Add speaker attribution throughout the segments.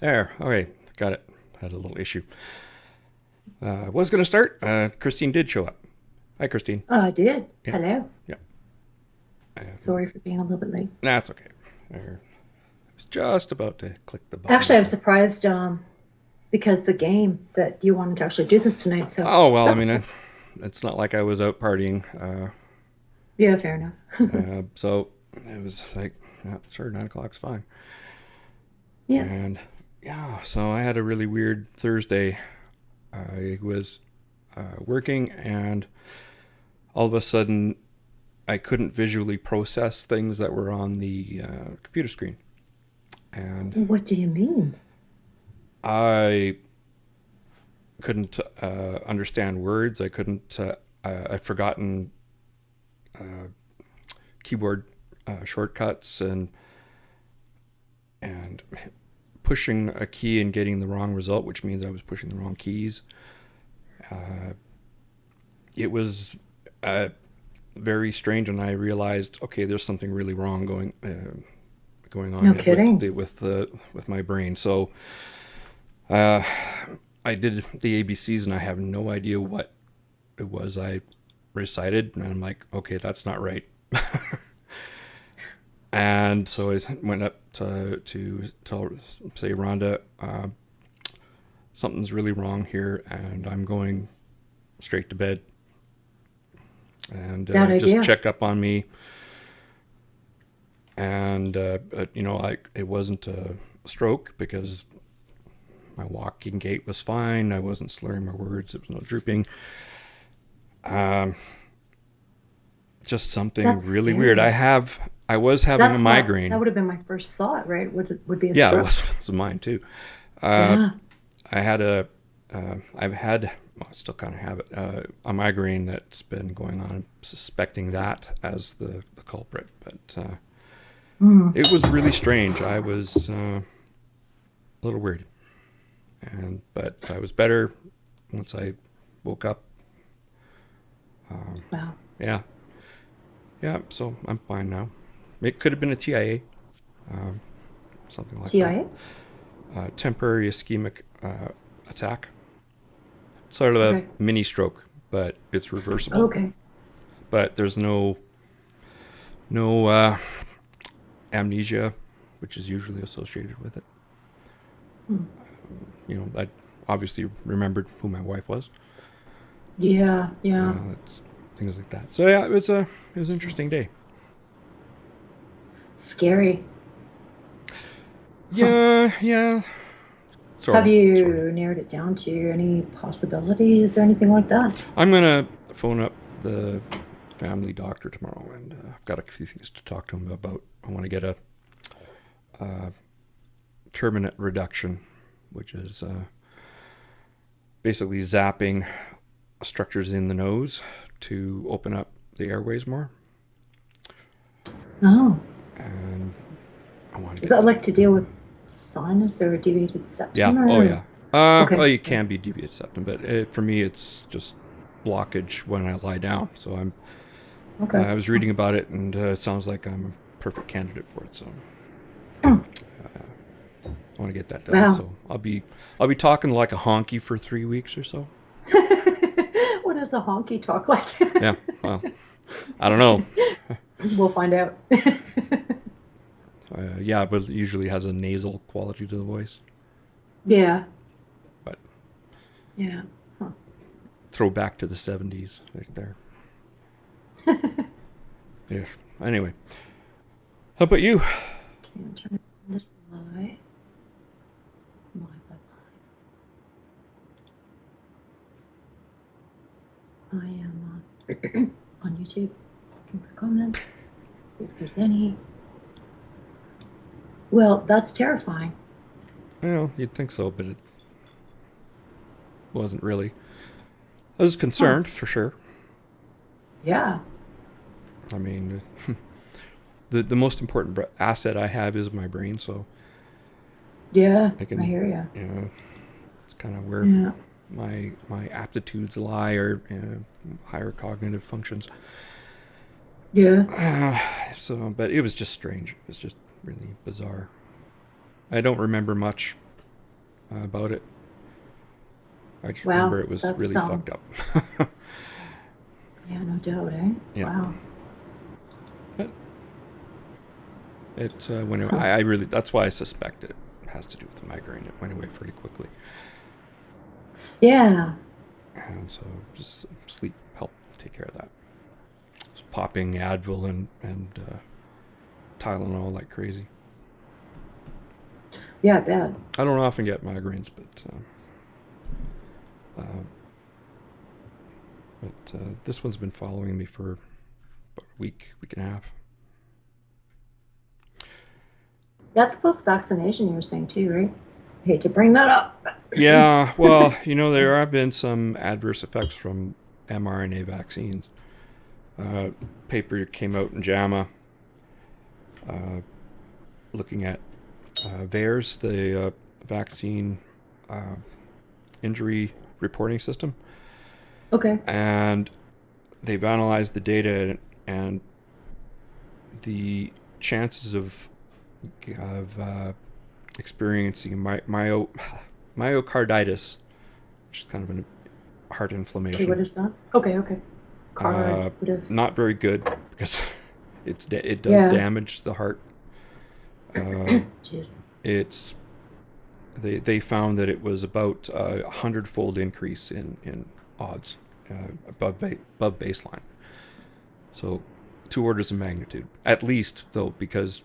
Speaker 1: There. Okay. Got it. Had a little issue. Was going to start. Christine did show up. Hi, Christine.
Speaker 2: Oh, I did.
Speaker 1: Yeah.
Speaker 2: Hello.
Speaker 1: Yeah.
Speaker 2: Sorry for being a little bit late.
Speaker 1: That's okay. I was just about to click the button
Speaker 2: Actually, I'm
Speaker 1: to.
Speaker 2: surprised because the game that you wanted to actually do this tonight. So
Speaker 1: Oh, well, I
Speaker 2: that's
Speaker 1: mean,
Speaker 2: cool.
Speaker 1: it's not like I was out partying.
Speaker 2: Yeah, fair enough.
Speaker 1: So it was like, yeah, sure, 9 o'clock's fine.
Speaker 2: Yeah.
Speaker 1: And yeah, so I had a really weird Thursday. I was working, and all of a sudden, I couldn't visually process things that were on the computer screen. And
Speaker 2: What do you mean?
Speaker 1: I couldn't understand words. I couldn't. I'd forgotten uh, keyboard shortcuts, and pushing a key and getting the wrong result, which means I was pushing the wrong keys. Uh, it was very strange, and I realized, okay, there's something really wrong going
Speaker 2: No
Speaker 1: on
Speaker 2: kidding.
Speaker 1: with my brain. So uh, I did the ABCs, and I have no idea what it was I recited, and I'm like, okay, that's not right. And so I went up to tell, say, Rhonda, something's really wrong here, and I'm going straight to bed. And
Speaker 2: Bad
Speaker 1: just
Speaker 2: idea.
Speaker 1: check up on me. And it wasn't a stroke because my walking gait was fine. I wasn't slurring my words. There was no drooping. Um, just something
Speaker 2: That's
Speaker 1: really weird.
Speaker 2: scary.
Speaker 1: I was having a
Speaker 2: That
Speaker 1: migraine.
Speaker 2: would have been my first thought, right? Would be a
Speaker 1: Yeah,
Speaker 2: stroke.
Speaker 1: it was mine too. Uh,
Speaker 2: Yeah.
Speaker 1: I had a, I've had, well, I still kind of have it, a migraine that's been going on. I'm suspecting that as the culprit, but
Speaker 2: Mm.
Speaker 1: it was really strange. I was a little weird, but I was better once I woke up. Um,
Speaker 2: Wow.
Speaker 1: yeah, yeah. So I'm fine now. It could have been a TIA, um, something like that.
Speaker 2: TIA?
Speaker 1: Temporary ischemic attack, sort of a
Speaker 2: Okay.
Speaker 1: mini stroke, but it's reversible.
Speaker 2: Okay.
Speaker 1: But there's no amnesia, which is usually associated with it.
Speaker 2: Hmm.
Speaker 1: I obviously remembered who my wife was.
Speaker 2: Yeah. Yeah.
Speaker 1: It's things like that. So yeah, it was an interesting day.
Speaker 2: Scary. Huh.
Speaker 1: Yeah, yeah,
Speaker 2: Have
Speaker 1: sort of.
Speaker 2: you narrowed it down to any possibilities or anything like that?
Speaker 1: I'm gonna phone up the family doctor tomorrow, and I've got a few things to talk to him about. I want to get a terminate reduction, which is basically zapping structures in the nose to open up the airways more,
Speaker 2: Oh.
Speaker 1: and I want to
Speaker 2: Is
Speaker 1: get
Speaker 2: that
Speaker 1: that
Speaker 2: like to
Speaker 1: done.
Speaker 2: deal with sinus or deviated
Speaker 1: Yeah.
Speaker 2: septum
Speaker 1: Oh
Speaker 2: or?
Speaker 1: yeah. Well,
Speaker 2: Okay.
Speaker 1: you can be deviate septum, but for me, it's just blockage when I lie down. So
Speaker 2: Okay.
Speaker 1: I was reading about it, and it sounds like I'm a perfect candidate for it. So
Speaker 2: Hmm.
Speaker 1: I want to get that done.
Speaker 2: Wow.
Speaker 1: So I'll be talking like a honky for 3 weeks or so.
Speaker 2: What does a honky talk like?
Speaker 1: Yeah. Well, I don't know.
Speaker 2: We'll find out.
Speaker 1: Yeah, but it usually has a nasal quality to the voice.
Speaker 2: Yeah.
Speaker 1: But
Speaker 2: Yeah. Huh.
Speaker 1: throw back to the 70s right there. Yeah. Anyway, how about you?
Speaker 2: Can you turn this live? Live, live, live. I am on YouTube looking for comments. If there's any. Well, that's terrifying.
Speaker 1: Well, you'd think so, but it wasn't really. I was
Speaker 2: Huh.
Speaker 1: concerned for sure.
Speaker 2: Yeah.
Speaker 1: I mean, the most important asset I have is my brain, so
Speaker 2: Yeah.
Speaker 1: I
Speaker 2: I
Speaker 1: can,
Speaker 2: hear you.
Speaker 1: it's kind of where
Speaker 2: Yeah.
Speaker 1: my aptitudes lie, or higher cognitive functions.
Speaker 2: Yeah.
Speaker 1: So, but it was just strange. It was just really bizarre. I don't remember much about it. I just
Speaker 2: Wow,
Speaker 1: remember it was
Speaker 2: that's
Speaker 1: really fucked up.
Speaker 2: yeah, no doubt, eh?
Speaker 1: Yeah.
Speaker 2: Wow.
Speaker 1: But it went away.
Speaker 2: Huh.
Speaker 1: I really, that's why I suspect it has to do with the migraine. It went away pretty quickly.
Speaker 2: Yeah.
Speaker 1: And so just sleep helped take care of that. Just popping Advil and Tylenol like crazy.
Speaker 2: Yeah, I bet.
Speaker 1: I don't often get migraines, uh, but this one's been following me for about a week and a half.
Speaker 2: That's post-vaccination you were saying too, right? I hate to bring that up.
Speaker 1: Yeah, well, there have been some adverse effects from mRNA vaccines. Paper came out in JAMA uh, looking at VAERS, the vaccine uh, injury reporting system,
Speaker 2: Okay.
Speaker 1: and they've analyzed the data, and the chances of experiencing myocarditis, which is kind of a heart
Speaker 2: Okay,
Speaker 1: inflammation,
Speaker 2: what is that? Okay. Card would have.
Speaker 1: not very good because it does
Speaker 2: Yeah.
Speaker 1: damage the heart. Uh,
Speaker 2: Jeez.
Speaker 1: it's they found that it was about a 100-fold increase in odds above baseline. So 2 orders of magnitude at least, though, because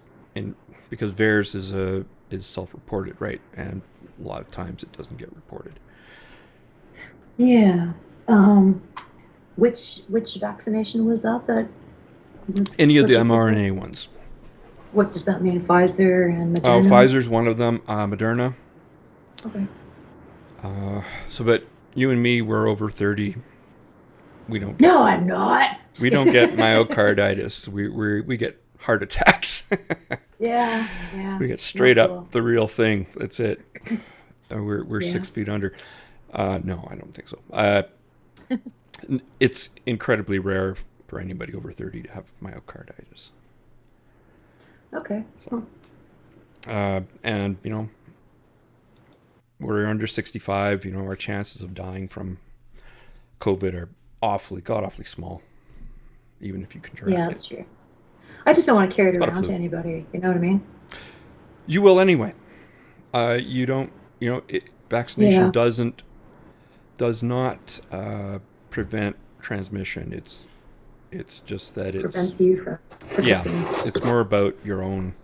Speaker 1: VAERS is self-reported, right? And a lot of times it doesn't get reported.
Speaker 2: Yeah. Which vaccination was that? That was
Speaker 1: Any of the
Speaker 2: particular?
Speaker 1: mRNA ones.
Speaker 2: What does that mean? Pfizer and
Speaker 1: Oh,
Speaker 2: Moderna?
Speaker 1: Pfizer's one of them. Moderna.
Speaker 2: Okay.
Speaker 1: But you and me, we're over 30. We don't get
Speaker 2: No, I'm not.
Speaker 1: we don't get myocarditis. We get heart attacks.
Speaker 2: Yeah.
Speaker 1: We get
Speaker 2: Not
Speaker 1: straight
Speaker 2: cool.
Speaker 1: up the real thing. That's it. We're
Speaker 2: Yeah.
Speaker 1: 6 feet under. No, I don't think so. It's incredibly rare for anybody over 30 to have myocarditis.
Speaker 2: Okay.
Speaker 1: So, and we're under 65. Our chances of dying from COVID are god awfully small, even if you
Speaker 2: Yeah,
Speaker 1: contract it.
Speaker 2: that's true. I just don't want to carry it
Speaker 1: It's about a
Speaker 2: around to
Speaker 1: flu.
Speaker 2: anybody. You know what I mean?
Speaker 1: You will anyway. You don't. Vaccination
Speaker 2: Yeah.
Speaker 1: does not prevent transmission. It's just that
Speaker 2: Prevents you from
Speaker 1: yeah,
Speaker 2: protecting.
Speaker 1: it's more about your own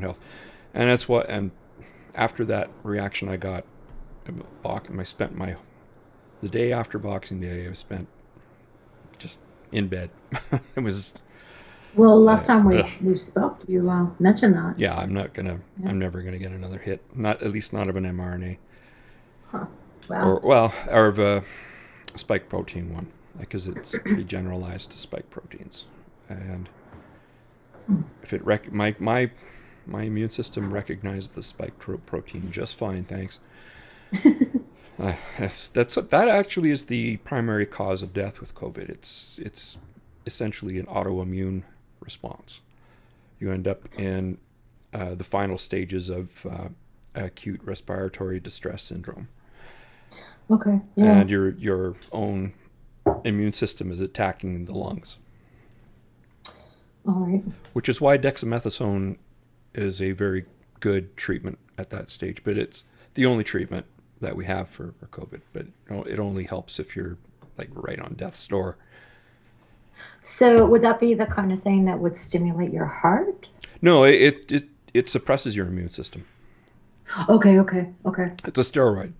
Speaker 1: health, and that's what. And after that reaction I got, I spent the day after Boxing Day. I spent just in bed. It was
Speaker 2: Well, last time
Speaker 1: ugh.
Speaker 2: we spoke, you mentioned that.
Speaker 1: Yeah.
Speaker 2: Yeah.
Speaker 1: I'm never gonna get another hit. Not at least not of an mRNA
Speaker 2: Huh. Wow.
Speaker 1: or of a spike protein one, because it's pretty generalized to spike proteins, and if it my immune system recognizes the spike protein just fine, thanks. That actually is the primary cause of death with COVID. It's essentially an autoimmune response. You end up in the final stages of acute respiratory distress syndrome,
Speaker 2: Okay. Yeah.
Speaker 1: and your own immune system is attacking the lungs,
Speaker 2: All right.
Speaker 1: which is why dexamethasone is a very good treatment at that stage. But it's the only treatment that we have for COVID. But it only helps if you're like right on death's door.
Speaker 2: So would that be the kind of thing that would stimulate your heart?
Speaker 1: No, it suppresses your immune system.
Speaker 2: Okay.
Speaker 1: It's a steroid,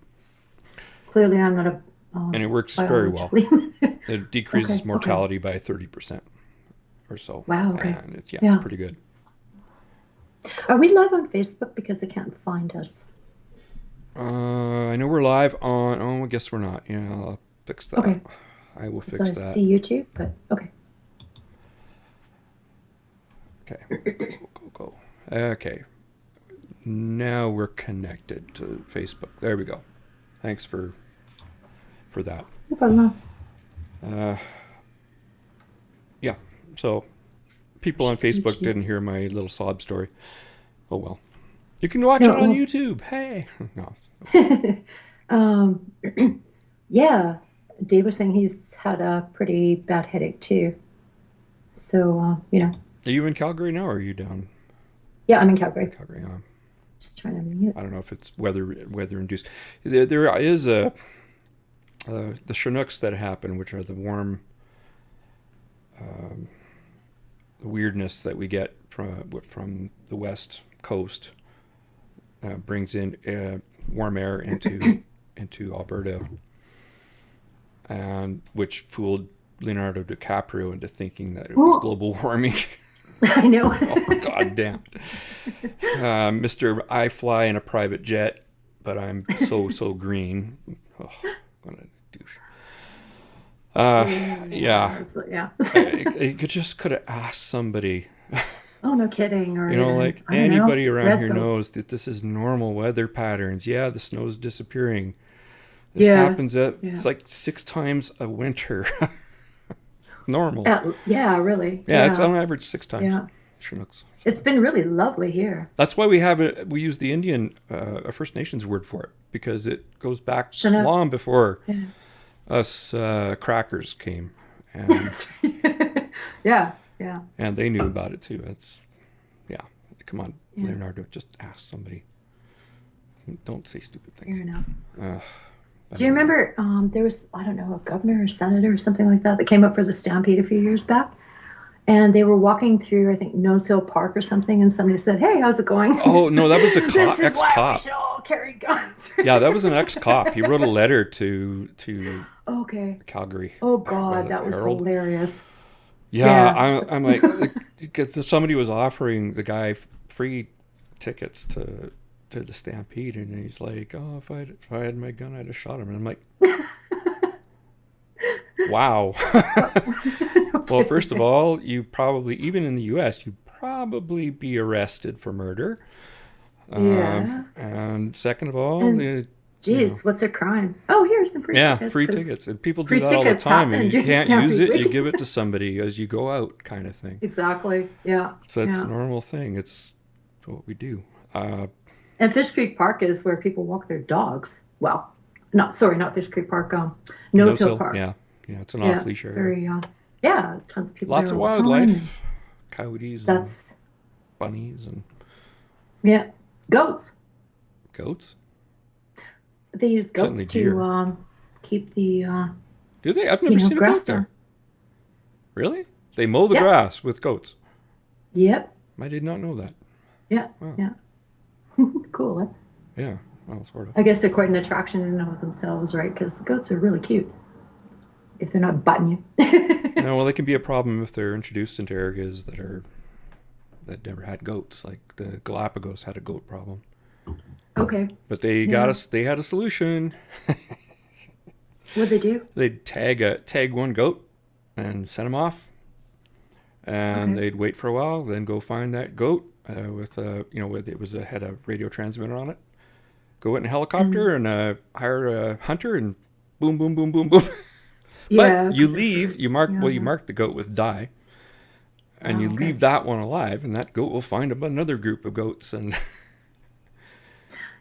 Speaker 2: Clearly, I'm not a
Speaker 1: and it works very well.
Speaker 2: biologically.
Speaker 1: It decreases
Speaker 2: Okay.
Speaker 1: mortality by 30% or so.
Speaker 2: Wow. Okay.
Speaker 1: And it's
Speaker 2: Yeah.
Speaker 1: pretty good.
Speaker 2: Are we live on Facebook? Because I can't find us.
Speaker 1: I know we're live on. Oh, I guess we're not. Yeah, I'll fix that.
Speaker 2: Okay.
Speaker 1: I will
Speaker 2: So
Speaker 1: fix
Speaker 2: I
Speaker 1: that.
Speaker 2: see YouTube, but okay.
Speaker 1: Okay. Go. Okay. Now we're connected to Facebook. There we go. Thanks for that.
Speaker 2: No problem.
Speaker 1: Yeah. So people on Facebook didn't hear my little sob story. Oh well. You can watch it
Speaker 2: No,
Speaker 1: on
Speaker 2: well,
Speaker 1: YouTube. Hey. No.
Speaker 2: um, yeah, Dave was saying he's had a pretty bad headache too. So,
Speaker 1: Are you in Calgary now, or are you down
Speaker 2: yeah, I'm in
Speaker 1: in
Speaker 2: Calgary.
Speaker 1: Calgary?
Speaker 2: Just trying to mute.
Speaker 1: I don't know if it's weather induced. There is the Chinooks that happen, which are the warm um, weirdness that we get from the west coast, brings in warm air into Alberta, and which fooled Leonardo DiCaprio into thinking that it was
Speaker 2: Oh,
Speaker 1: global warming.
Speaker 2: I know.
Speaker 1: Oh, god damn. Mr. I fly in a private jet, but I'm so green. Oh, what a douche. Yeah.
Speaker 2: Yeah.
Speaker 1: I could have asked somebody.
Speaker 2: Oh, no kidding. Or even,
Speaker 1: Like
Speaker 2: I don't know,
Speaker 1: anybody around
Speaker 2: red
Speaker 1: here
Speaker 2: boat.
Speaker 1: knows that this is normal weather patterns. Yeah, the snow's disappearing. This
Speaker 2: Yeah.
Speaker 1: happens
Speaker 2: Yeah.
Speaker 1: it's like 6 times a winter. Normal.
Speaker 2: Yeah, really.
Speaker 1: Yeah, it's
Speaker 2: Yeah.
Speaker 1: on average 6 times.
Speaker 2: Yeah.
Speaker 1: Chinooks.
Speaker 2: It's been really lovely here.
Speaker 1: That's why we use the Indian, a First Nations word for it, because it goes back
Speaker 2: Chinook.
Speaker 1: long before
Speaker 2: Yeah.
Speaker 1: us crackers came, and
Speaker 2: Yeah. Yeah.
Speaker 1: and they knew about it too. Yeah. Come on,
Speaker 2: Yeah.
Speaker 1: Leonardo, just ask somebody. Don't say stupid
Speaker 2: Fair
Speaker 1: things.
Speaker 2: enough.
Speaker 1: Uh,
Speaker 2: Do you remember there was, I don't know, a governor or senator or something like that came up for the Stampede a few years back? And they were walking through, I think, Nose Hill Park or something, and somebody said, "Hey, how's it going?"
Speaker 1: Oh no, that was a
Speaker 2: This is why we
Speaker 1: ex-cop.
Speaker 2: should all carry guns.
Speaker 1: Yeah, that was an ex-cop. He wrote a letter to
Speaker 2: Okay.
Speaker 1: Calgary,
Speaker 2: Oh
Speaker 1: or
Speaker 2: God,
Speaker 1: the
Speaker 2: that was
Speaker 1: Herald.
Speaker 2: hilarious.
Speaker 1: Yeah,
Speaker 2: Yeah.
Speaker 1: I'm like, because somebody was offering the guy free tickets to the Stampede, and he's like, "Oh, if I had my gun, I'd have shot him." And I'm like, "Wow." Well, first of all, you probably, even in the U.S., you'd probably be arrested for murder.
Speaker 2: Yeah.
Speaker 1: And second of all,
Speaker 2: And geez, what's a crime? Oh, here's some free
Speaker 1: yeah,
Speaker 2: tickets
Speaker 1: free
Speaker 2: because
Speaker 1: tickets. And people do
Speaker 2: free
Speaker 1: that all the
Speaker 2: tickets
Speaker 1: time. And
Speaker 2: happen
Speaker 1: you
Speaker 2: during
Speaker 1: can't use
Speaker 2: Stampede
Speaker 1: it, you
Speaker 2: Week.
Speaker 1: give it to somebody as you go out, kind of thing.
Speaker 2: Exactly. Yeah.
Speaker 1: So it's a
Speaker 2: Yeah.
Speaker 1: normal thing. It's what we do. Uh,
Speaker 2: And Fish Creek Park is where people walk their dogs. Well, not Fish Creek Park. Nose Hill Park.
Speaker 1: Yeah. Yeah, it's an
Speaker 2: Yeah.
Speaker 1: off-leash area.
Speaker 2: Very. Yeah. Tons of people
Speaker 1: Lots
Speaker 2: there
Speaker 1: of
Speaker 2: all the time.
Speaker 1: wildlife, coyotes and
Speaker 2: That's
Speaker 1: bunnies and
Speaker 2: yeah. Goats.
Speaker 1: goats.
Speaker 2: They use goats
Speaker 1: Certainly deer.
Speaker 2: to keep the
Speaker 1: Do they? I've never seen a goat
Speaker 2: grass
Speaker 1: there.
Speaker 2: down.
Speaker 1: Really? They mow the
Speaker 2: Yeah.
Speaker 1: grass with goats.
Speaker 2: Yep.
Speaker 1: I did not know that.
Speaker 2: Yeah.
Speaker 1: Wow.
Speaker 2: Yeah. Cool. Huh?
Speaker 1: Yeah. Well, sort of.
Speaker 2: I guess they're quite an attraction in and of themselves, right? Because goats are really cute if they're not butting you.
Speaker 1: No, well, they can be a problem if they're introduced into areas that never had goats. Like the Galapagos had a goat problem,
Speaker 2: Okay.
Speaker 1: but they got
Speaker 2: Yeah.
Speaker 1: us. They had a solution.
Speaker 2: What'd they do?
Speaker 1: They'd tag one goat and send him off, and
Speaker 2: Okay.
Speaker 1: they'd wait for a while, then go find that goat with had a radio transmitter on it. Go in a helicopter
Speaker 2: And
Speaker 1: and hire a hunter and boom, boom, boom, boom, boom.
Speaker 2: yeah,
Speaker 1: But you
Speaker 2: 'cause it
Speaker 1: leave. You
Speaker 2: hurts.
Speaker 1: mark. Well, you
Speaker 2: Yeah.
Speaker 1: mark the goat with die, and
Speaker 2: Oh,
Speaker 1: you
Speaker 2: okay.
Speaker 1: leave that one alive, and that goat will find another group of goats, and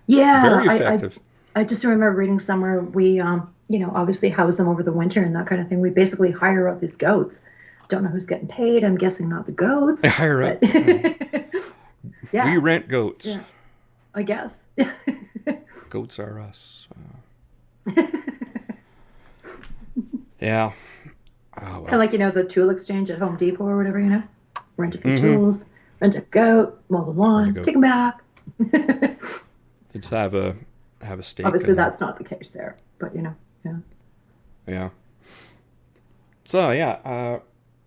Speaker 2: Yeah,
Speaker 1: very
Speaker 2: I
Speaker 1: effective.
Speaker 2: I just remember reading somewhere we obviously house them over the winter and that kind of thing. We basically hire out these goats. Don't know who's getting paid. I'm guessing not the goats,
Speaker 1: I hire
Speaker 2: but
Speaker 1: up.
Speaker 2: yeah,
Speaker 1: We rent goats.
Speaker 2: yeah, I guess.
Speaker 1: Goats are us. Yeah. Oh
Speaker 2: Kind of
Speaker 1: well.
Speaker 2: like the tool exchange at Home Depot or whatever. Rent a few
Speaker 1: Mm-hmm.
Speaker 2: tools, rent a goat, mow the
Speaker 1: Rent a
Speaker 2: lawn,
Speaker 1: goat.
Speaker 2: take them back.
Speaker 1: Just have a steak.
Speaker 2: Obviously,
Speaker 1: and
Speaker 2: that's not the case there, but yeah.
Speaker 1: yeah. So yeah, I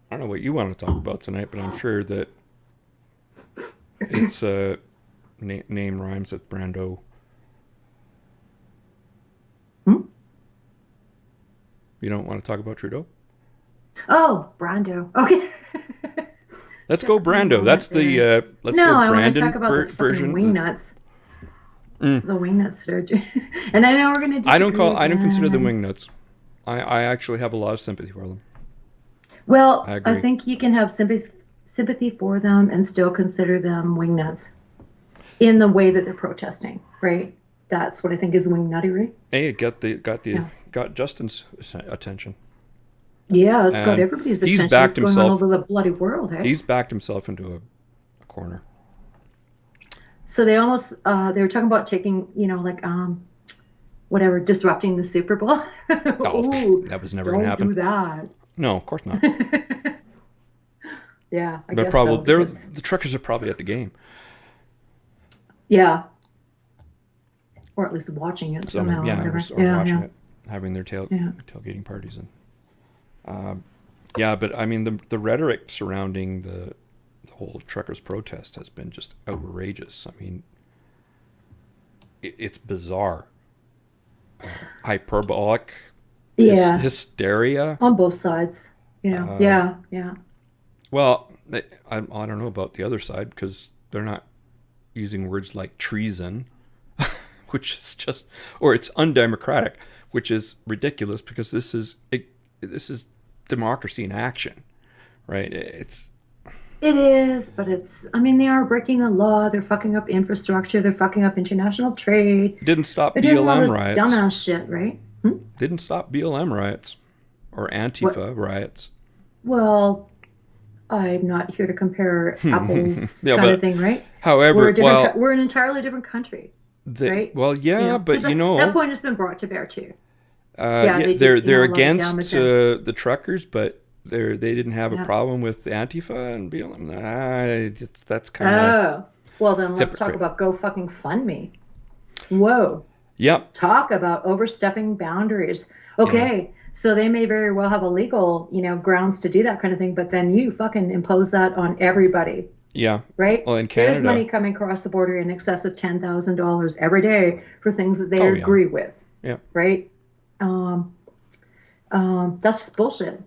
Speaker 1: don't know what you want to talk about tonight, but I'm sure that it's name rhymes with Brandeau.
Speaker 2: Hmm?
Speaker 1: You don't want to talk about Trudeau?
Speaker 2: Oh, Brando. Okay.
Speaker 1: Let's go Brando. That's the let's
Speaker 2: No,
Speaker 1: go
Speaker 2: I want to
Speaker 1: Brandon
Speaker 2: talk about the fucking
Speaker 1: version.
Speaker 2: wing nuts.
Speaker 1: Mm.
Speaker 2: The wing nuts that are. And I know we're gonna disagree
Speaker 1: I don't consider them
Speaker 2: again.
Speaker 1: wing nuts. I actually have a lot of sympathy for them.
Speaker 2: Well,
Speaker 1: I
Speaker 2: I
Speaker 1: agree.
Speaker 2: think you can have sympathy for them and still consider them wing nuts. in the way that they're protesting, right? That's what I think is the wingnuttery.
Speaker 1: Hey, it
Speaker 2: Yeah.
Speaker 1: got Justin's attention,
Speaker 2: Yeah, it got
Speaker 1: and
Speaker 2: everybody's
Speaker 1: he's
Speaker 2: attention. It's
Speaker 1: backed
Speaker 2: going on
Speaker 1: himself.
Speaker 2: over the bloody world, hey?
Speaker 1: He's backed himself into a corner.
Speaker 2: So they almost they were talking about taking, like whatever, disrupting the Super Bowl.
Speaker 1: Oh,
Speaker 2: Ooh,
Speaker 1: that was never going to
Speaker 2: don't
Speaker 1: happen.
Speaker 2: do that.
Speaker 1: No, of course not.
Speaker 2: Yeah, I
Speaker 1: They're
Speaker 2: guess so.
Speaker 1: probably
Speaker 2: Because,
Speaker 1: the truckers are probably at the game.
Speaker 2: yeah, or at least watching it
Speaker 1: Some
Speaker 2: somehow. Or
Speaker 1: yeah,
Speaker 2: whatever.
Speaker 1: or
Speaker 2: Yeah,
Speaker 1: watching
Speaker 2: yeah,
Speaker 1: it, having their
Speaker 2: yeah.
Speaker 1: tailgating parties and yeah. But I mean, the rhetoric surrounding the whole truckers protest has been just outrageous. I mean, it's bizarre, hyperbolic,
Speaker 2: Yeah,
Speaker 1: hysteria.
Speaker 2: on both sides.
Speaker 1: Uh,
Speaker 2: Yeah, yeah.
Speaker 1: well, I don't know about the other side because they're not using words like treason, which is just, or it's undemocratic, which is ridiculous because this is democracy in action, right?
Speaker 2: It is, but I mean, they are breaking the law. They're fucking up infrastructure. They're fucking up international trade.
Speaker 1: Didn't stop
Speaker 2: They're doing all
Speaker 1: BLM
Speaker 2: this
Speaker 1: riots.
Speaker 2: dumbass shit, right? Hmm?
Speaker 1: Didn't stop BLM riots or
Speaker 2: What?
Speaker 1: Antifa riots.
Speaker 2: Well, I'm not here to compare apples
Speaker 1: Yeah,
Speaker 2: kind of
Speaker 1: but
Speaker 2: thing, right?
Speaker 1: however, well,
Speaker 2: We're an entirely different country, right?
Speaker 1: yeah, but
Speaker 2: Because
Speaker 1: you
Speaker 2: that
Speaker 1: know,
Speaker 2: point has been brought to bear too. Yeah,
Speaker 1: yeah,
Speaker 2: they did,
Speaker 1: they're
Speaker 2: a lot of
Speaker 1: against
Speaker 2: damage and
Speaker 1: the truckers, but they didn't have a
Speaker 2: yeah.
Speaker 1: problem with Antifa and BLM. That's kind of
Speaker 2: Oh, well then let's talk
Speaker 1: hypocrite.
Speaker 2: about Go Fucking Fund Me. Whoa,
Speaker 1: Yep.
Speaker 2: talk about overstepping boundaries.
Speaker 1: Yeah.
Speaker 2: Okay, so they may very well have a legal, grounds to do that kind of thing, but then you fucking impose that on everybody,
Speaker 1: Yeah.
Speaker 2: right?
Speaker 1: Well, in
Speaker 2: There's
Speaker 1: Canada.
Speaker 2: money coming across the border in excess of $10,000 every day for things that they
Speaker 1: Oh yeah.
Speaker 2: agree with,
Speaker 1: Yeah.
Speaker 2: right? Um, that's just bullshit.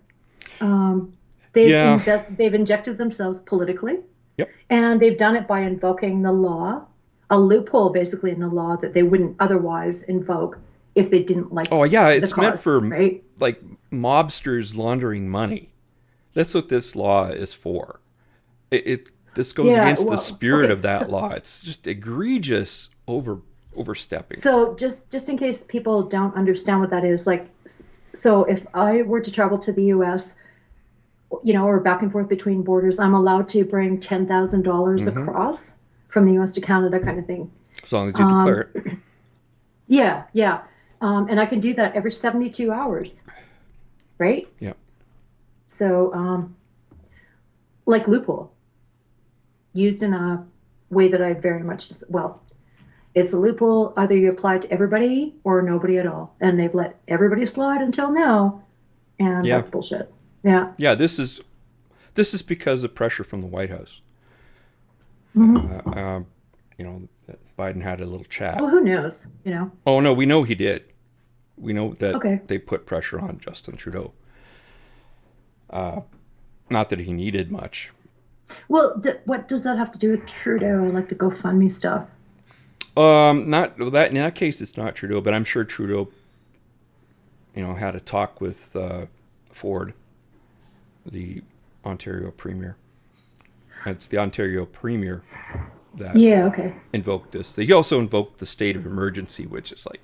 Speaker 2: Um,
Speaker 1: Yeah.
Speaker 2: they've injected themselves politically,
Speaker 1: Yep.
Speaker 2: and they've done it by invoking the law, a loophole basically in the law that they wouldn't otherwise invoke if they didn't like
Speaker 1: Oh yeah.
Speaker 2: the
Speaker 1: It's meant
Speaker 2: cause,
Speaker 1: for
Speaker 2: right?
Speaker 1: like mobsters laundering money. That's what this law is for. This goes
Speaker 2: Yeah,
Speaker 1: against the
Speaker 2: well,
Speaker 1: spirit
Speaker 2: okay.
Speaker 1: of that law. It's just egregious overstepping.
Speaker 2: So just in case people don't understand what that is, like, so if I were to travel to the U.S., or back and forth between borders, I'm allowed to bring $10,000
Speaker 1: Hmm.
Speaker 2: across from the U.S. to Canada, kind of thing.
Speaker 1: As long as you declare
Speaker 2: Um,
Speaker 1: it.
Speaker 2: yeah, yeah, and I can do that every 72 hours, right?
Speaker 1: Yeah.
Speaker 2: So, like loophole, used in a way that I very much, well, it's a loophole. Either you apply it to everybody or nobody at all, and they've let everybody slide until now, and
Speaker 1: Yeah.
Speaker 2: that's bullshit. Yeah.
Speaker 1: Yeah. This is because of pressure from the White House.
Speaker 2: Hmm.
Speaker 1: That Biden had a little chat.
Speaker 2: Well, who knows?
Speaker 1: Oh no, we know he did. We know that
Speaker 2: Okay.
Speaker 1: they put pressure on Justin Trudeau. Not that he needed much.
Speaker 2: Well, what does that have to do with Trudeau? Like the GoFundMe stuff?
Speaker 1: Not that in that case, it's not Trudeau, but I'm sure Trudeau, had a talk with Ford, the Ontario Premier. It's the Ontario Premier that
Speaker 2: Yeah. Okay.
Speaker 1: invoked this. He also invoked the state of emergency, which is like,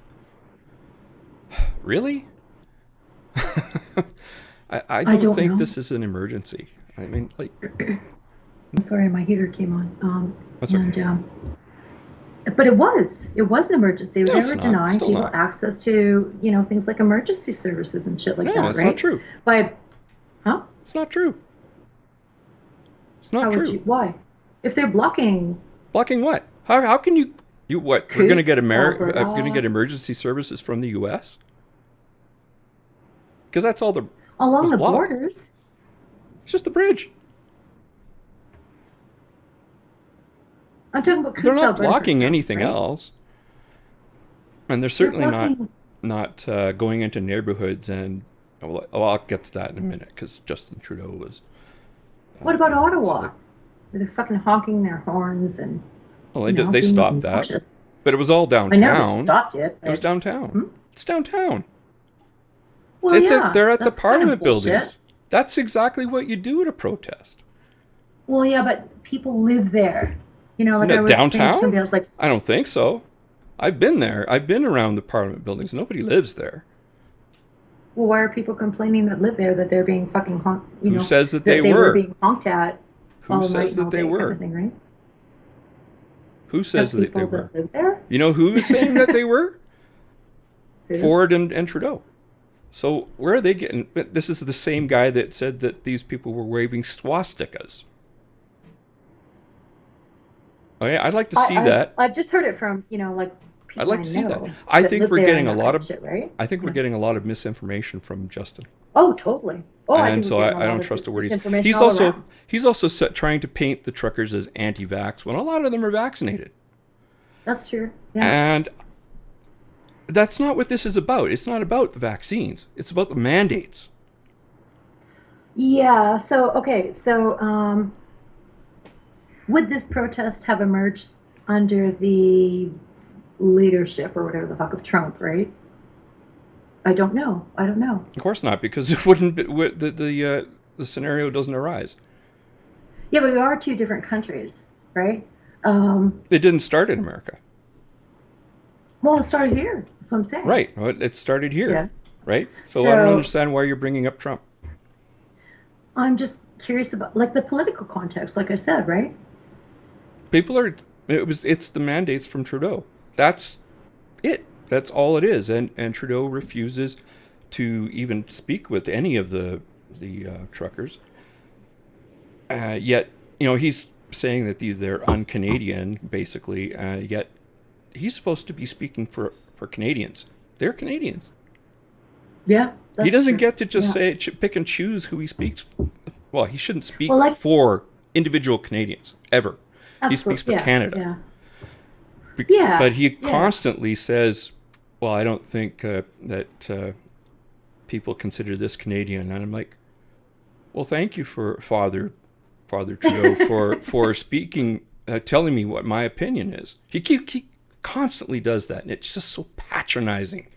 Speaker 1: really? I
Speaker 2: I
Speaker 1: don't
Speaker 2: don't
Speaker 1: think
Speaker 2: know.
Speaker 1: this is an emergency. I mean, like,
Speaker 2: I'm sorry, my heater came on.
Speaker 1: that's
Speaker 2: And
Speaker 1: okay.
Speaker 2: but it was an emergency.
Speaker 1: No,
Speaker 2: They
Speaker 1: it's
Speaker 2: were
Speaker 1: not.
Speaker 2: denying
Speaker 1: Still
Speaker 2: people
Speaker 1: not.
Speaker 2: access to things like emergency services and shit like
Speaker 1: No,
Speaker 2: that,
Speaker 1: it's not
Speaker 2: right?
Speaker 1: true.
Speaker 2: By huh?
Speaker 1: It's not true. It's not
Speaker 2: How would
Speaker 1: true.
Speaker 2: you? Why? If they're blocking
Speaker 1: Blocking what? How can you what? We're gonna get
Speaker 2: Coutts,
Speaker 1: gonna get
Speaker 2: Alberta,
Speaker 1: emergency services from the U.S. Because that's all
Speaker 2: along
Speaker 1: was
Speaker 2: the
Speaker 1: blocked.
Speaker 2: borders.
Speaker 1: It's just the bridge.
Speaker 2: I'm talking about
Speaker 1: They're
Speaker 2: Coutts,
Speaker 1: not
Speaker 2: Alberta, for
Speaker 1: blocking
Speaker 2: example,
Speaker 1: anything
Speaker 2: right?
Speaker 1: else, and they're
Speaker 2: They're
Speaker 1: certainly
Speaker 2: blocking.
Speaker 1: not going into neighborhoods and. Well, I'll get to that in a minute because Justin Trudeau was.
Speaker 2: What about
Speaker 1: So
Speaker 2: Ottawa? Where they're fucking honking their horns and
Speaker 1: well, they
Speaker 2: being
Speaker 1: stopped that,
Speaker 2: obnoxious.
Speaker 1: but it was all
Speaker 2: I know they
Speaker 1: downtown.
Speaker 2: stopped it,
Speaker 1: It was
Speaker 2: but
Speaker 1: downtown.
Speaker 2: hmm?
Speaker 1: It's downtown.
Speaker 2: Well, yeah,
Speaker 1: They're at the
Speaker 2: that's kind of
Speaker 1: Parliament
Speaker 2: bullshit.
Speaker 1: buildings. That's exactly what you do at a protest.
Speaker 2: Well, yeah, but people live there. Like I
Speaker 1: No,
Speaker 2: was saying to
Speaker 1: downtown?
Speaker 2: somebody else, like,
Speaker 1: I don't think so. I've been there. I've been around the Parliament buildings. Nobody lives there.
Speaker 2: well, why are people complaining that live there that they're being fucking honked,
Speaker 1: Who says that they
Speaker 2: that they were
Speaker 1: were?
Speaker 2: being honked at
Speaker 1: Who
Speaker 2: all night
Speaker 1: says
Speaker 2: and all
Speaker 1: that they
Speaker 2: day kind
Speaker 1: were?
Speaker 2: of thing, right?
Speaker 1: Who
Speaker 2: The
Speaker 1: says that they
Speaker 2: people
Speaker 1: were?
Speaker 2: that live there?
Speaker 1: You know who is saying that they were?
Speaker 2: Who?
Speaker 1: Ford and Trudeau. So where are they getting? This is the same guy that said that these people were waving swastikas. Okay, I'd like to see that.
Speaker 2: I've just heard it from, like
Speaker 1: I'd
Speaker 2: people
Speaker 1: like
Speaker 2: I
Speaker 1: to see that.
Speaker 2: know
Speaker 1: I
Speaker 2: that
Speaker 1: think
Speaker 2: live
Speaker 1: we're
Speaker 2: there
Speaker 1: getting
Speaker 2: and
Speaker 1: a
Speaker 2: that
Speaker 1: lot
Speaker 2: kind of
Speaker 1: of.
Speaker 2: shit, right?
Speaker 1: I think we're
Speaker 2: Yeah.
Speaker 1: getting a lot of misinformation from Justin,
Speaker 2: Oh, totally. Oh, I
Speaker 1: and
Speaker 2: think we're
Speaker 1: so
Speaker 2: getting a
Speaker 1: I
Speaker 2: lot
Speaker 1: don't
Speaker 2: of
Speaker 1: trust a word
Speaker 2: misinformation
Speaker 1: he's
Speaker 2: all
Speaker 1: also
Speaker 2: around.
Speaker 1: he's also trying to paint the truckers as anti-vax when a lot of them are vaccinated,
Speaker 2: That's true. Yeah.
Speaker 1: and that's not what this is about. It's not about the vaccines. It's about the mandates.
Speaker 2: Yeah. So, okay. So, would this protest have emerged under the leadership or whatever the fuck of Trump, right? I don't know. I don't know.
Speaker 1: Of course not, because it wouldn't be, the scenario doesn't arise.
Speaker 2: Yeah, but we are two different countries, right? Um,
Speaker 1: It didn't start in America,
Speaker 2: well, it started here. That's what I'm saying.
Speaker 1: right? Well, it started here,
Speaker 2: Yeah.
Speaker 1: right? So I don't
Speaker 2: So
Speaker 1: understand why you're bringing up Trump.
Speaker 2: I'm just curious about like the political context, like I said, right?
Speaker 1: People are. It's the mandates from Trudeau. That's it. That's all it is. And Trudeau refuses to even speak with any of the truckers. Yet, he's saying that they're un-Canadian, basically. Yet, he's supposed to be speaking for Canadians. They're Canadians.
Speaker 2: Yeah,
Speaker 1: He
Speaker 2: that's
Speaker 1: doesn't
Speaker 2: true.
Speaker 1: get to just
Speaker 2: Yeah.
Speaker 1: say pick and choose who he speaks. Well, he shouldn't
Speaker 2: Well,
Speaker 1: speak
Speaker 2: like
Speaker 1: for individual Canadians ever. He speaks for
Speaker 2: absolutely. Yeah.
Speaker 1: Canada.
Speaker 2: Yeah.
Speaker 1: But
Speaker 2: Yeah.
Speaker 1: he
Speaker 2: Yeah.
Speaker 1: constantly says, "Well, I don't think that people consider this Canadian." And I'm like, "Well, thank you for Father Trudeau for speaking, telling me what my opinion is." He constantly does that, and it's just so patronizing.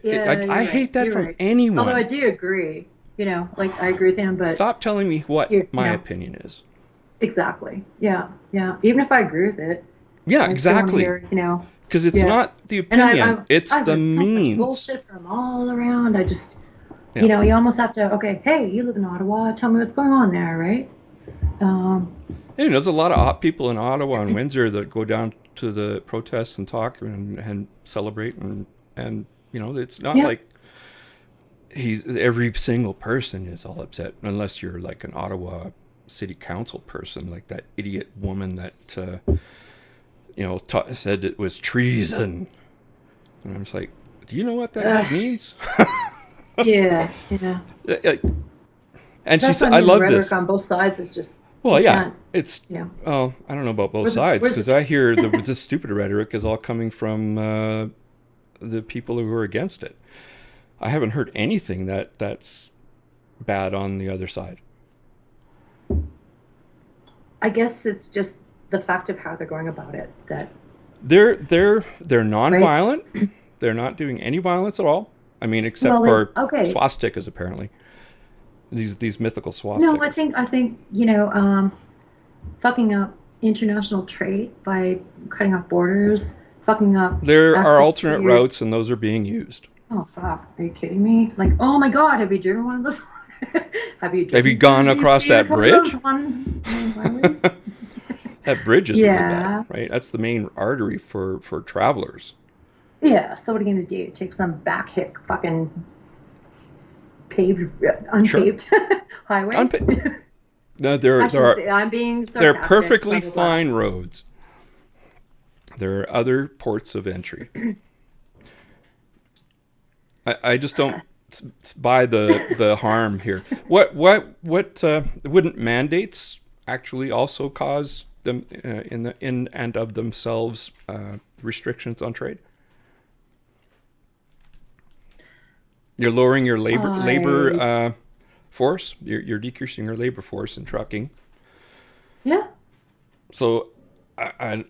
Speaker 2: Yeah,
Speaker 1: I
Speaker 2: you're right.
Speaker 1: hate that
Speaker 2: You're
Speaker 1: from
Speaker 2: right. Although I
Speaker 1: anyone.
Speaker 2: do agree, like I agree with him, but
Speaker 1: Stop telling me what
Speaker 2: you
Speaker 1: my opinion is.
Speaker 2: exactly. Yeah. Yeah. Even if I agree with it,
Speaker 1: Yeah,
Speaker 2: I still want to
Speaker 1: exactly.
Speaker 2: hear.
Speaker 1: Because it's
Speaker 2: Yeah.
Speaker 1: not the
Speaker 2: And
Speaker 1: opinion; it's
Speaker 2: I've
Speaker 1: the
Speaker 2: heard so much
Speaker 1: means.
Speaker 2: bullshit from all around. I just,
Speaker 1: Yeah.
Speaker 2: you almost have to, okay, hey, you live in Ottawa, tell me what's going on there, right? Um,
Speaker 1: There's a lot of people in Ottawa and Windsor that go down to the protests and talk and celebrate and it's not
Speaker 2: yeah.
Speaker 1: like every single person is all upset unless you're like an Ottawa city council person like that idiot woman that said it was treason, and I'm just like, do you know what that word
Speaker 2: Uh,
Speaker 1: means?
Speaker 2: yeah. Yeah.
Speaker 1: And she
Speaker 2: That's
Speaker 1: said,
Speaker 2: what I
Speaker 1: I
Speaker 2: mean. The
Speaker 1: love
Speaker 2: rhetoric
Speaker 1: this.
Speaker 2: on both sides is just,
Speaker 1: Well,
Speaker 2: you
Speaker 1: yeah,
Speaker 2: can't,
Speaker 1: it's.
Speaker 2: you know,
Speaker 1: Oh, I don't know about both
Speaker 2: where's
Speaker 1: sides
Speaker 2: where's
Speaker 1: because I hear this stupid rhetoric is all coming from the people who are against it. I haven't heard anything that's bad on the other side.
Speaker 2: I guess it's just the fact of how they're going about it that,
Speaker 1: They're
Speaker 2: right?
Speaker 1: non-violent. They're not doing any violence at all. I mean, except
Speaker 2: Well, they,
Speaker 1: for
Speaker 2: okay.
Speaker 1: swastikas apparently. These mythical
Speaker 2: No,
Speaker 1: swastikas.
Speaker 2: I think, fucking up international trade by cutting off borders, fucking up
Speaker 1: There are
Speaker 2: access to
Speaker 1: alternate
Speaker 2: your.
Speaker 1: routes, and those are being used.
Speaker 2: Oh fuck! Are you kidding me? Like, oh my god, have you driven one of those? Have you
Speaker 1: Have you
Speaker 2: driven through
Speaker 1: gone
Speaker 2: the
Speaker 1: across
Speaker 2: BC with
Speaker 1: that
Speaker 2: one of those
Speaker 1: bridge?
Speaker 2: one-lane highways?
Speaker 1: That bridge is really bad,
Speaker 2: Yeah,
Speaker 1: right? That's the main artery for travelers.
Speaker 2: yeah. So what are you gonna do? Take some back hick fucking paved,
Speaker 1: Sure.
Speaker 2: unpaved highway?
Speaker 1: No,
Speaker 2: I
Speaker 1: there
Speaker 2: shouldn't
Speaker 1: are
Speaker 2: say. I'm being
Speaker 1: they're
Speaker 2: sarcastic. Blah
Speaker 1: perfectly
Speaker 2: blah blah.
Speaker 1: fine roads. There are other ports of entry. I just don't buy the harm here. What wouldn't mandates actually also cause them in and of themselves restrictions on trade? You're lowering your labor
Speaker 2: I
Speaker 1: force. You're decreasing your labor force in trucking.
Speaker 2: yeah.
Speaker 1: So I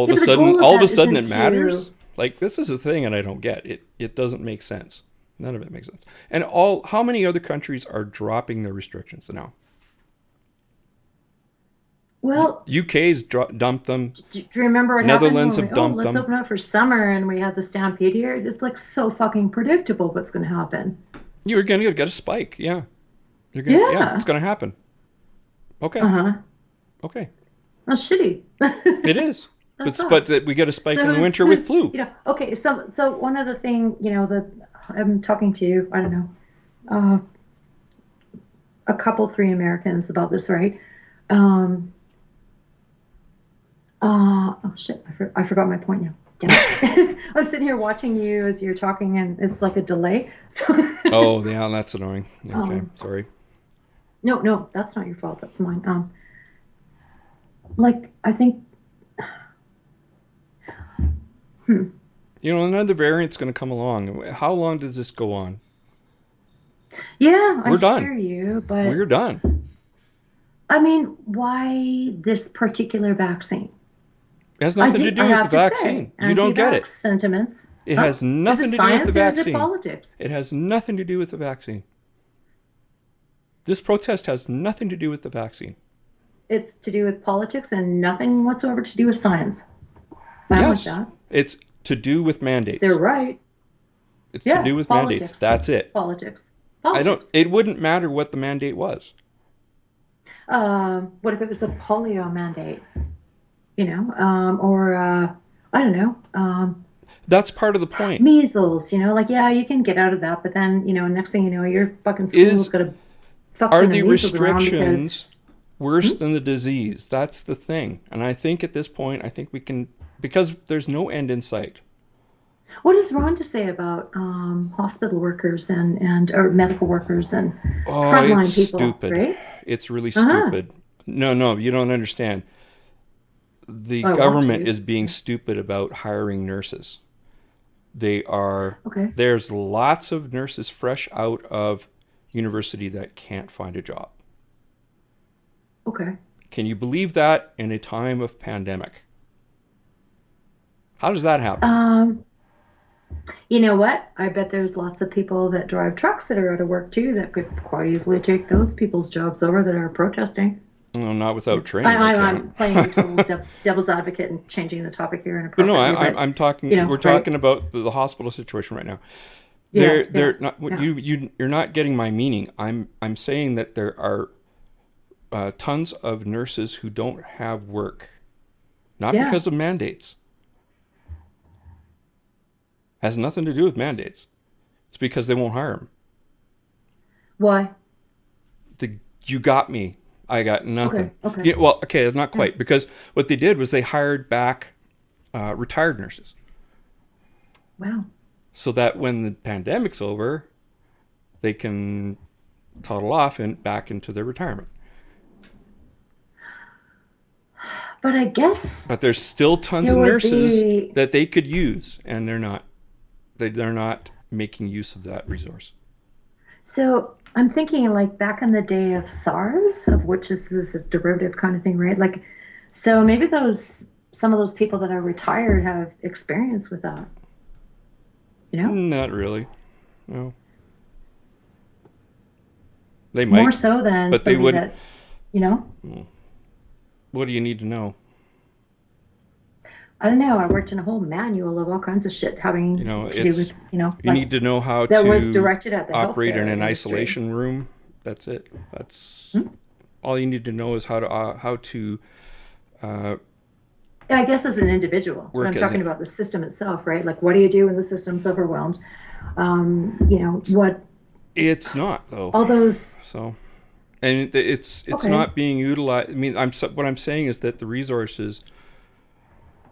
Speaker 2: Yeah, but the goal of
Speaker 1: all of a
Speaker 2: that
Speaker 1: sudden
Speaker 2: isn't
Speaker 1: it
Speaker 2: to.
Speaker 1: matters. Like this is a thing, and I don't get it. It doesn't make sense. None of it makes sense. And how many other countries are dropping their restrictions now?
Speaker 2: Well,
Speaker 1: UK's dumped them.
Speaker 2: do you remember what happened when
Speaker 1: Netherlands
Speaker 2: we,
Speaker 1: have
Speaker 2: oh,
Speaker 1: dumped
Speaker 2: let's
Speaker 1: them.
Speaker 2: open up for summer and we had the stampede here? It's like so fucking predictable what's going to happen.
Speaker 1: You're gonna get a spike. Yeah, yeah, it's
Speaker 2: Yeah.
Speaker 1: gonna happen. Okay,
Speaker 2: Uh-huh.
Speaker 1: okay,
Speaker 2: That's shitty.
Speaker 1: it is.
Speaker 2: That
Speaker 1: But
Speaker 2: sucks.
Speaker 1: we get a spike
Speaker 2: So
Speaker 1: in the winter with flu.
Speaker 2: okay, so one other thing, that I'm talking to, I don't know, uh, a couple, three Americans about this, right? Um, oh shit, I forgot my point now. Damn it. I'm sitting here watching you as you're talking, and it's like a delay. So,
Speaker 1: Oh, yeah, that's annoying. Okay,
Speaker 2: um,
Speaker 1: sorry.
Speaker 2: no, that's not your fault. That's mine. Like I think, hmm,
Speaker 1: Another variant's gonna come along. How long does this go on?
Speaker 2: yeah, I
Speaker 1: We're done.
Speaker 2: hear you, but
Speaker 1: We're done.
Speaker 2: I mean, why this particular vaccine?
Speaker 1: It has nothing to
Speaker 2: I
Speaker 1: do with the
Speaker 2: have to say,
Speaker 1: vaccine. You don't get
Speaker 2: anti-vax
Speaker 1: it.
Speaker 2: sentiments.
Speaker 1: It
Speaker 2: Huh?
Speaker 1: has
Speaker 2: Is it
Speaker 1: nothing to do with the
Speaker 2: science or is it
Speaker 1: vaccine.
Speaker 2: politics?
Speaker 1: It has nothing to do with the vaccine. This protest has nothing to do with the vaccine.
Speaker 2: It's to do with politics and nothing whatsoever to do with science. I don't like
Speaker 1: Yes,
Speaker 2: that.
Speaker 1: it's to do with
Speaker 2: They're
Speaker 1: mandates.
Speaker 2: right.
Speaker 1: It's to
Speaker 2: Yeah,
Speaker 1: do with mandates.
Speaker 2: politics.
Speaker 1: That's it.
Speaker 2: Politics.
Speaker 1: I don't.
Speaker 2: Politics.
Speaker 1: It wouldn't matter what the mandate was.
Speaker 2: What if it was a polio mandate? Or I don't know,
Speaker 1: That's part of the point.
Speaker 2: measles. Like yeah, you can get out of that, but then next thing you know, your fucking school's
Speaker 1: Is
Speaker 2: got a fuck
Speaker 1: are
Speaker 2: ton of
Speaker 1: the
Speaker 2: measles around
Speaker 1: restrictions
Speaker 2: because
Speaker 1: worse
Speaker 2: hmm?
Speaker 1: than the disease? That's the thing. And I think at this point, I think we can, because there's no end in sight.
Speaker 2: What does Ron to say about hospital workers and or medical workers and
Speaker 1: Oh, it's
Speaker 2: frontline people,
Speaker 1: stupid.
Speaker 2: right?
Speaker 1: It's really
Speaker 2: Uh-huh.
Speaker 1: stupid. No, you don't understand. The
Speaker 2: I want
Speaker 1: government
Speaker 2: to.
Speaker 1: is being stupid about hiring nurses. They are,
Speaker 2: Okay.
Speaker 1: there's lots of nurses fresh out of university that can't find a job.
Speaker 2: Okay.
Speaker 1: Can you believe that in a time of pandemic? How does that happen?
Speaker 2: You know what? I bet there's lots of people that drive trucks that are out of work too that could quite easily take those people's jobs over that are protesting.
Speaker 1: Well, not
Speaker 2: Yeah.
Speaker 1: without training, they
Speaker 2: I'm
Speaker 1: can't.
Speaker 2: playing total devil's advocate and changing the topic here
Speaker 1: But no,
Speaker 2: inappropriately, but
Speaker 1: I'm talking. We're
Speaker 2: right?
Speaker 1: talking about the hospital situation right now.
Speaker 2: Yeah, yeah,
Speaker 1: They're not. What
Speaker 2: yeah,
Speaker 1: you're not getting my meaning. I'm saying that there are tons of nurses who don't have work, not
Speaker 2: yeah.
Speaker 1: because of mandates. Has nothing to do with mandates. It's because they won't hire them.
Speaker 2: Why?
Speaker 1: You got me. I got nothing.
Speaker 2: Okay, okay.
Speaker 1: Yeah, well, okay, not
Speaker 2: Yeah.
Speaker 1: quite. Because what they did was they hired back retired nurses,
Speaker 2: Wow.
Speaker 1: so that when the pandemic's over, they can toddle off and back into their retirement.
Speaker 2: But I guess
Speaker 1: But there's still tons
Speaker 2: there
Speaker 1: of
Speaker 2: would
Speaker 1: nurses
Speaker 2: be.
Speaker 1: that they could use, and they're not. They're not making use of that resource.
Speaker 2: So I'm thinking like back in the day of SARS, of which is a derivative kind of thing, right? Like, so maybe some of those people that are retired have experience with that, you know?
Speaker 1: Not really. No, they
Speaker 2: More
Speaker 1: might,
Speaker 2: so than
Speaker 1: but they
Speaker 2: somebody
Speaker 1: wouldn't.
Speaker 2: that, you know?
Speaker 1: What do you need to know?
Speaker 2: I don't know. I worked in a whole manual of all kinds of shit having to do
Speaker 1: It's
Speaker 2: with,
Speaker 1: you
Speaker 2: like
Speaker 1: need to know how
Speaker 2: that was
Speaker 1: to
Speaker 2: directed at the
Speaker 1: operate in
Speaker 2: healthcare
Speaker 1: an
Speaker 2: industry.
Speaker 1: isolation room. That's it. That's
Speaker 2: Hmm?
Speaker 1: all you need to know is how to uh,
Speaker 2: Yeah, I guess as an individual, but I'm
Speaker 1: work as
Speaker 2: talking
Speaker 1: a.
Speaker 2: about the system itself, right? Like, what do you do when the system's overwhelmed? What
Speaker 1: It's not though.
Speaker 2: all those.
Speaker 1: So, and it's
Speaker 2: Okay,
Speaker 1: not being utilized. I mean, what I'm saying is that the resources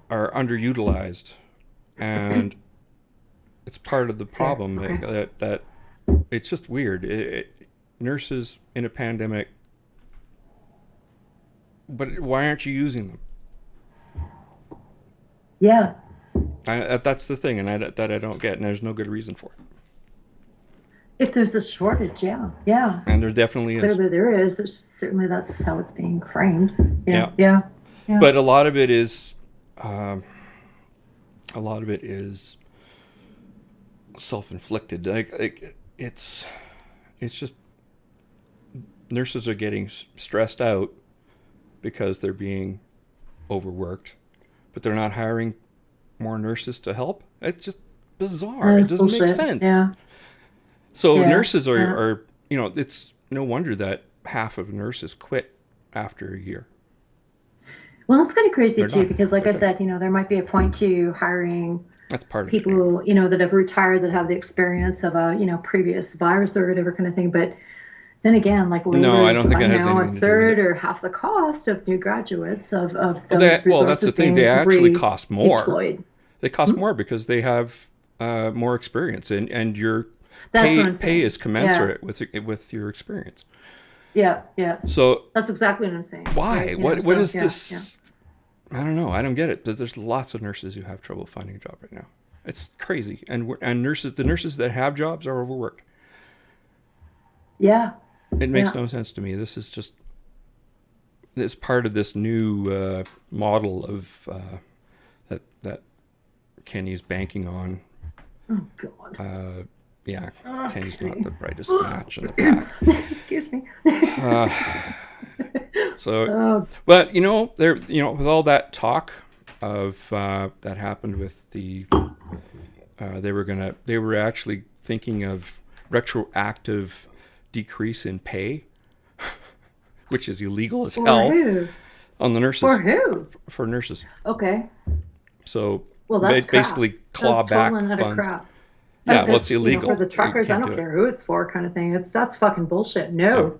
Speaker 1: are underutilized, and it's part of the
Speaker 2: fair.
Speaker 1: problem
Speaker 2: Okay.
Speaker 1: that it's just weird. Nurses in a pandemic, but why aren't you using them?
Speaker 2: Yeah.
Speaker 1: That's the thing, and that I don't get, and there's no good reason for it.
Speaker 2: If there's a shortage, yeah, yeah.
Speaker 1: And there definitely is.
Speaker 2: Clearly there is. Certainly that's how it's being framed. Yeah,
Speaker 1: Yeah,
Speaker 2: yeah, yeah.
Speaker 1: but um, a lot of it is self-inflicted. Like it's just nurses are getting stressed out because they're being overworked, but they're not hiring more nurses to help. It's just bizarre. It
Speaker 2: That's
Speaker 1: doesn't make
Speaker 2: bullshit.
Speaker 1: sense.
Speaker 2: Yeah.
Speaker 1: So
Speaker 2: Yeah.
Speaker 1: nurses
Speaker 2: Yeah.
Speaker 1: are it's no wonder that half of nurses quit after a year.
Speaker 2: Well, it's kind of crazy
Speaker 1: They're
Speaker 2: too,
Speaker 1: done.
Speaker 2: because like
Speaker 1: They're
Speaker 2: I
Speaker 1: finished.
Speaker 2: said, there might be a point to hiring
Speaker 1: That's part of it anyway.
Speaker 2: people, that have retired, that have the experience of a, previous virus or whatever kind of thing. But then again, like
Speaker 1: No, I don't
Speaker 2: labor's,
Speaker 1: think it has
Speaker 2: a
Speaker 1: anything to do with
Speaker 2: third
Speaker 1: it.
Speaker 2: or half the cost of new graduates of
Speaker 1: Well,
Speaker 2: those
Speaker 1: that's the
Speaker 2: resources
Speaker 1: thing. They
Speaker 2: being
Speaker 1: actually cost more.
Speaker 2: redeployed.
Speaker 1: They cost
Speaker 2: Hmm?
Speaker 1: more because they have more experience, and your
Speaker 2: That's what I'm
Speaker 1: pay
Speaker 2: saying.
Speaker 1: is
Speaker 2: Yeah.
Speaker 1: commensurate with your experience.
Speaker 2: Yeah. Yeah.
Speaker 1: So
Speaker 2: That's exactly what I'm saying.
Speaker 1: why?
Speaker 2: Right.
Speaker 1: What
Speaker 2: So
Speaker 1: is
Speaker 2: yeah. Yeah.
Speaker 1: this? I don't know. I don't get it. There's lots of nurses who have trouble finding a job right now. It's crazy, and the nurses that have jobs are overworked.
Speaker 2: Yeah.
Speaker 1: It makes
Speaker 2: Yeah.
Speaker 1: no sense to me. This is just it's part of this new model of that Kenny's banking on.
Speaker 2: Oh God.
Speaker 1: Yeah, Kenny's not
Speaker 2: Okay.
Speaker 1: the brightest match in the pack.
Speaker 2: Excuse me.
Speaker 1: Uh, so,
Speaker 2: Oh,
Speaker 1: but with all that talk of that happened with they were actually thinking of retroactive decrease in pay, which is illegal as
Speaker 2: for
Speaker 1: hell
Speaker 2: who?
Speaker 1: on the nurses
Speaker 2: For who?
Speaker 1: for nurses.
Speaker 2: Okay.
Speaker 1: So
Speaker 2: Well, that's crap.
Speaker 1: basically claw
Speaker 2: That's
Speaker 1: back
Speaker 2: total and utter
Speaker 1: funds.
Speaker 2: crap. I was
Speaker 1: Yeah, well,
Speaker 2: gonna,
Speaker 1: it's
Speaker 2: for
Speaker 1: illegal.
Speaker 2: the
Speaker 1: You
Speaker 2: truckers, I
Speaker 1: can't
Speaker 2: don't
Speaker 1: do it.
Speaker 2: care who it's for, kind of thing. That's fucking bullshit.
Speaker 1: Yeah.
Speaker 2: No.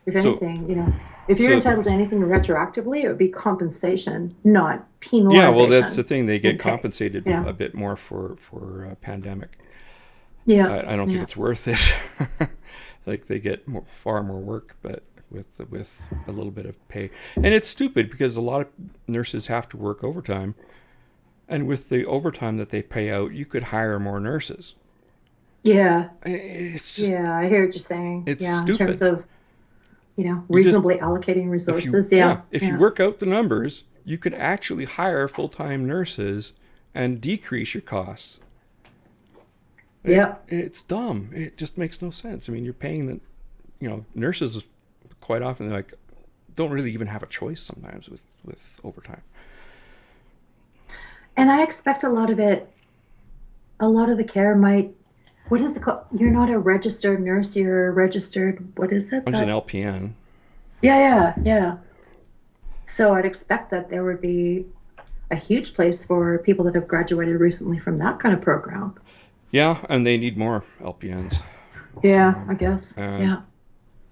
Speaker 2: If
Speaker 1: So
Speaker 2: anything, if you're
Speaker 1: so
Speaker 2: entitled to anything retroactively, it would be compensation, not
Speaker 1: yeah, well, that's the
Speaker 2: penalization
Speaker 1: thing. They
Speaker 2: in
Speaker 1: get
Speaker 2: pay.
Speaker 1: compensated
Speaker 2: Yeah.
Speaker 1: a bit more for pandemic.
Speaker 2: Yeah.
Speaker 1: I don't think
Speaker 2: Yeah.
Speaker 1: it's worth it. Like they get far more work, but with a little bit of pay. And it's stupid because a lot of nurses have to work overtime, and with the overtime that they pay out, you could hire more nurses.
Speaker 2: Yeah.
Speaker 1: It's just
Speaker 2: Yeah. I hear what you're saying.
Speaker 1: it's
Speaker 2: Yeah. In terms
Speaker 1: stupid.
Speaker 2: of,
Speaker 1: You just
Speaker 2: reasonably allocating
Speaker 1: if
Speaker 2: resources. Yeah.
Speaker 1: you
Speaker 2: Yeah.
Speaker 1: work out the numbers, you could actually hire full-time nurses and decrease your costs.
Speaker 2: Yeah.
Speaker 1: It's dumb. It just makes no sense. I mean, you're paying nurses quite often like don't really even have a choice sometimes with overtime.
Speaker 2: And I expect a lot of the care might, what is it called? You're not a registered nurse, you're a registered, what is it?
Speaker 1: I'm just an
Speaker 2: That,
Speaker 1: LPN.
Speaker 2: yeah. So I'd expect that there would be a huge place for people that have graduated recently from that kind of program.
Speaker 1: Yeah, and they need more LPNs.
Speaker 2: Yeah, I guess.
Speaker 1: And
Speaker 2: Yeah.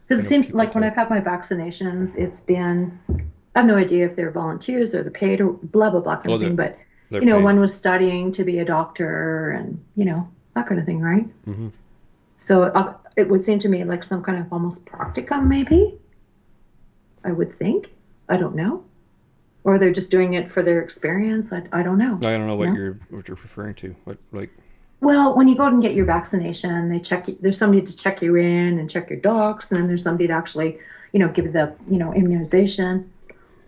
Speaker 2: Because it seems
Speaker 1: people
Speaker 2: like when
Speaker 1: to
Speaker 2: I've had my vaccinations, it's been, I have no idea if they're volunteers or they're paid or blah, blah, blah kind
Speaker 1: oh
Speaker 2: of thing. But,
Speaker 1: they're paid.
Speaker 2: one was studying to be a doctor and, that kind of thing, right?
Speaker 1: Hmm.
Speaker 2: So it would seem to me like some kind of almost practicum, maybe, I would think. I don't know. Or they're just doing it for their experience. I don't know.
Speaker 1: I don't know
Speaker 2: You
Speaker 1: what
Speaker 2: know?
Speaker 1: you're referring to. What like
Speaker 2: Well, when you go and get your vaccination, they check you. There's somebody to check you in and check your docs, and then there's somebody to actually, give you the, immunization.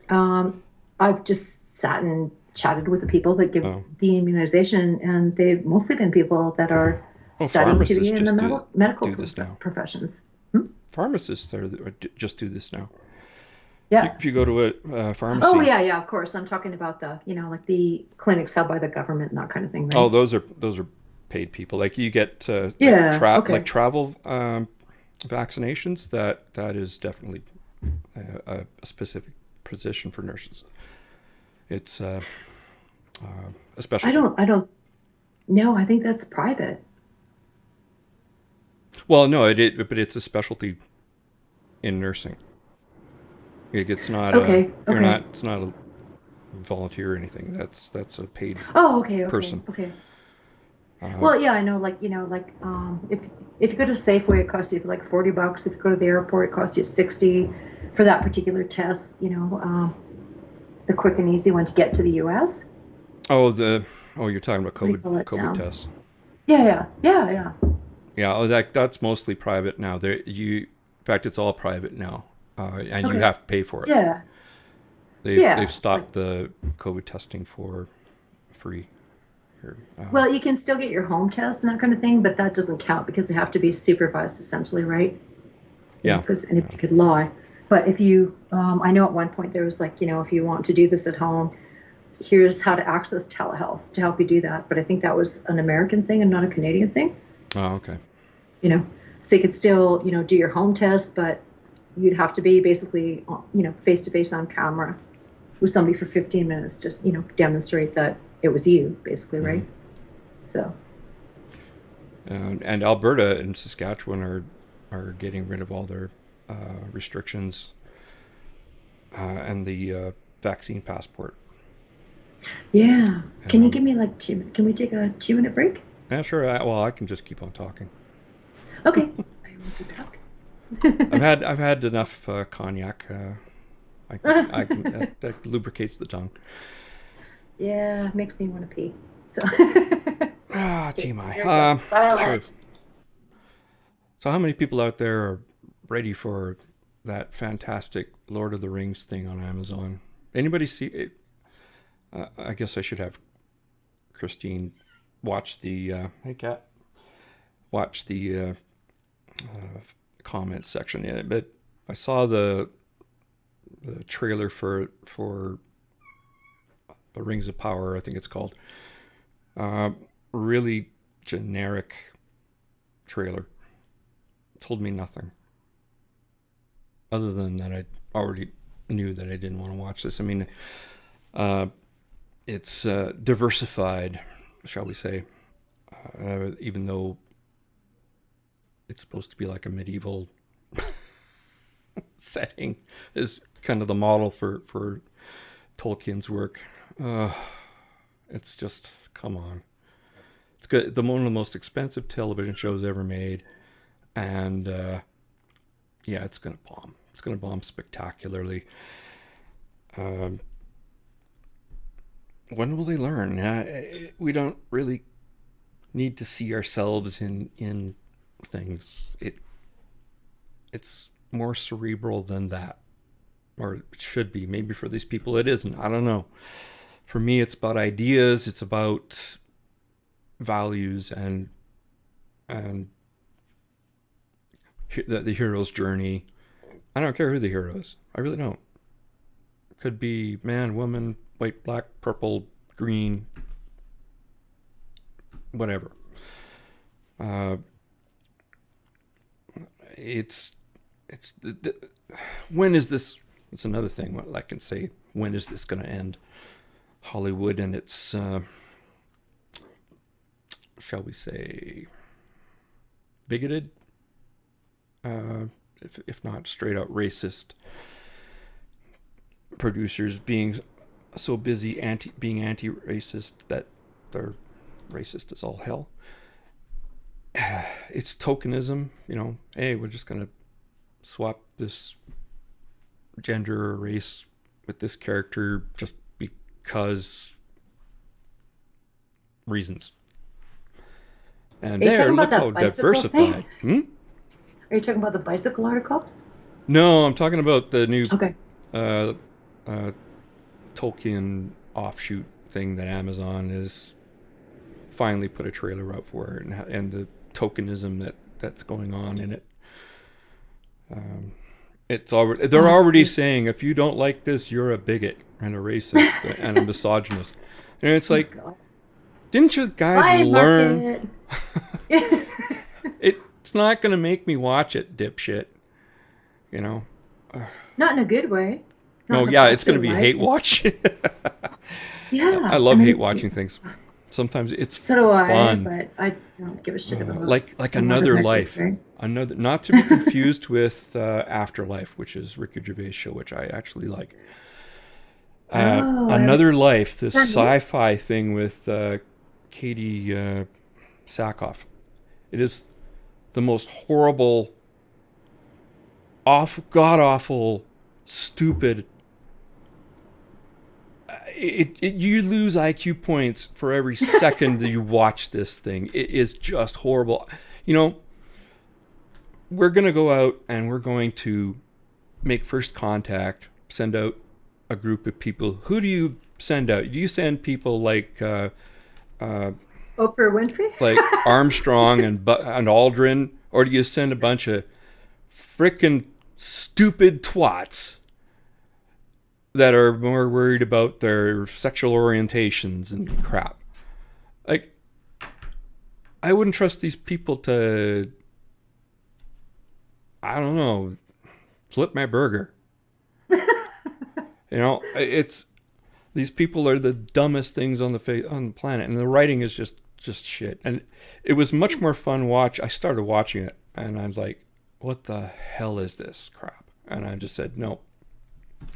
Speaker 2: I've just sat and chatted with the people that give
Speaker 1: oh
Speaker 2: the immunization, and they've mostly been people that are studying to
Speaker 1: pharmacists
Speaker 2: be in the
Speaker 1: just do
Speaker 2: medical
Speaker 1: this now.
Speaker 2: professions.
Speaker 1: Pharmacists just do this now.
Speaker 2: Yeah.
Speaker 1: If you go to a
Speaker 2: Oh,
Speaker 1: pharmacy,
Speaker 2: yeah, of course. I'm talking about the, like the clinics held by the government and that kind of thing,
Speaker 1: oh,
Speaker 2: right?
Speaker 1: those are paid people. Like you get
Speaker 2: Yeah. Okay.
Speaker 1: travel vaccinations. That is definitely a specific position for nurses. It's a
Speaker 2: I
Speaker 1: specialty.
Speaker 2: don't know. I think that's private.
Speaker 1: Well, no, but it's a specialty in nursing. It's not a
Speaker 2: Okay.
Speaker 1: you're
Speaker 2: Okay.
Speaker 1: not it's not a volunteer or anything. That's a paid
Speaker 2: Oh, okay. Okay.
Speaker 1: person.
Speaker 2: Okay.
Speaker 1: Uh,
Speaker 2: Well, yeah, I know. If you go to Safeway, it costs you like $40. If you go to the airport, it costs you 60 for that particular test. The quick and easy one to get to the U.S.
Speaker 1: you're talking about
Speaker 2: What do you call it?
Speaker 1: COVID tests.
Speaker 2: Yeah.
Speaker 1: Yeah, that's mostly private now. In fact, it's all private now, and you
Speaker 2: Okay.
Speaker 1: have to pay for it.
Speaker 2: Yeah.
Speaker 1: They've
Speaker 2: Yeah.
Speaker 1: they've
Speaker 2: It's like,
Speaker 1: stopped the COVID testing for free here.
Speaker 2: well, you can still get your home test and that kind of thing, but that doesn't count because they have to be supervised essentially, right?
Speaker 1: Yeah,
Speaker 2: Because
Speaker 1: yeah.
Speaker 2: anybody could lie. But if you, I know at one point there was like, if you want to do this at home, here's how to access telehealth to help you do that. But I think that was an American thing and not a Canadian thing.
Speaker 1: Oh, okay.
Speaker 2: you know, so you could still, do your home test, but you'd have to be basically, face to face on camera with somebody for 15 minutes to, demonstrate that it was you, basically, right?
Speaker 1: Mm-hmm.
Speaker 2: So,
Speaker 1: And Alberta and Saskatchewan are getting rid of all their restrictions and the vaccine passport.
Speaker 2: yeah. Can you
Speaker 1: Um,
Speaker 2: give me like 2 minutes? Can we take a 2 minute break?
Speaker 1: yeah, sure. Well, I can just keep on talking.
Speaker 2: Okay. I will be back.
Speaker 1: I've had enough cognac. I can that lubricates the tongue.
Speaker 2: Yeah, makes me want to pee. So,
Speaker 1: Ah,
Speaker 2: okay,
Speaker 1: gee my.
Speaker 2: here we go.
Speaker 1: Sure.
Speaker 2: Silent.
Speaker 1: So how many people out there are ready for that fantastic Lord of the Rings thing on Amazon? Anybody see it? I guess I should have Christine watch the hey cat watch the comments section in it. But I saw the trailer for the Rings of Power, I think it's called. Uh, Really generic trailer. Told me nothing other than that I already knew that I didn't want to watch this. I mean, uh, it's diversified, shall we say, even though it's supposed to be like a medieval setting, is kind of the model for Tolkien's work. It's just, come on. It's good. One of the most expensive television shows ever made. And yeah, it's going to bomb. It's going to bomb spectacularly. Um, when will they learn? We don't really need to see ourselves in things. It's more cerebral than that, or it should be. Maybe for these people it isn't. I don't know. For me, it's about ideas. It's about values and the hero's journey. I don't care who the hero is. I really don't. Could be man, woman, white, black, purple, green, whatever. Uh, it's when is this? It's another thing. What I can say. When is this going to end? Hollywood and its, shall we say, bigoted, if not straight out racist producers being so busy being anti-racist that they're racist as all hell. It's tokenism, hey, we're just gonna swap this gender or race with this character just because reasons. And
Speaker 2: Are you
Speaker 1: there,
Speaker 2: talking about
Speaker 1: look how
Speaker 2: that bicycle thing?
Speaker 1: diversified.
Speaker 2: Are you talking about the bicycle article?
Speaker 1: No, I'm talking about the new
Speaker 2: Okay.
Speaker 1: uh, uh, Tolkien offshoot thing that Amazon is finally put a trailer out for, and the tokenism that's going on in it. It's already they're already saying if you don't like this, you're a bigot and a racist and a misogynist. And it's
Speaker 2: Oh,
Speaker 1: like,
Speaker 2: God.
Speaker 1: didn't you guys
Speaker 2: Bye,
Speaker 1: learn?
Speaker 2: market.
Speaker 1: It's not going to make me watch it, dipshit.
Speaker 2: Not in a good way. Not
Speaker 1: Oh
Speaker 2: in a
Speaker 1: yeah, it's going to
Speaker 2: positive
Speaker 1: be
Speaker 2: light.
Speaker 1: hate watch.
Speaker 2: Yeah.
Speaker 1: I love
Speaker 2: mean,
Speaker 1: hate watching things. Sometimes it's
Speaker 2: so do I,
Speaker 1: fun.
Speaker 2: but I don't give a shit about
Speaker 1: Like
Speaker 2: a lot of
Speaker 1: Another
Speaker 2: artists,
Speaker 1: Life.
Speaker 2: right?
Speaker 1: Another, not to be confused with Afterlife, which is Ricky Gervais' show, which I actually like.
Speaker 2: Oh, I haven't
Speaker 1: Another Life, this
Speaker 2: done it.
Speaker 1: sci-fi thing with Katie Sackhoff. It is the most horrible, god awful, stupid. You lose IQ points for every second that you watch this thing. It is just horrible. We're going to go out and we're going to make first contact, send out a group of people. Who do you send out? Do you send people like
Speaker 2: Oprah Winfrey?
Speaker 1: Armstrong and Aldrin, or do you send a bunch of frickin' stupid twats that are more worried about their sexual orientations and crap. Like, I wouldn't trust these people to, I don't know, flip my burger. It's these people are the dumbest things on the planet, and the writing is just shit. And it was much more fun watch. I started watching it, and I was like, "What the hell is this crap?" And I just said, "No,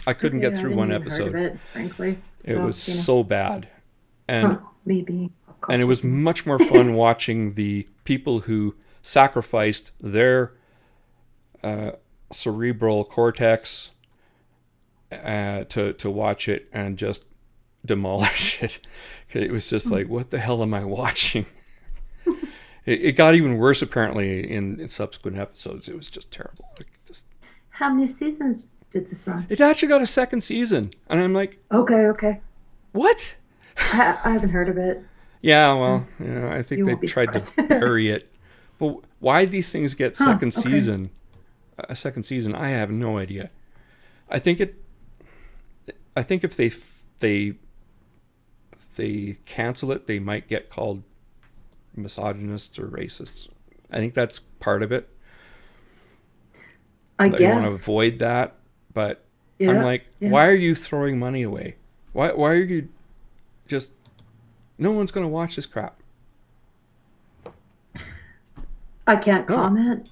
Speaker 1: I couldn't get through one episode."
Speaker 2: Heard of it, frankly,
Speaker 1: it was so bad, and
Speaker 2: maybe.
Speaker 1: And it was much more fun watching the people who sacrificed their cerebral cortex to watch it and just demolish it. It was just like, what the hell am I watching? It got even worse apparently in subsequent episodes. It was just terrible.
Speaker 2: How many seasons did this run?
Speaker 1: It actually got a second season, and I'm like,
Speaker 2: okay.
Speaker 1: What?
Speaker 2: I haven't heard of it.
Speaker 1: Yeah, well, I think they tried to bury it. Well, why these things get a second season, I have no idea. I think if they cancel it, they might get called misogynists or racists. I think that's part of it.
Speaker 2: I guess
Speaker 1: they want to avoid that, but I'm like, why are you throwing money away? Why are you just? No one's going to watch this crap.
Speaker 2: I can't comment,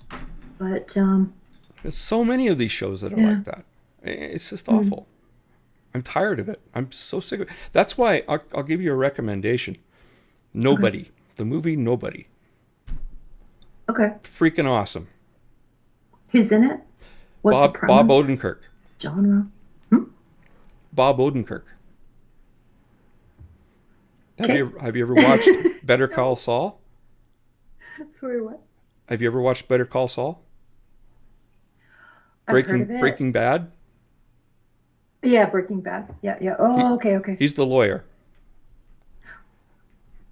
Speaker 2: but
Speaker 1: there's so many of these shows that are like that. It's just awful. I'm tired of it. I'm so sick of it. That's why I'll give you a recommendation. Nobody. Okay. The movie Nobody.
Speaker 2: Okay.
Speaker 1: Freaking awesome.
Speaker 2: Who's in it?
Speaker 1: What's the premise? Bob Odenkirk.
Speaker 2: Genre?
Speaker 1: Bob Odenkirk. Have you ever watched Better Call Saul?
Speaker 2: Sorry, what?
Speaker 1: Have you ever watched Better Call Saul? Breaking Bad?
Speaker 2: Yeah, Breaking Bad. Yeah. Oh, okay.
Speaker 1: He's the lawyer.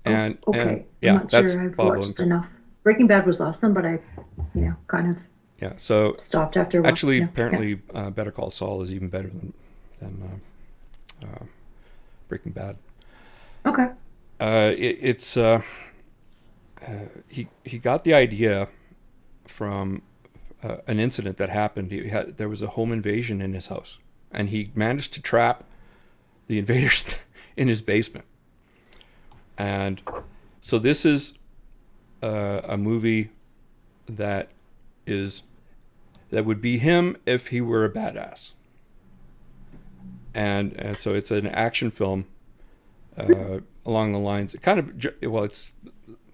Speaker 1: And
Speaker 2: okay.
Speaker 1: Yeah,
Speaker 2: I'm not
Speaker 1: that's
Speaker 2: sure I've
Speaker 1: Bob
Speaker 2: watched
Speaker 1: Odenkirk.
Speaker 2: enough. Breaking Bad was awesome, but I, kind of stopped after a while.
Speaker 1: Actually, apparently, Better Call Saul is even better than Breaking Bad.
Speaker 2: Okay.
Speaker 1: He got the idea from an incident that happened. There was a home invasion in his house, and he managed to trap the invaders in his basement. And so this is a movie that would be him if he were a badass. And so it's an action film along the lines, it's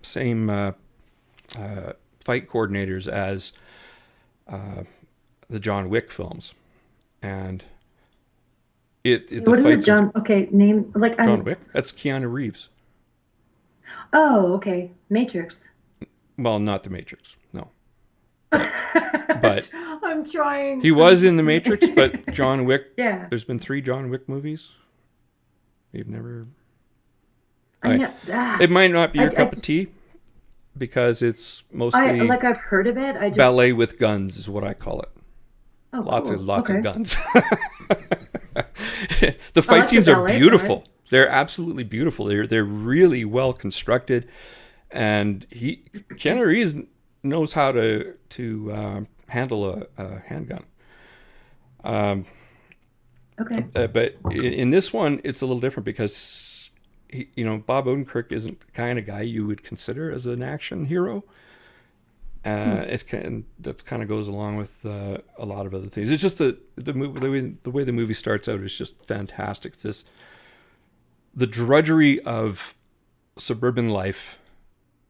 Speaker 1: same fight coordinators as the John Wick films, and
Speaker 2: what is it, John? Okay, name
Speaker 1: John Wick. That's Keanu Reeves.
Speaker 2: Oh, okay, Matrix.
Speaker 1: Well, not the Matrix, no. But
Speaker 2: I'm trying.
Speaker 1: He was in the Matrix, but John Wick.
Speaker 2: Yeah.
Speaker 1: There's been 3 John Wick movies. You've never.
Speaker 2: It
Speaker 1: might not be your cup of tea, because it's mostly
Speaker 2: I've heard of it.
Speaker 1: Ballet with guns is what I call it.
Speaker 2: Oh,
Speaker 1: lots
Speaker 2: cool.
Speaker 1: of guns. The fight scenes are beautiful. Part. They're absolutely beautiful. They're really well constructed, and Keanu Reeves knows how to handle a handgun.
Speaker 2: Okay.
Speaker 1: But in this one, it's a little different because Bob Odenkirk isn't the kind of guy you would consider as an action hero. That's kind of goes along with a lot of other things. It's just the way the movie starts out is just fantastic. It's this, the drudgery of suburban life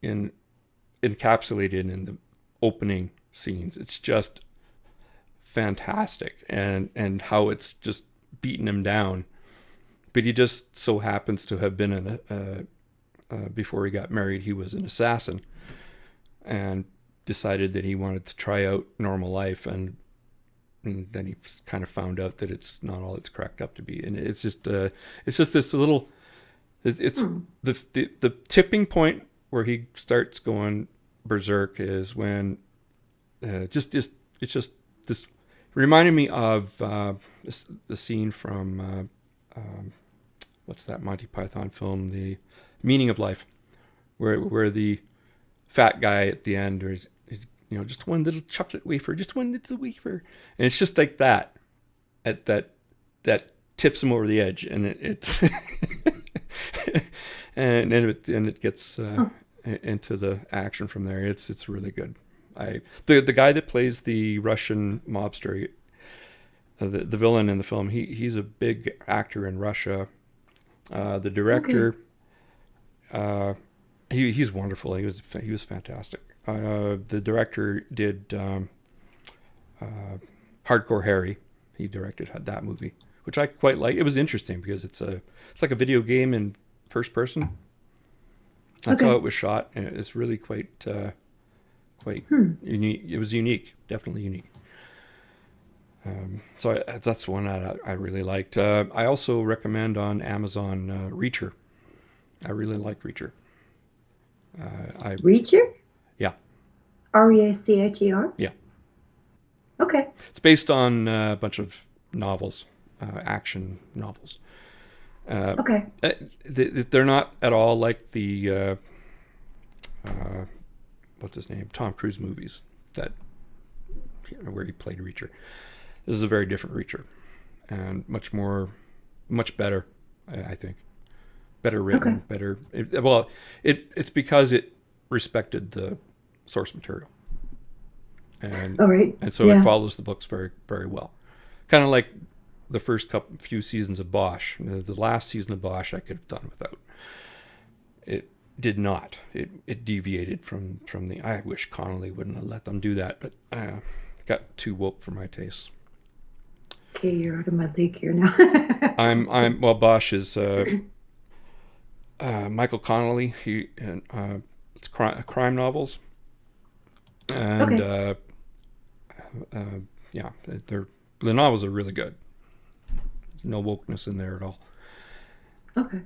Speaker 1: encapsulated in the opening scenes. It's just fantastic, and how it's just beating him down. But he just so happens to have been before he got married, he was an assassin, and decided that he wanted to try out normal life, and then he kind of found out that it's not all it's cracked up to be. And it's just this little, the tipping point where he starts going berserk is when it's just this Reminded me of the scene from what's that Monty Python film, The Meaning of Life, where the fat guy at the end is just one little chocolate wafer, just one little wafer, and it's just like that, at that tips him over the edge, and it's and it gets into the action from there. It's really good. The guy that plays the Russian mobster, the villain in the film, he's a big actor in Russia. The
Speaker 2: Okay.
Speaker 1: director, he's wonderful. He was fantastic. The director did Hardcore Harry. He directed that movie, which I quite like. It was interesting because it's like a video game in first person. That's how
Speaker 2: Okay.
Speaker 1: it was shot, and it's really quite
Speaker 2: Hmm.
Speaker 1: unique. It was unique, definitely unique. So that's one that I really liked. I also recommend on Amazon Reacher. I really like Reacher. I
Speaker 2: Reacher?
Speaker 1: Yeah,
Speaker 2: Reacher?
Speaker 1: yeah.
Speaker 2: Okay.
Speaker 1: It's based on a bunch of novels, action novels. Uh,
Speaker 2: Okay.
Speaker 1: they're not at all like the what's his name, Tom Cruise movies that where he played Reacher. This is a very different Reacher, and much better. I think better
Speaker 2: Okay.
Speaker 1: written, better. It's because it respected the source material, and
Speaker 2: All right.
Speaker 1: and so it
Speaker 2: Yeah.
Speaker 1: follows the books very very well. Kind of like the first few seasons of Bosch. The last season of Bosch I could have done without. It did not. It deviated from the. I wish Connolly wouldn't have let them do that, but got too woke for my taste.
Speaker 2: Okay, you're out of my league here now.
Speaker 1: Well, Bosch is Michael Connolly. It's crime novels, and
Speaker 2: Okay.
Speaker 1: yeah, the novels are really good. There's no wokeness in there at all.
Speaker 2: Okay.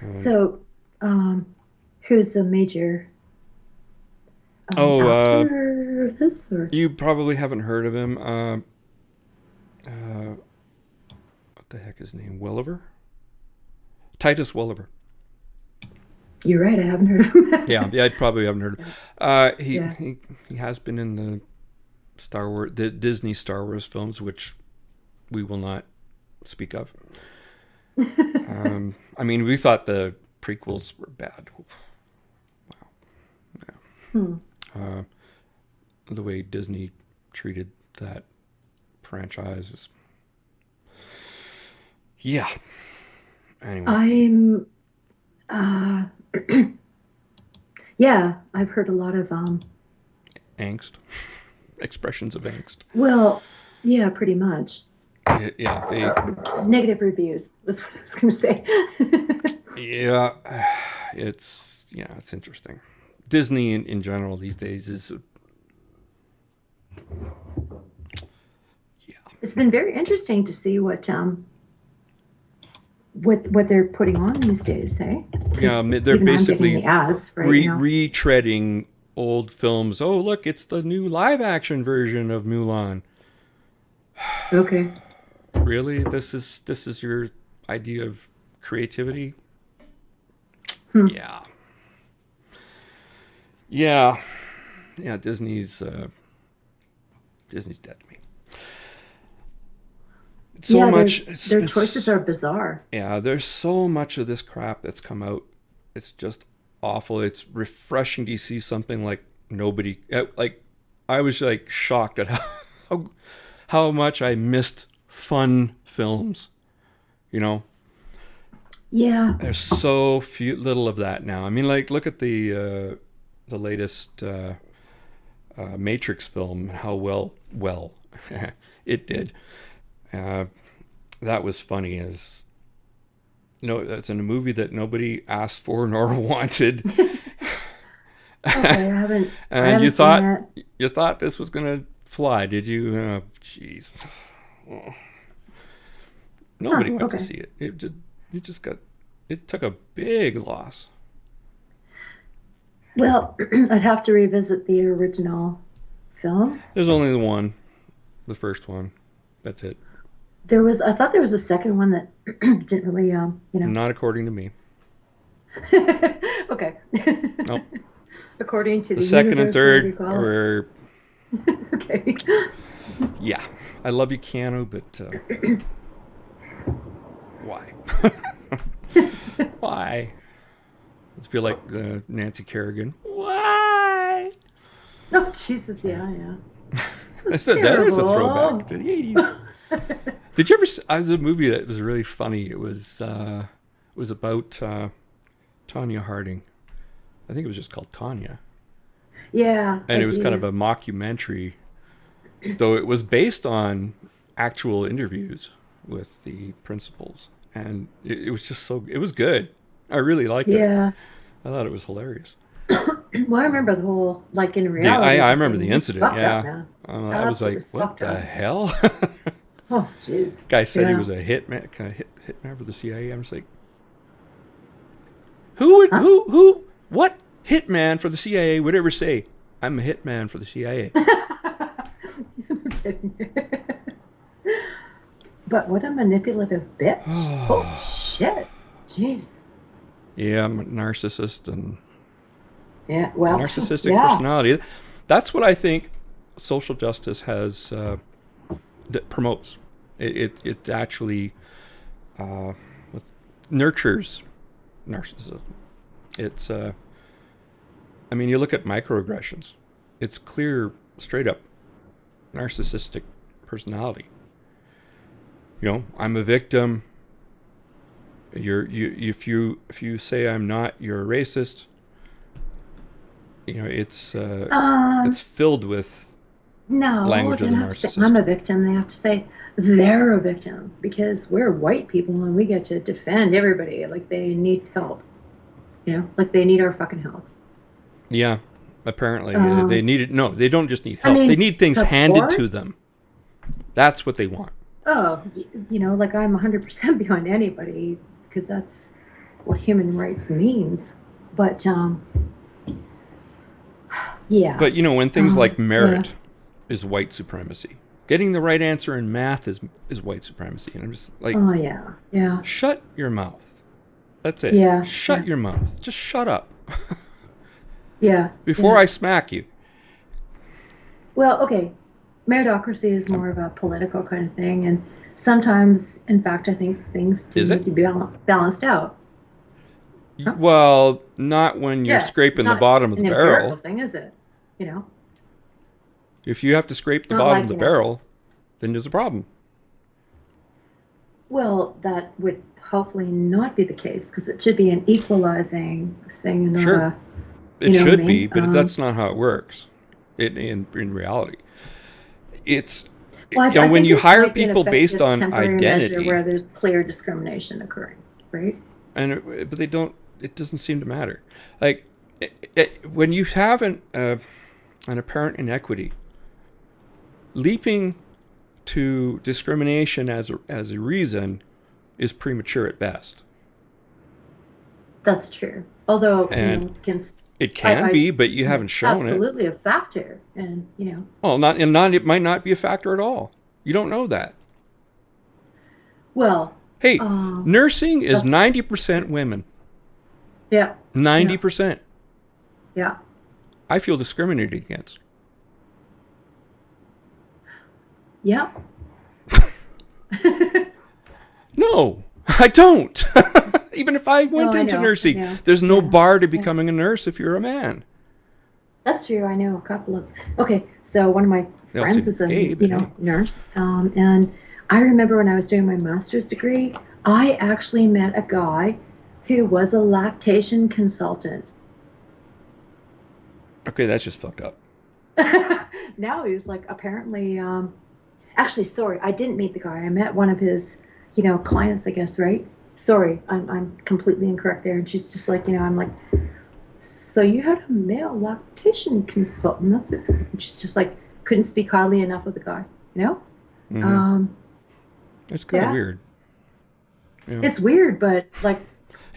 Speaker 1: Um,
Speaker 2: So, um, who's a major
Speaker 1: oh,
Speaker 2: actor of this or
Speaker 1: you probably haven't heard of him. What the heck is his name? Welliver? Titus Welliver.
Speaker 2: you're right, I haven't heard of him.
Speaker 1: Yeah, I probably haven't heard.
Speaker 2: Yeah.
Speaker 1: He,
Speaker 2: Yeah.
Speaker 1: he has been in the Disney Star Wars films, which we will not speak of. I mean, we thought the prequels were bad. Wow,
Speaker 2: Hmm.
Speaker 1: uh, the way Disney treated that franchise is, yeah. Anyway,
Speaker 2: I'm uh yeah, I've heard a lot of
Speaker 1: angst, expressions of angst.
Speaker 2: well, yeah, pretty much.
Speaker 1: Yeah, they
Speaker 2: Negative reviews was what I was going to say.
Speaker 1: Yeah, it's interesting. Disney in general these days is yeah.
Speaker 2: It's been very interesting to see what they're putting on these days, eh?
Speaker 1: Yeah,
Speaker 2: Because
Speaker 1: they're
Speaker 2: even I'm getting
Speaker 1: basically
Speaker 2: the ads, right? You know.
Speaker 1: retreading old films. Oh, look, it's the new live action version of Mulan.
Speaker 2: Okay.
Speaker 1: Really? This is your idea of creativity?
Speaker 2: Hmm.
Speaker 1: Yeah. Yeah. Yeah, Disney's dead to me. So
Speaker 2: Yeah,
Speaker 1: much
Speaker 2: their choices are bizarre.
Speaker 1: yeah, there's so much of this crap that's come out. It's just awful. It's refreshing to see something like nobody like I was like shocked at how how much I missed fun films, you know.
Speaker 2: Yeah.
Speaker 1: There's so few little of that now. I mean, like look at the latest Matrix film and how well it did. Uh, that was funny as it's in a movie that nobody asked for nor wanted.
Speaker 2: Okay, I
Speaker 1: And
Speaker 2: haven't seen that.
Speaker 1: you thought this was gonna fly, did you? Jeez.
Speaker 2: Huh,
Speaker 1: Nobody went to
Speaker 2: okay.
Speaker 1: see it. It took a big loss.
Speaker 2: Well, I'd have to revisit the original film.
Speaker 1: There's only the one, the first one. That's it.
Speaker 2: I thought there was a second one that didn't really,
Speaker 1: Not according to me.
Speaker 2: Okay.
Speaker 1: Nope.
Speaker 2: According to
Speaker 1: The
Speaker 2: the
Speaker 1: second and
Speaker 2: universe, whatever you
Speaker 1: third
Speaker 2: call it.
Speaker 1: were,
Speaker 2: Okay.
Speaker 1: yeah. I love you, Keanu, but why? Why? Let's be like Nancy Kerrigan. Why?
Speaker 2: Oh, Jesus, yeah. That's
Speaker 1: That is a throwback
Speaker 2: terrible.
Speaker 1: to the 80s. Did you ever? I was a movie that was really funny. It was about Tanya Harding. I think it was just called Tanya,
Speaker 2: Yeah,
Speaker 1: and
Speaker 2: I
Speaker 1: it was kind of
Speaker 2: do.
Speaker 1: a mockumentary, though it was based on actual interviews with the principals, and it was just so. It was good. I really liked it.
Speaker 2: Yeah.
Speaker 1: I thought it was hilarious.
Speaker 2: Well, I remember the whole, like in
Speaker 1: I,
Speaker 2: reality,
Speaker 1: I
Speaker 2: the
Speaker 1: remember
Speaker 2: thing
Speaker 1: the
Speaker 2: was
Speaker 1: incident.
Speaker 2: fucked up,
Speaker 1: Yeah,
Speaker 2: man. It's
Speaker 1: I was like,
Speaker 2: absolutely
Speaker 1: what
Speaker 2: fucked
Speaker 1: the
Speaker 2: up.
Speaker 1: hell?
Speaker 2: Oh, jeez.
Speaker 1: Guy said he
Speaker 2: Yeah.
Speaker 1: was a hitman for the CIA. I'm just like, who would
Speaker 2: Huh?
Speaker 1: what hitman for the CIA would ever say, I'm a hitman for the CIA?
Speaker 2: I'm kidding. But what a manipulative bitch. Holy shit. Jeez.
Speaker 1: Yeah, I'm a narcissist and
Speaker 2: Yeah.
Speaker 1: a
Speaker 2: Well,
Speaker 1: narcissistic
Speaker 2: yeah.
Speaker 1: personality. That's what I think social justice has that promotes. It actually uh, nurtures narcissism. It's I mean, you look at microaggressions. It's clear, straight up narcissistic personality. You know, I'm a victim. If you say I'm not, you're a racist. You know, it's
Speaker 2: Um,
Speaker 1: filled with
Speaker 2: no,
Speaker 1: language
Speaker 2: they
Speaker 1: of
Speaker 2: don't
Speaker 1: the
Speaker 2: have to say I'm
Speaker 1: narcissist.
Speaker 2: a victim. They have to say they're a victim because we're white people and we get to defend everybody like they need help. Like they need our fucking help.
Speaker 1: Yeah, apparently they
Speaker 2: Um,
Speaker 1: need it. No, they don't just need
Speaker 2: I
Speaker 1: help. They
Speaker 2: mean,
Speaker 1: need things handed to
Speaker 2: support.
Speaker 1: them. That's what they want.
Speaker 2: Oh, like I'm 100% behind anybody because that's what human rights means. But yeah,
Speaker 1: But when things like
Speaker 2: yeah.
Speaker 1: merit is white supremacy, getting the right answer in math is white supremacy, and I'm just like,
Speaker 2: Oh, yeah, yeah,
Speaker 1: shut your mouth. That's it.
Speaker 2: yeah,
Speaker 1: Shut
Speaker 2: yeah,
Speaker 1: your mouth. Just shut up
Speaker 2: yeah,
Speaker 1: before
Speaker 2: yeah.
Speaker 1: I smack you.
Speaker 2: Well, okay, meritocracy is
Speaker 1: Um,
Speaker 2: more of a political kind of thing, and sometimes, in fact, I think things do
Speaker 1: is
Speaker 2: need
Speaker 1: it?
Speaker 2: to be balanced out. Huh?
Speaker 1: Well, not when you're
Speaker 2: Yeah, it's
Speaker 1: scraping the
Speaker 2: not
Speaker 1: bottom of the
Speaker 2: an empirical
Speaker 1: barrel.
Speaker 2: thing, is it? You know,
Speaker 1: If you have to scrape
Speaker 2: it's
Speaker 1: the
Speaker 2: not
Speaker 1: bottom of
Speaker 2: like
Speaker 1: the barrel, then there's a problem.
Speaker 2: well, that would hopefully not be the case because it should be an equalizing thing and not
Speaker 1: Sure,
Speaker 2: a,
Speaker 1: it
Speaker 2: what I
Speaker 1: should be,
Speaker 2: mean?
Speaker 1: but that's not how it works. In reality, it's
Speaker 2: Well, I
Speaker 1: when
Speaker 2: think
Speaker 1: you
Speaker 2: it
Speaker 1: hire
Speaker 2: might be an
Speaker 1: people based
Speaker 2: effective
Speaker 1: on
Speaker 2: temporary measure
Speaker 1: identity,
Speaker 2: where there's clear discrimination occurring, right?
Speaker 1: but they don't. It doesn't seem to matter. Like when you have an apparent inequity, leaping to discrimination as a reason is premature at best.
Speaker 2: That's true. Although,
Speaker 1: And
Speaker 2: can
Speaker 1: it can
Speaker 2: I
Speaker 1: be, but you haven't shown it.
Speaker 2: absolutely a factor, and
Speaker 1: Well, not it might not be a factor at all. You don't know that.
Speaker 2: well,
Speaker 1: Hey,
Speaker 2: um,
Speaker 1: nursing is
Speaker 2: that's
Speaker 1: 90%
Speaker 2: true.
Speaker 1: women.
Speaker 2: Yeah, yeah,
Speaker 1: 90%.
Speaker 2: yeah.
Speaker 1: I feel discriminated against.
Speaker 2: Yeah.
Speaker 1: No, I don't. Even if I
Speaker 2: No,
Speaker 1: went
Speaker 2: I
Speaker 1: into
Speaker 2: know.
Speaker 1: nursing,
Speaker 2: Yeah,
Speaker 1: there's no
Speaker 2: yeah,
Speaker 1: bar to
Speaker 2: yeah.
Speaker 1: becoming a nurse if you're a man.
Speaker 2: That's true. I know a couple of. Okay, so one of my
Speaker 1: They all say
Speaker 2: friends is a
Speaker 1: gay, but hey.
Speaker 2: nurse, and I remember when I was doing my master's degree, I actually met a guy who was a lactation consultant.
Speaker 1: Okay, that's just fucked up.
Speaker 2: Now he was like apparently. Actually, sorry, I didn't meet the guy. I met one of his, clients, I guess, right? Sorry, I'm completely incorrect there. And she's just like, I'm like, so you had a male lactation consultant. That's it. And she's just like, couldn't speak highly enough of the guy, you know?
Speaker 1: Mm-hmm.
Speaker 2: Um,
Speaker 1: It's kind of
Speaker 2: yeah,
Speaker 1: weird. Yeah.
Speaker 2: it's weird, but like,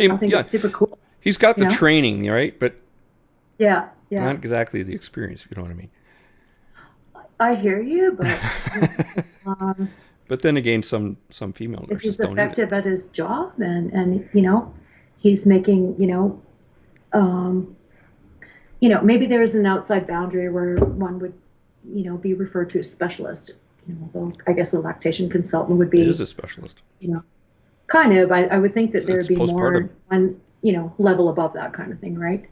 Speaker 2: I
Speaker 1: Hey,
Speaker 2: think
Speaker 1: yeah,
Speaker 2: it's super cool,
Speaker 1: he's got
Speaker 2: you
Speaker 1: the
Speaker 2: know?
Speaker 1: training, right? But
Speaker 2: Yeah, yeah.
Speaker 1: not exactly the experience, if you know what I mean.
Speaker 2: I hear you, but,
Speaker 1: But then again, some female
Speaker 2: if
Speaker 1: nurses
Speaker 2: he's
Speaker 1: don't need it.
Speaker 2: effective at his job and he's making, maybe there's an outside boundary where one would, be referred to as specialist. Though I guess a lactation consultant would
Speaker 1: It
Speaker 2: be,
Speaker 1: is a specialist.
Speaker 2: kind of. I would think that there would
Speaker 1: It's
Speaker 2: be more
Speaker 1: postpartum.
Speaker 2: one, level above that kind of thing, right?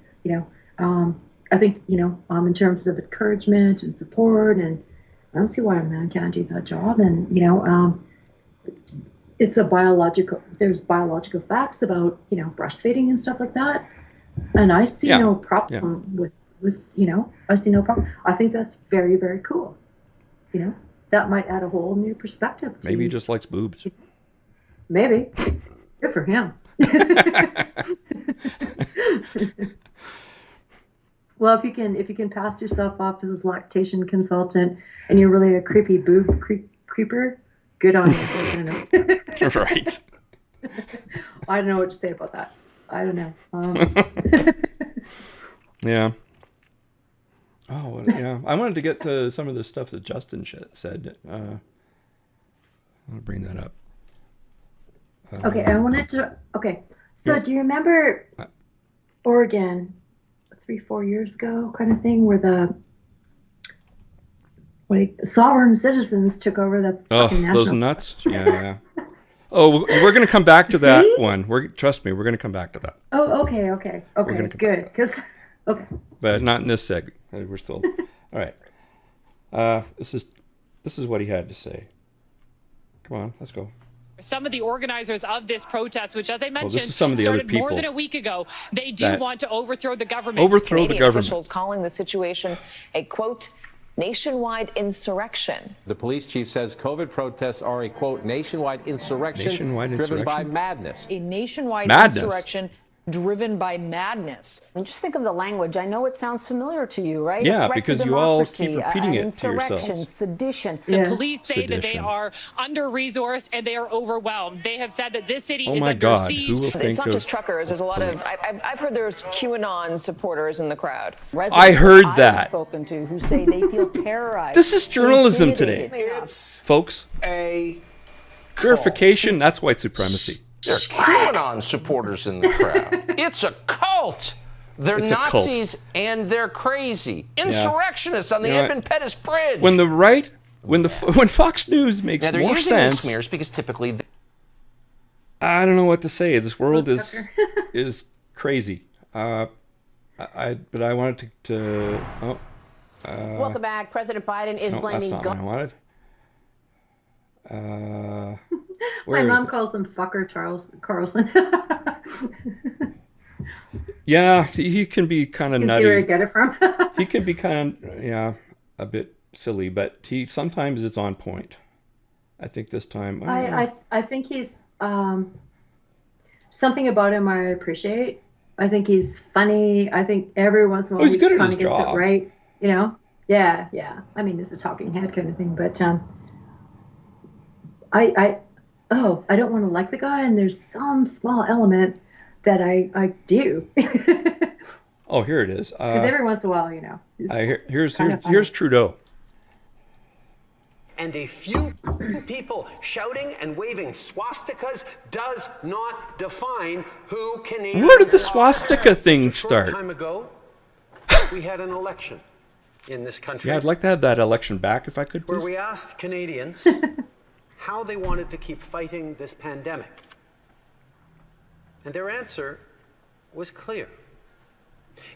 Speaker 2: I think, in terms of encouragement and support, and I don't see why a man can't do that job. And, there's biological facts about, breastfeeding and stuff like that. And I see no problem with, I see no problem. I think that's very, very cool. That might add a whole new perspective to,
Speaker 1: Maybe he just likes boobs.
Speaker 2: maybe. Good for him. Well, if you can pass yourself off as a lactation consultant and you're really a creepy boob creeper, good on you.
Speaker 1: Right.
Speaker 2: I don't know what to say about that. I don't know.
Speaker 1: Yeah. Oh, yeah. I wanted to get to some of the stuff that Justin said. I'll bring that up.
Speaker 2: Okay, I wanted to. Okay, so do you remember Oregon 3-4 years ago, kind of thing, where the sovereign citizens took over the fucking national.
Speaker 1: Those nuts. Yeah. Oh, we're going to come back to that one. Trust me, we're going to come back to that.
Speaker 2: Oh, okay, good. Because
Speaker 1: but not in this segment. We're still all right. This is what he had to say. Come on, let's go.
Speaker 3: Some of the organizers of this protest, which, as I mentioned,
Speaker 1: some of the
Speaker 3: started
Speaker 1: other
Speaker 3: more
Speaker 1: people
Speaker 3: than a week ago, they do want to overthrow the government.
Speaker 4: Canadian officials calling the situation a, quote, nationwide insurrection.
Speaker 5: The police chief says COVID protests are a, quote, nationwide insurrection driven by madness.
Speaker 4: A nationwide insurrection driven by madness.
Speaker 6: And just think of the language. I know it sounds familiar to you, right?
Speaker 1: Yeah,
Speaker 6: A threat
Speaker 1: because
Speaker 6: to
Speaker 1: you all
Speaker 6: democracy,
Speaker 1: keep repeating it to
Speaker 6: insurrection,
Speaker 1: yourselves.
Speaker 6: sedition.
Speaker 3: The police say that they
Speaker 1: Sedition.
Speaker 3: are under-resourced and they are overwhelmed. They have said that this city is
Speaker 1: my
Speaker 3: under
Speaker 1: God,
Speaker 3: siege.
Speaker 1: who will think
Speaker 4: It's not
Speaker 1: of
Speaker 4: just truckers. There's a lot of, I've heard there's QAnon supporters in the crowd.
Speaker 6: Residents
Speaker 1: I heard
Speaker 6: I've
Speaker 1: that.
Speaker 6: spoken to who say they feel terrorized.
Speaker 1: This is journalism today,
Speaker 6: intimidated.
Speaker 1: folks. Verification. That's white supremacy.
Speaker 7: There are QAnon supporters in the crowd. It's a cult. They're
Speaker 1: It's a cult.
Speaker 7: Nazis and they're crazy. Insurrectionists on the
Speaker 1: You know
Speaker 7: Edmund Pettus Bridge.
Speaker 1: When the right, when Fox News makes
Speaker 7: now, they're
Speaker 1: more
Speaker 7: using the
Speaker 1: sense,
Speaker 7: smears because typically
Speaker 1: I don't know what to say. This world is crazy. But I wanted to
Speaker 8: Welcome back. President Biden is
Speaker 1: no, that's
Speaker 8: blaming
Speaker 1: not what I wanted.
Speaker 2: my mom calls him fucker Carlson.
Speaker 1: Yeah, he can be kind of
Speaker 2: See where I
Speaker 1: nutty.
Speaker 2: get it from.
Speaker 1: He can be kind of a bit silly, but he sometimes is on point. I think this time.
Speaker 2: I think he's something about him I appreciate. I think he's funny. I think every once in a while
Speaker 1: he's good at
Speaker 2: kind
Speaker 1: his
Speaker 2: of gets
Speaker 1: job.
Speaker 2: it right. Yeah. I mean, this is talking head kind of thing, but I don't want to like the guy, and there's some small element that I do.
Speaker 1: Oh, here it is.
Speaker 2: Because every once in a while,
Speaker 1: Here's Trudeau.
Speaker 9: And a few people shouting and waving swastikas does not define who Canadians
Speaker 1: Where did the
Speaker 9: are.
Speaker 1: swastika thing
Speaker 9: Just a short
Speaker 1: start?
Speaker 9: time ago, we had an election in this country
Speaker 1: Yeah, I'd like to have that election back if I could,
Speaker 9: where
Speaker 1: please.
Speaker 9: we asked Canadians how they wanted to keep fighting this pandemic. And their answer was clear.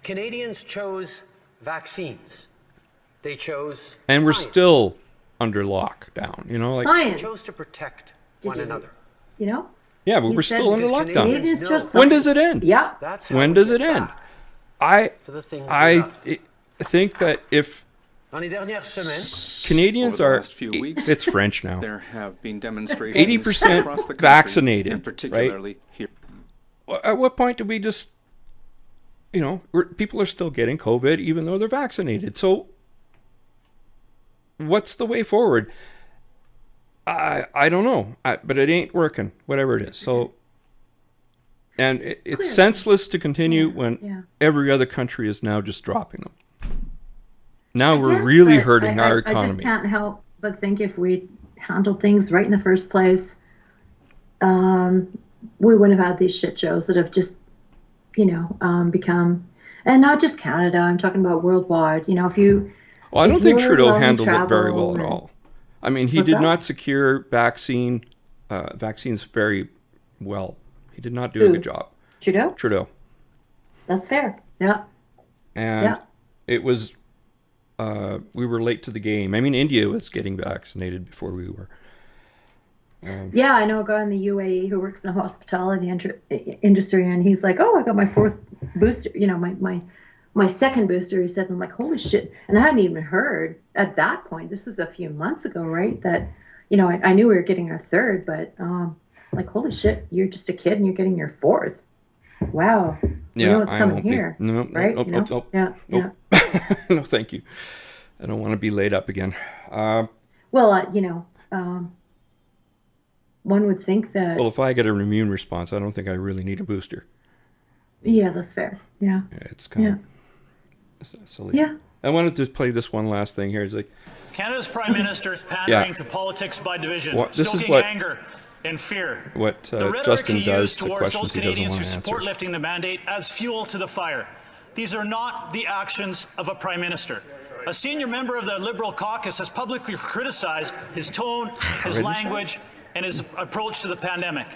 Speaker 9: Canadians chose vaccines. They chose
Speaker 1: And we're
Speaker 9: science.
Speaker 1: still under lockdown.
Speaker 9: They
Speaker 2: science.
Speaker 9: chose to protect
Speaker 2: Did
Speaker 9: one
Speaker 2: you-
Speaker 9: another.
Speaker 1: Yeah, but
Speaker 2: He
Speaker 1: we're
Speaker 2: said
Speaker 1: still under
Speaker 9: because
Speaker 1: lockdown.
Speaker 9: Canadians
Speaker 2: It is just
Speaker 1: When
Speaker 2: science.
Speaker 1: does it end?
Speaker 2: Yeah.
Speaker 9: That's how
Speaker 1: When
Speaker 9: we
Speaker 1: does
Speaker 9: get
Speaker 1: it end?
Speaker 9: back
Speaker 1: I
Speaker 9: to the things we
Speaker 1: I
Speaker 9: love.
Speaker 1: think that if
Speaker 9: Dans les dernières semaines,
Speaker 1: Canadians
Speaker 10: Over the
Speaker 1: are,
Speaker 10: last few weeks,
Speaker 1: it's French now,
Speaker 10: there have been demonstrations
Speaker 1: 80%
Speaker 10: across the country,
Speaker 1: vaccinated,
Speaker 10: and particularly here.
Speaker 1: at what point do we just, people are still getting COVID even though they're vaccinated. So what's the way forward? I don't know, but it ain't working, whatever it is. So, and it's senseless to continue when every other country is now just dropping them. Now we're really hurting our
Speaker 2: I just
Speaker 1: economy.
Speaker 2: can't help but think if we handled things right in the first place, we wouldn't have had these shit shows that have just, become, and not just Canada, I'm talking about worldwide. If you.
Speaker 1: Well, I don't think
Speaker 2: you're
Speaker 1: Trudeau
Speaker 2: allowing
Speaker 1: handled it very
Speaker 2: travel
Speaker 1: well at
Speaker 2: and-
Speaker 1: all. I mean, he
Speaker 2: What's
Speaker 1: did
Speaker 2: that?
Speaker 1: not secure vaccines very well. He did not do a
Speaker 2: Who?
Speaker 1: good job.
Speaker 2: Trudeau? That's fair. Yeah.
Speaker 1: And
Speaker 2: Yeah.
Speaker 1: it was, we were late to the game. I mean, India was getting vaccinated before we were.
Speaker 2: Yeah, I know a guy in the UAE who works in the hospitality industry, and he's like, "Oh, I got my 4th booster. My second booster." He said, "I'm like, holy shit!" And I hadn't even heard at that point. This was a few months ago, right? That, I knew we were getting our 3rd, but like, holy shit, you're just a kid and you're getting your 4th. Wow.
Speaker 1: Yeah,
Speaker 2: What's
Speaker 1: I
Speaker 2: coming
Speaker 1: won't
Speaker 2: here,
Speaker 1: be. No,
Speaker 2: right?
Speaker 1: nope.
Speaker 2: Yeah,
Speaker 1: Nope. No, thank you. I don't want to be laid up again.
Speaker 2: Well, one would think that.
Speaker 1: Well, if I get an immune response, I don't think I really need a booster.
Speaker 2: Yeah, that's fair. Yeah.
Speaker 1: It's kind of silly.
Speaker 2: Yeah.
Speaker 1: I wanted to play this one last thing here. It's like,
Speaker 11: Canada's Prime Minister is pandering to politics by division,
Speaker 1: this is
Speaker 11: stoking anger and fear.
Speaker 1: what
Speaker 11: the rhetoric
Speaker 1: Justin
Speaker 11: he
Speaker 1: does
Speaker 11: used
Speaker 1: to
Speaker 11: towards
Speaker 1: questions
Speaker 11: those
Speaker 1: he doesn't
Speaker 11: Canadians
Speaker 1: want
Speaker 11: who
Speaker 1: to
Speaker 11: support
Speaker 1: answer.
Speaker 11: lifting the mandate as fuel to the fire. These are not the actions of a Prime Minister. A senior member of the Liberal caucus has publicly criticized his tone, his language, and his approach to the pandemic.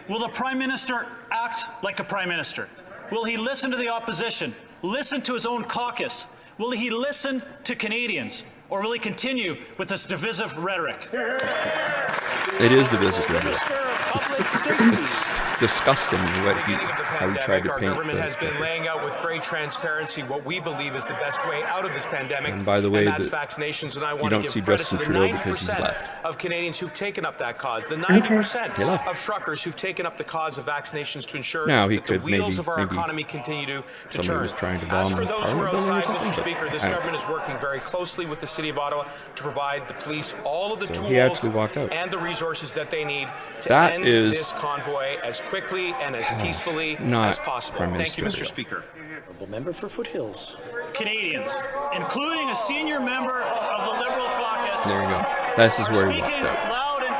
Speaker 11: Will the Prime Minister act like a Prime Minister? Will he listen to the opposition, listen to his own caucus? Will he listen to Canadians? Or will he continue with this divisive rhetoric?
Speaker 1: It is divisive rhetoric. It's disgusting how he tried to
Speaker 12: Our
Speaker 1: paint
Speaker 12: government
Speaker 1: the
Speaker 12: has been
Speaker 1: picture.
Speaker 12: laying out with great transparency what we believe is the best way out of this pandemic.
Speaker 1: And by the way,
Speaker 12: that's
Speaker 1: the-
Speaker 12: vaccinations. And I
Speaker 1: you
Speaker 12: want to
Speaker 1: don't
Speaker 12: give
Speaker 1: see
Speaker 12: credit
Speaker 1: Justin
Speaker 12: to the
Speaker 1: Trudeau because he's
Speaker 12: 90%
Speaker 1: left.
Speaker 12: of Canadians who've taken up that cause, the 90%
Speaker 1: He left.
Speaker 12: of truckers who've taken up the cause of vaccinations to ensure
Speaker 1: Now, he
Speaker 12: that the
Speaker 1: could
Speaker 12: wheels
Speaker 1: maybe-
Speaker 12: of our
Speaker 1: maybe
Speaker 12: economy continue to
Speaker 1: somebody
Speaker 12: turn.
Speaker 1: was trying to
Speaker 12: As
Speaker 1: bomb
Speaker 12: for
Speaker 1: a
Speaker 12: those who are
Speaker 1: Parliament building or
Speaker 12: outside, Mr.
Speaker 1: something, but
Speaker 12: Speaker, this
Speaker 1: I-
Speaker 12: government is working very closely with the City of Ottawa to provide the police all of the
Speaker 1: So
Speaker 12: tools
Speaker 1: he actually walked out.
Speaker 12: and the resources that they need to
Speaker 1: That
Speaker 12: end
Speaker 1: is
Speaker 12: this convoy as quickly and as peacefully
Speaker 1: not
Speaker 12: as possible.
Speaker 1: Prime
Speaker 12: Thank you, Mr.
Speaker 1: Ministerial.
Speaker 12: Speaker.
Speaker 11: Honourable member for Foothills. Canadians, including a senior member of the Liberal caucus,
Speaker 1: There you go. This is where he
Speaker 11: speaking
Speaker 1: walked out.
Speaker 11: loud and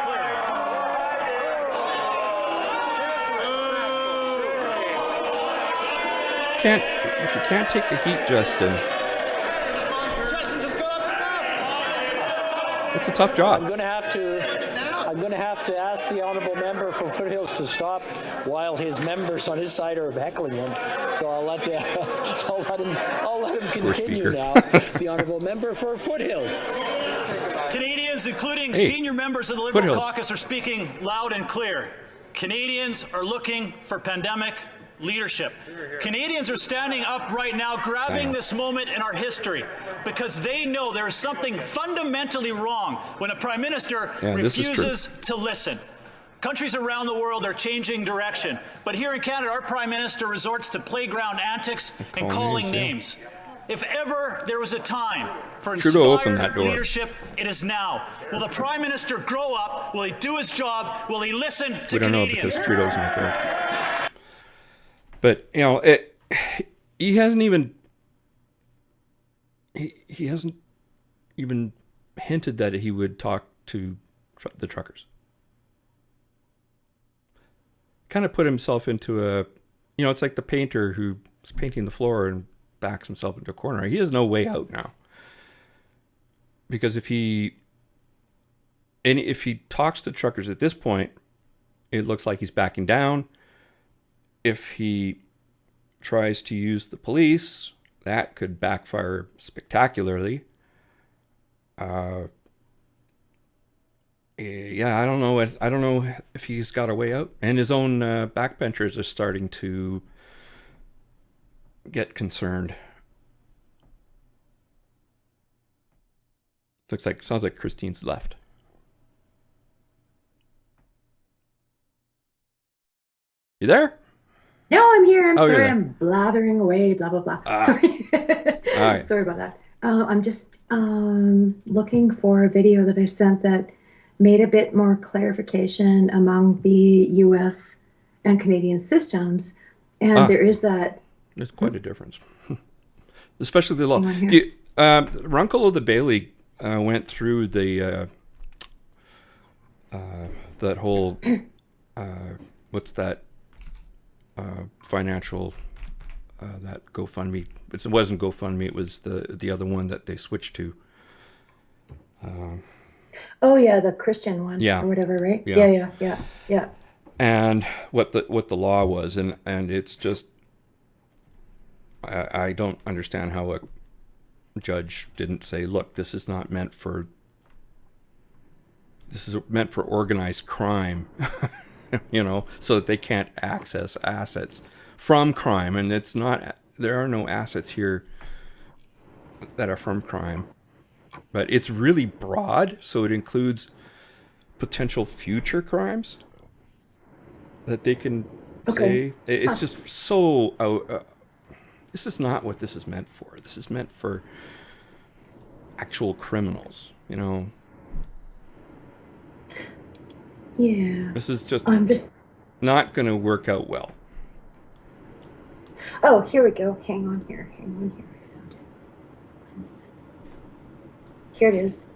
Speaker 1: If you can't take the heat, Justin, it's a tough job.
Speaker 13: I'm going to have to ask the honourable member for Foothills to stop while his members on his side are heckling him. So I'll let him continue
Speaker 1: speaker.
Speaker 13: now. The honourable member for Foothills.
Speaker 11: Canadians, including
Speaker 1: Hey,
Speaker 11: senior members of the Liberal
Speaker 1: Foothills.
Speaker 11: caucus, are speaking loud and clear. Canadians are looking for pandemic leadership. Canadians are standing up right now, grabbing this moment in our history, because they know there is something fundamentally wrong when a Prime Minister
Speaker 1: Yeah, this is true.
Speaker 11: refuses to listen. Countries around the world are changing direction, but here in Canada, our Prime Minister resorts to playground antics and calling names. If ever there was a time for
Speaker 1: Trudeau opened that
Speaker 11: inspired
Speaker 1: door.
Speaker 11: leadership, it is now. Will the Prime Minister grow up? Will he do his job? Will he listen to
Speaker 1: We don't know
Speaker 11: Canadians?
Speaker 1: because Trudeau's not there. But he hasn't even he hasn't even hinted that he would talk to the truckers. Kind of put himself into a, it's like the painter who's painting the floor and backs himself into a corner. He has no way out now. Because if he talks to truckers at this point, it looks like he's backing down. If he tries to use the police, that could backfire spectacularly. I don't know if he's got a way out. And his own backbenchers are starting to get concerned. Sounds like Christine's left. You there?
Speaker 2: No, I'm here. I'm
Speaker 1: Oh, you're
Speaker 2: sorry.
Speaker 1: there.
Speaker 2: I'm blathering away. Blah blah blah.
Speaker 1: Ah.
Speaker 2: Sorry.
Speaker 1: All right.
Speaker 2: Sorry about that. I'm just looking for a video that I sent that made a bit more clarification among the U.S. and Canadian systems, and there is that.
Speaker 1: There's quite a difference, especially the law.
Speaker 2: Hang on here.
Speaker 1: Runkle of the Bailey went through the that whole what's that financial that GoFundMe. It wasn't GoFundMe. It was the other one that they switched to.
Speaker 2: Oh yeah, the Christian one.
Speaker 1: Yeah.
Speaker 2: Or whatever, right?
Speaker 1: Yeah.
Speaker 2: Yeah.
Speaker 1: And what the law was, and it's just I don't understand how a judge didn't say, look, this is meant for organized crime, so that they can't access assets from crime, and there are no assets here that are from crime, but it's really broad, so it includes potential future crimes that they can say. It's just so this is not what this is meant for. This is meant for actual criminals,
Speaker 2: Yeah.
Speaker 1: This is just
Speaker 2: I'm just.
Speaker 1: not going to work out well.
Speaker 2: Oh, here we go. Hang on here. I found it. Here it is.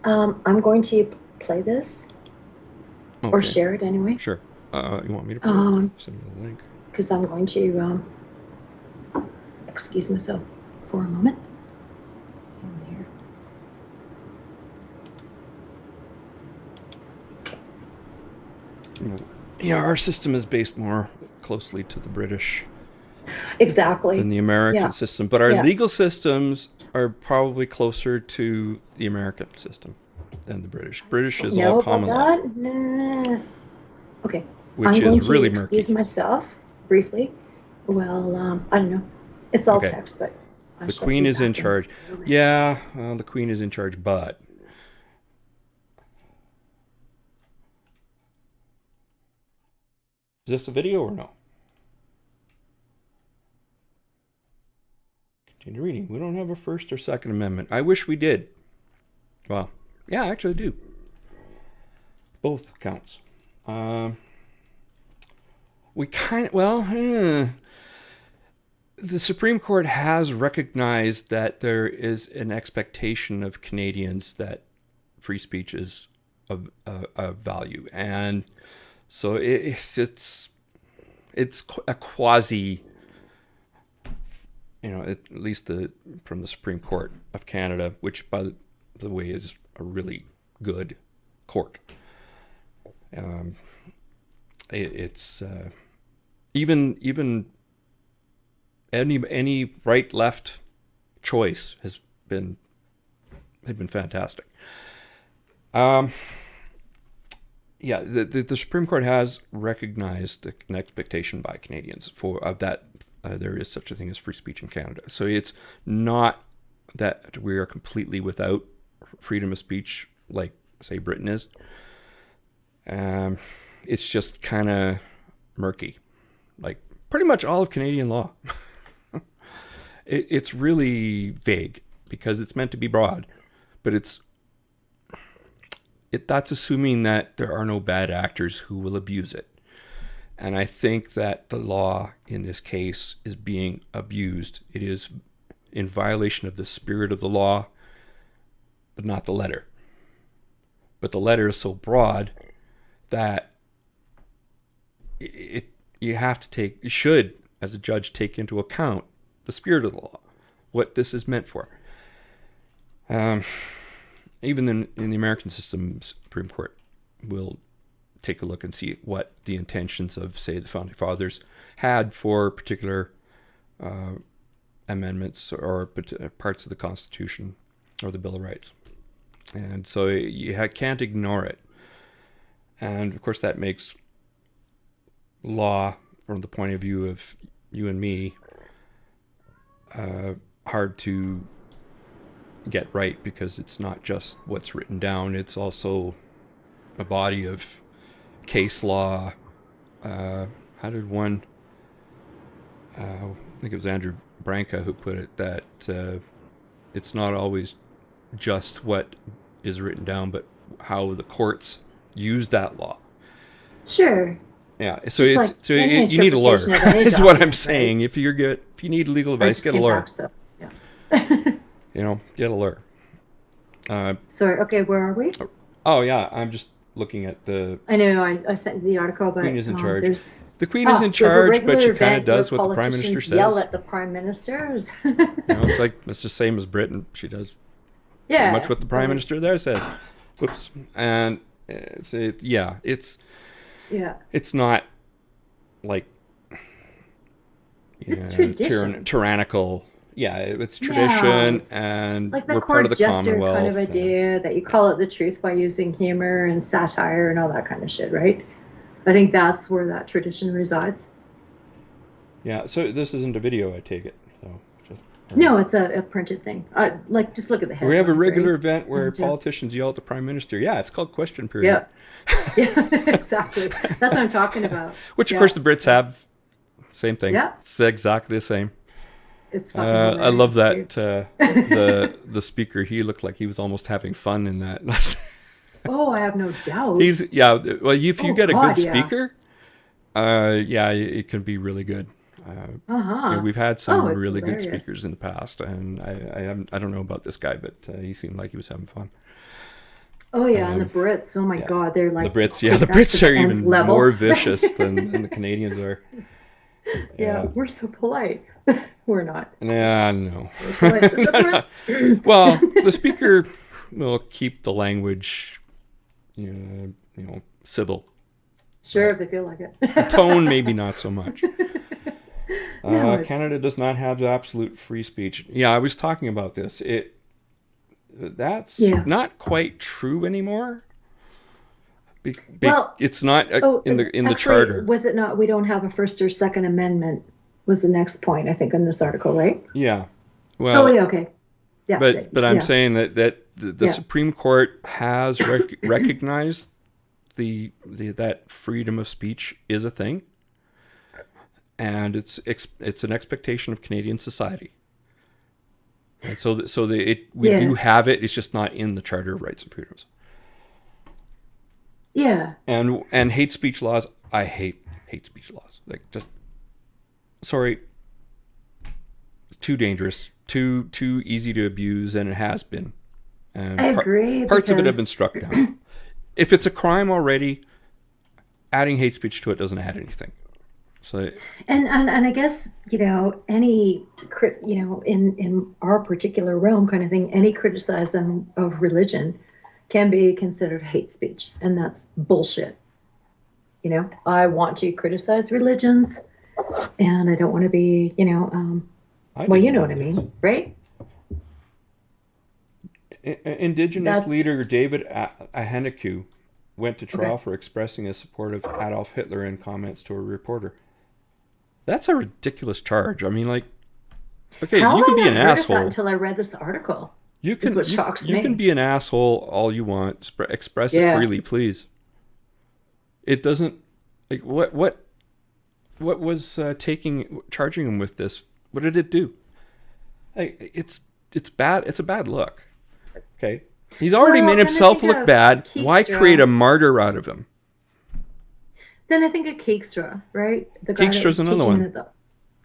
Speaker 2: I'm going to play this, or
Speaker 1: Okay.
Speaker 2: share it anyway,
Speaker 1: Sure. You want me to send you the link?
Speaker 2: because I'm going to excuse myself for a moment. Hang on here.
Speaker 1: Yeah, our system is based more closely to the British
Speaker 2: Exactly.
Speaker 1: than the American
Speaker 2: Yeah.
Speaker 1: system, but our
Speaker 2: Yeah.
Speaker 1: legal systems are probably closer to the American system than the British. British is all common law,
Speaker 2: That? Nah. Okay.
Speaker 1: which
Speaker 2: I'm going
Speaker 1: is
Speaker 2: to
Speaker 1: really
Speaker 2: excuse
Speaker 1: murky.
Speaker 2: myself briefly. Well, I don't know. It's all
Speaker 1: Okay.
Speaker 2: text, but I
Speaker 1: The
Speaker 2: shall
Speaker 1: Queen
Speaker 2: be
Speaker 1: is in
Speaker 2: back
Speaker 1: charge.
Speaker 2: a moment.
Speaker 1: Yeah, well, the Queen is in charge, but is this a video or no? Continue reading. We don't have a First or Second Amendment. I wish we did. Well, yeah, actually I do. Both counts. We kind of, the Supreme Court has recognized that there is an expectation of Canadians that free speech is of value, and so it's a quasi, at least from the Supreme Court of Canada, which by the way is a really good court. It's even any right left choice has been fantastic. The Supreme Court has recognized an expectation by Canadians for that there is such a thing as free speech in Canada. So it's not that we are completely without freedom of speech like, say, Britain is. It's just kind of murky, like pretty much all of Canadian law. It's really vague because it's meant to be broad, but that's assuming that there are no bad actors who will abuse it. And I think that the law in this case is being abused. It is in violation of the spirit of the law, but not the letter. But the letter is so broad that you should, as a judge, take into account the spirit of the law, what this is meant for. Even in the American system, Supreme Court will take a look and see what the intentions of, say, the Founding Fathers had for particular amendments or parts of the Constitution or the Bill of Rights. And so you can't ignore it. And of course that makes law, from the point of view of you and me, hard to get right, because it's not just what's written down, it's also a body of case law. How did one, I think it was Andrew Branca who put it, that it's not always just what is written down, but how the courts use that law.
Speaker 2: Sure.
Speaker 1: Yeah, so
Speaker 2: Just
Speaker 1: it's
Speaker 2: like any
Speaker 1: you need a lawyer.
Speaker 2: interpretation of any
Speaker 1: Is what I'm
Speaker 2: document,
Speaker 1: saying. If you need legal
Speaker 2: I
Speaker 1: advice,
Speaker 2: just
Speaker 1: get a
Speaker 2: came
Speaker 1: lawyer.
Speaker 2: back, so, yeah.
Speaker 1: Get a lawyer.
Speaker 2: Sorry. Okay, where are we?
Speaker 1: Oh yeah, I'm just looking at the
Speaker 2: I know I sent you the article, but
Speaker 1: Queen is in charge.
Speaker 2: there's
Speaker 1: The Queen is in
Speaker 2: there's a
Speaker 1: charge, but
Speaker 2: regular
Speaker 1: she kind of
Speaker 2: event
Speaker 1: does
Speaker 2: where
Speaker 1: what the Prime Minister
Speaker 2: politicians yell
Speaker 1: says.
Speaker 2: at the Prime Minister.
Speaker 1: It's like it's the same as Britain. She does pretty much what the Prime Minister there says. Whoops. And it's not like
Speaker 2: it's tradition.
Speaker 1: Tyrannical. Yeah, it's tradition, and
Speaker 2: like the
Speaker 1: we're part of the
Speaker 2: court jester
Speaker 1: Commonwealth.
Speaker 2: kind of idea that you call it the truth by using humor and satire and all that kind of shit, right? I think that's where that tradition resides.
Speaker 1: Yeah, so this isn't a video, I take it. So
Speaker 2: no, it's a printed thing. Like, just look at the headlines.
Speaker 1: We have a regular
Speaker 2: right?
Speaker 1: event where politicians yell at the Prime Minister. Yeah, it's called Question Period.
Speaker 2: Yeah, exactly. That's what I'm talking about.
Speaker 1: Which, of course, the Brits have. Same thing.
Speaker 2: Yeah.
Speaker 1: It's exactly the same.
Speaker 2: It's fucking
Speaker 1: I love that
Speaker 2: too.
Speaker 1: the speaker. He looked like he was almost having fun in that.
Speaker 2: Oh, I have no doubt.
Speaker 1: Well, if you get a good speaker, it can be really good. We've had some really good speakers in the past, and I don't know about this guy, but he seemed like he was having fun.
Speaker 2: Oh yeah, and the Brits. Oh my God, they're like
Speaker 1: the Brits. Yeah, the Brits are even more vicious than the Canadians are.
Speaker 2: Yeah, we're so polite. We're not.
Speaker 1: Yeah, no.
Speaker 2: The
Speaker 1: Well, the speaker will keep the language, civil.
Speaker 2: Sure, if they feel like it.
Speaker 1: The tone, maybe not so much.
Speaker 2: No,
Speaker 1: Canada does not have absolute free speech. Yeah, I was talking about this. That's not quite true anymore.
Speaker 2: Well,
Speaker 1: it's not in the charter.
Speaker 2: Was it not? We don't have a First or Second Amendment. Was the next point, I think, in this article, right?
Speaker 1: Yeah. Well.
Speaker 2: Oh yeah. Okay. Yeah.
Speaker 1: But I'm saying that the Supreme Court has recognized that freedom of speech is a thing, and it's an expectation of Canadian society. And so we do have it. It's just not in the Charter of Rights and Freedoms.
Speaker 2: Yeah.
Speaker 1: And hate speech laws. I hate hate speech laws. Like, just sorry. It's too dangerous, too easy to abuse, and it has been. And
Speaker 2: I agree.
Speaker 1: Parts of it have been struck down. If it's a crime already, adding hate speech to it doesn't add anything. So.
Speaker 2: And I guess any in our particular realm kind of thing, any criticism of religion can be considered hate speech, and that's bullshit. I want to criticize religions, and I don't want to be, well, you know what I mean, right?
Speaker 1: Indigenous leader David Aheniku went to trial for expressing his support of Adolf Hitler in comments to a reporter. That's a ridiculous charge. I mean, like, okay, you can be an asshole.
Speaker 2: Until I read this article.
Speaker 1: You can.
Speaker 2: What shocks me.
Speaker 1: You can be an asshole all you want. Express it freely, please. It doesn't. Like, what was charging him with this? What did it do? Like, it's bad. It's a bad look. Okay, he's already made himself look bad. Why create a martyr out of him?
Speaker 2: Then I think of Keekstra, right? The guy
Speaker 1: Keekstra's another one.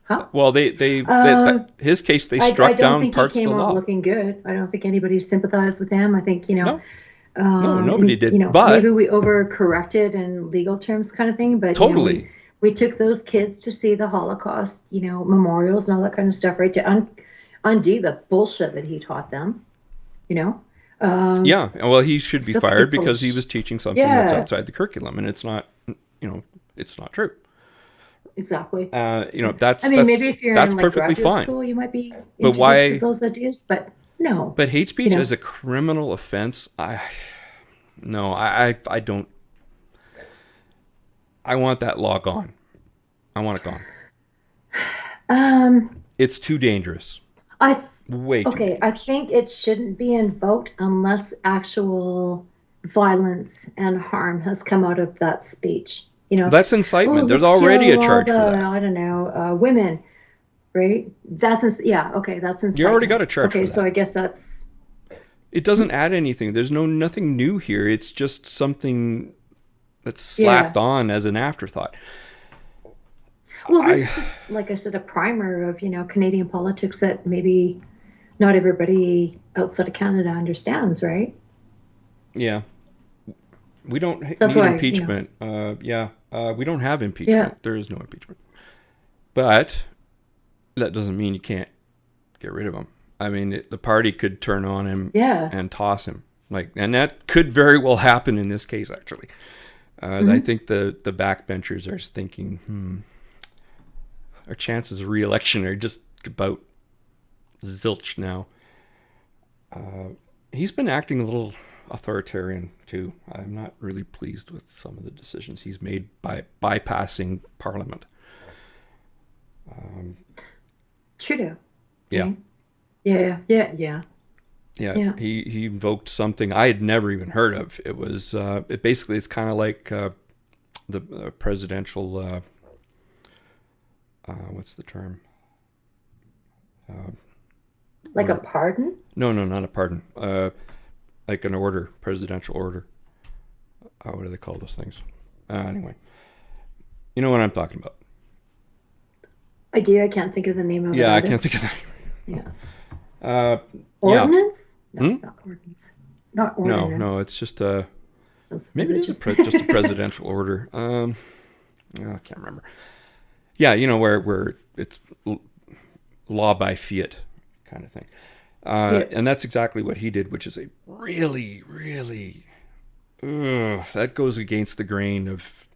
Speaker 2: Huh?
Speaker 1: Well, his case, they struck down parts of the law. I don't think he came out
Speaker 2: looking good. I don't think anybody sympathized with him. I think,
Speaker 1: no, nobody did. But
Speaker 2: maybe we overcorrected in legal terms kind of thing. But
Speaker 1: totally.
Speaker 2: We took those kids to see the Holocaust, memorials and all that kind of stuff, right? To undo the bullshit that he taught them,
Speaker 1: yeah, well, he should be fired because he was teaching something that's outside the curriculum, and it's not, it's not true.
Speaker 2: Exactly.
Speaker 1: That's.
Speaker 2: I mean, maybe if you're
Speaker 1: that's
Speaker 2: in
Speaker 1: perfectly
Speaker 2: graduate
Speaker 1: fine.
Speaker 2: school, you might be
Speaker 1: but why
Speaker 2: to those ideas, but no.
Speaker 1: But hate speech as a criminal offense, I don't. I want that law gone. I want it gone. It's too dangerous. Way too dangerous.
Speaker 2: I think it shouldn't be invoked unless actual violence and harm has come out of that speech.
Speaker 1: That's incitement. There's already a charge for that.
Speaker 2: I don't know, women, right? That's incitement.
Speaker 1: You already got a charge for that.
Speaker 2: Okay, so I guess that's.
Speaker 1: It doesn't add anything. There's nothing new here. It's just something that's slapped on as an afterthought.
Speaker 2: Well, this is just, like I said, a primer of, Canadian politics that maybe not everybody outside of Canada understands, right?
Speaker 1: Yeah. We don't
Speaker 2: That's
Speaker 1: need
Speaker 2: why,
Speaker 1: impeachment. We don't have impeachment.
Speaker 2: Yeah.
Speaker 1: There is no impeachment. But that doesn't mean you can't get rid of him. I mean, the party could turn on him and toss him. And that could very well happen in this case, actually. I think the backbenchers are thinking, our chances of re-election are just about zilch now. He's been acting a little authoritarian too. I'm not really pleased with some of the decisions he's made by bypassing Parliament.
Speaker 2: Trudeau.
Speaker 1: Yeah.
Speaker 2: Yeah.
Speaker 1: Yeah, he invoked something I had never even heard of. It was it's kind of like the presidential what's the term?
Speaker 2: Like a pardon?
Speaker 1: No, not a pardon. Like an order, presidential order. What do they call those things? Anyway, you know what I'm talking about.
Speaker 2: I do. I can't think of the name of it.
Speaker 1: Yeah, I can't think of the name.
Speaker 2: Yeah. Ordinance? No, not ordinance. Not ordinance.
Speaker 1: No, it's just
Speaker 2: maybe
Speaker 1: it is just a presidential order. I can't remember. Yeah, where it's law by fiat kind of thing. And that's exactly what he did, which is a really, really that goes against the grain of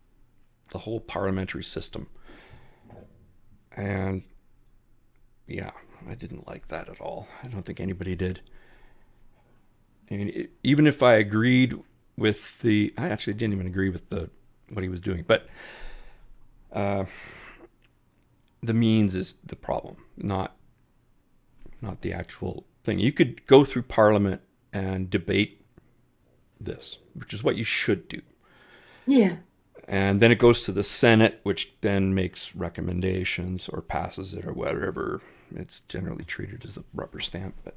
Speaker 1: the whole parliamentary system. And yeah, I didn't like that at all. I don't think anybody did. I mean, even if I agreed with I actually didn't even agree with what he was doing, but the means is the problem, not the actual thing. You could go through Parliament and debate this, which is what you should do.
Speaker 2: Yeah.
Speaker 1: And then it goes to the Senate, which then makes recommendations or passes it or whatever. It's generally treated as a rubber stamp, but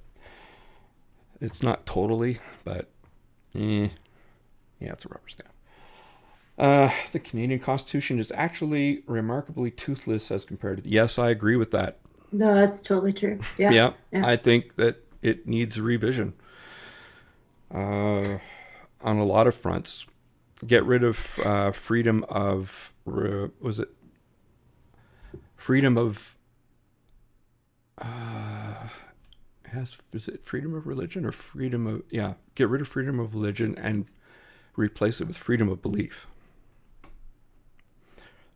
Speaker 1: it's not totally, but yeah, it's a rubber stamp. The Canadian Constitution is actually remarkably toothless as compared to... Yes, I agree with that.
Speaker 2: No, that's totally true. Yeah.
Speaker 1: I think that it needs revision on a lot of fronts. Get rid of freedom of... was it? Freedom of... is it freedom of religion or freedom of... Yeah, get rid of freedom of religion and replace it with freedom of belief.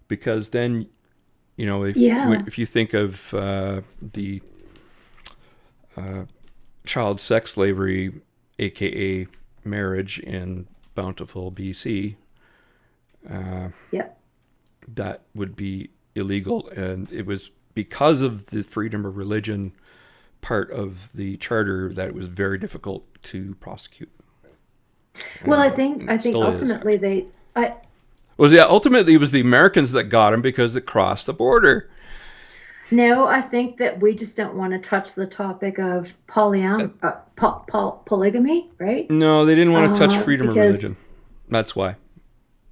Speaker 1: Because then, if you think of the child sex slavery, aka marriage in Bountiful, BC, that would be illegal, and it was because of the freedom of religion part of the charter that it was very difficult to prosecute.
Speaker 2: Well, I think ultimately
Speaker 1: ultimately it was the Americans that got him because it crossed the border.
Speaker 2: No, I think that we just don't want to touch the topic of polygamy, right?
Speaker 1: No, they didn't want to touch freedom of religion. That's why.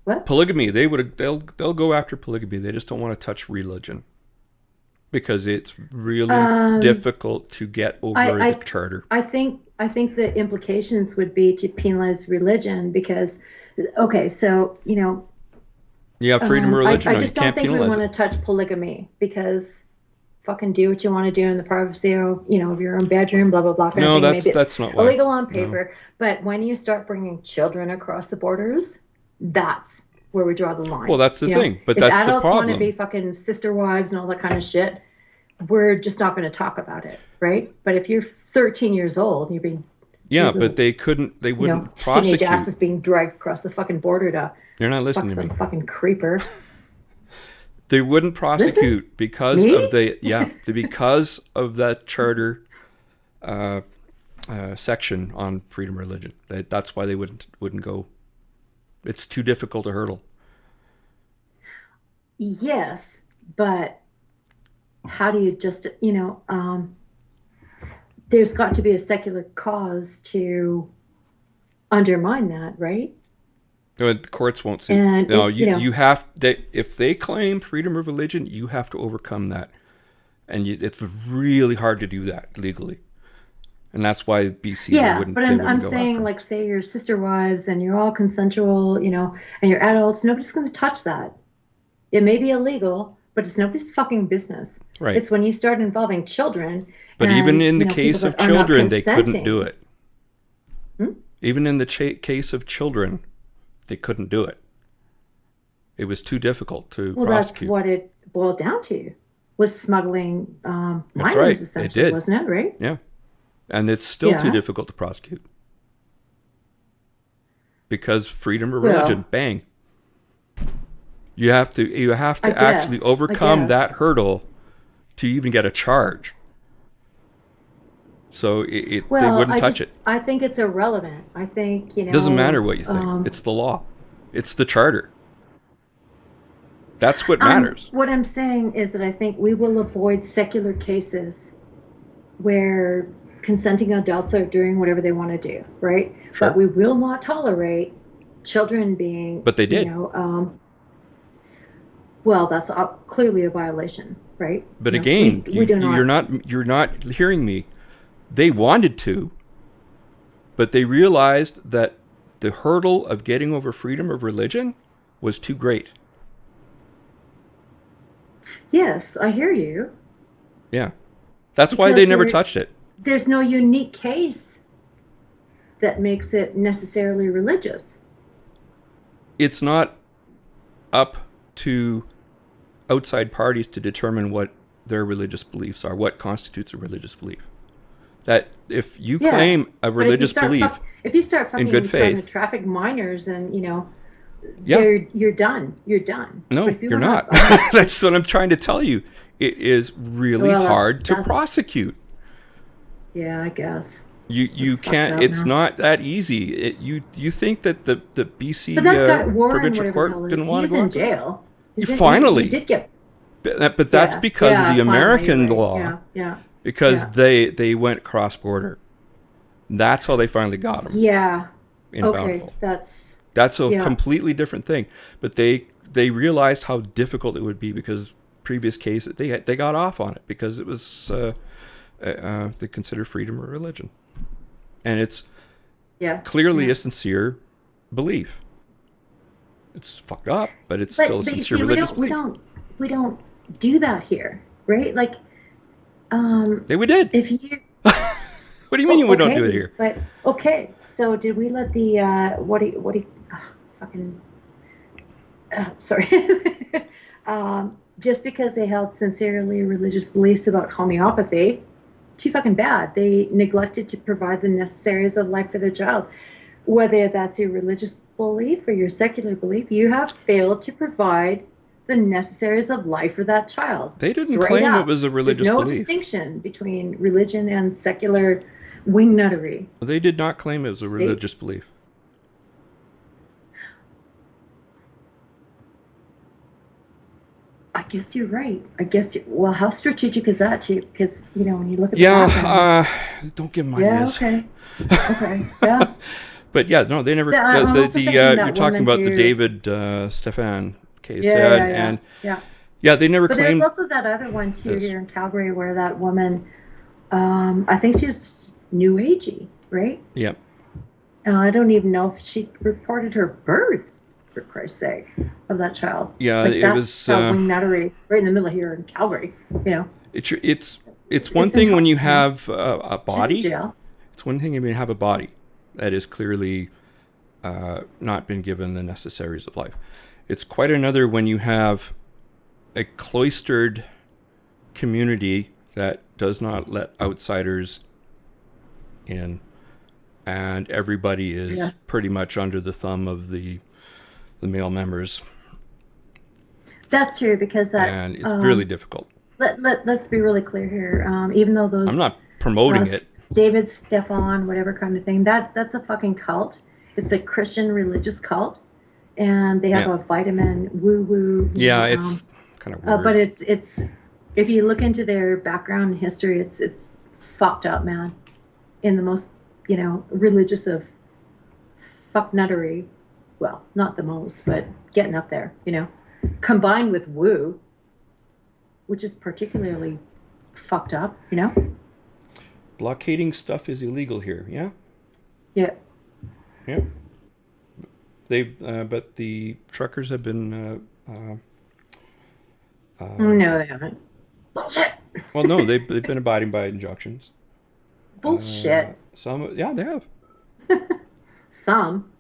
Speaker 2: What?
Speaker 1: Polygamy, they'll go after polygamy. They just don't want to touch religion because it's really difficult to get over the charter.
Speaker 2: I think the implications would be to penalize religion because, okay, so
Speaker 1: you have freedom of religion.
Speaker 2: I just don't think we want to touch polygamy because fucking do what you want to do in the privacy of your own bedroom, blah blah blah.
Speaker 1: No, that's not
Speaker 2: illegal on paper. No. But when you start bringing children across the borders, that's where we draw the line.
Speaker 1: Well, that's the thing. But that's the problem. If adults want to be
Speaker 2: fucking sister wives and all that kind of shit, we're just not going to talk about it, right? But if you're 13 years old, you're being
Speaker 1: but they wouldn't prosecute.
Speaker 2: Teenage asses being dragged across the fucking border to.
Speaker 1: You're not listening to me.
Speaker 2: Fucking creeper.
Speaker 1: They wouldn't prosecute because of because of that charter section on freedom of religion. That's why they wouldn't go. It's too difficult to hurdle.
Speaker 2: Yes, but how do you just there's got to be a secular cause to undermine that, right?
Speaker 1: The courts won't see.
Speaker 2: And
Speaker 1: no, you have if they claim freedom of religion, you have to overcome that, and it's really hard to do that legally. And that's why BC
Speaker 2: Yeah,
Speaker 1: wouldn't.
Speaker 2: but
Speaker 1: They
Speaker 2: I'm
Speaker 1: wouldn't go
Speaker 2: saying,
Speaker 1: after.
Speaker 2: like, say you're sister wives and you're all consensual, you know, and you're adults. Nobody's going to touch that. It may be illegal, but it's nobody's fucking business.
Speaker 1: Right.
Speaker 2: It's when you start involving children.
Speaker 1: But
Speaker 2: and,
Speaker 1: even in the
Speaker 2: you know,
Speaker 1: case
Speaker 2: people
Speaker 1: of
Speaker 2: that are not
Speaker 1: children, they couldn't do
Speaker 2: consenting.
Speaker 1: it. Even in the case of children, they couldn't do it. It was too difficult to
Speaker 2: Well,
Speaker 1: prosecute.
Speaker 2: that's what it boiled down to, was smuggling minors,
Speaker 1: right. They
Speaker 2: essentially,
Speaker 1: did.
Speaker 2: wasn't it? Right?
Speaker 1: Yeah. And it's still too
Speaker 2: Yeah.
Speaker 1: difficult to prosecute. Because freedom of
Speaker 2: Well-
Speaker 1: religion, bang. You have to
Speaker 2: I
Speaker 1: actually
Speaker 2: guess,
Speaker 1: overcome
Speaker 2: I
Speaker 1: that
Speaker 2: guess.
Speaker 1: hurdle to even get a charge. So they
Speaker 2: Well,
Speaker 1: wouldn't touch it.
Speaker 2: I think it's irrelevant. I think, you know.
Speaker 1: It doesn't matter what you think. It's the law. It's the charter. That's what matters.
Speaker 2: What I'm saying is that I think we will avoid secular cases where consenting adults are doing whatever they want to do, right?
Speaker 1: Sure.
Speaker 2: But we will not tolerate children being.
Speaker 1: But they did.
Speaker 2: You know, well, that's clearly a violation, right?
Speaker 1: But
Speaker 2: You know,
Speaker 1: again,
Speaker 2: we do not.
Speaker 1: you're not hearing me. They wanted to, but they realized that the hurdle of getting over freedom of religion was too great.
Speaker 2: Yes, I hear you.
Speaker 1: Yeah. That's why they
Speaker 2: Because
Speaker 1: never
Speaker 2: there-
Speaker 1: touched it.
Speaker 2: There's no unique case that makes it necessarily religious.
Speaker 1: It's not up to outside parties to determine what their religious beliefs are, what constitutes a religious belief. That if you
Speaker 2: Yeah,
Speaker 1: claim a
Speaker 2: but
Speaker 1: religious belief
Speaker 2: if you start fucking
Speaker 1: good
Speaker 2: trying
Speaker 1: faith-
Speaker 2: to traffic minors, and you know,
Speaker 1: Yeah.
Speaker 2: you're done. You're done.
Speaker 1: No,
Speaker 2: But if you
Speaker 1: you're
Speaker 2: wanna-
Speaker 1: not. That's what I'm trying to tell you. It is really
Speaker 2: Well,
Speaker 1: hard to
Speaker 2: that's-
Speaker 1: prosecute.
Speaker 2: Yeah, I guess.
Speaker 1: You
Speaker 2: It's fucked
Speaker 1: can't.
Speaker 2: up
Speaker 1: It's
Speaker 2: now.
Speaker 1: not that easy. You think that the BC
Speaker 2: But that guy Warren,
Speaker 1: provincial
Speaker 2: whatever the
Speaker 1: court
Speaker 2: hell it is,
Speaker 1: didn't want
Speaker 2: he's
Speaker 1: to go
Speaker 2: in
Speaker 1: after it?
Speaker 2: jail. He's in-
Speaker 1: Finally.
Speaker 2: he did get.
Speaker 1: But that's
Speaker 2: Yeah,
Speaker 1: because
Speaker 2: yeah,
Speaker 1: of the
Speaker 2: finally,
Speaker 1: American
Speaker 2: right.
Speaker 1: law.
Speaker 2: Yeah.
Speaker 1: Because
Speaker 2: yeah.
Speaker 1: they went cross border. That's how they finally got him
Speaker 2: Yeah.
Speaker 1: in
Speaker 2: Okay,
Speaker 1: Bountiful.
Speaker 2: that's
Speaker 1: a
Speaker 2: yeah.
Speaker 1: completely different thing. But they realized how difficult it would be because previous cases they got off on it because it was they consider freedom of religion, and it's clearly a sincere belief. It's fucked up, but it's still a
Speaker 2: But you
Speaker 1: sincere
Speaker 2: see,
Speaker 1: religious
Speaker 2: we
Speaker 1: belief.
Speaker 2: don't do that here, right? Like,
Speaker 1: We did.
Speaker 2: if you.
Speaker 1: What do you mean we don't do it
Speaker 2: Okay,
Speaker 1: here?
Speaker 2: But okay, so did we let the fucking sorry, just because they held sincerely religious beliefs about homeopathy, too fucking bad. They neglected to provide the necessaries of life for their child. Whether that's your religious belief or your secular belief, you have failed to provide the necessaries of life for that child.
Speaker 1: They didn't
Speaker 2: Straight
Speaker 1: claim
Speaker 2: up.
Speaker 1: it was a religious
Speaker 2: There's no
Speaker 1: belief.
Speaker 2: distinction between religion and secular wingnuttery.
Speaker 1: They did not claim it was a religious belief.
Speaker 2: I guess you're right. Well, how strategic is that too? Because, you know, when you look at the background.
Speaker 1: Don't give my
Speaker 2: Yeah,
Speaker 1: news.
Speaker 2: okay. Okay, yeah.
Speaker 1: But yeah, no, they never.
Speaker 2: Yeah, I'm also thinking that
Speaker 1: you're talking
Speaker 2: woman
Speaker 1: about the
Speaker 2: who-
Speaker 1: David Stefan case,
Speaker 2: Yeah.
Speaker 1: they never
Speaker 2: But
Speaker 1: claimed.
Speaker 2: there's also that other one too
Speaker 1: Yes.
Speaker 2: here in Calgary where that woman, I think she was new agey, right?
Speaker 1: Yeah,
Speaker 2: I don't even know if she reported her birth, for Christ's sake, of that child.
Speaker 1: Yeah,
Speaker 2: like,
Speaker 1: it
Speaker 2: that's
Speaker 1: was,
Speaker 2: how wingnuttery right in the middle here in Calgary. You know,
Speaker 1: it's one thing when you have a body.
Speaker 2: she's in jail.
Speaker 1: It's one thing when you have a body that is clearly not been given the necessaries of life. It's quite another when you have a cloistered community that does not let outsiders in, and everybody is pretty much under the thumb of the male members.
Speaker 2: That's true because that.
Speaker 1: And it's really difficult.
Speaker 2: Let's be really clear here. Even though those.
Speaker 1: I'm not promoting it.
Speaker 2: David Stefan, whatever kind of thing. That's a fucking cult. It's a Christian religious cult, and they have a vitamin woo.
Speaker 1: Yeah, it's kind of weird.
Speaker 2: But it's if you look into their background and history, it's fucked up, man. In the most religious of fucknuttery. Well, not the most, but getting up there. Combined with woo, which is particularly fucked up.
Speaker 1: blockading stuff is illegal here. Yeah.
Speaker 2: Yeah.
Speaker 1: Yeah. But the truckers have been.
Speaker 2: No, they haven't. Bullshit.
Speaker 1: Well, no, they've been abiding by injunctions.
Speaker 2: Bullshit.
Speaker 1: Yeah, they have.
Speaker 2: Some.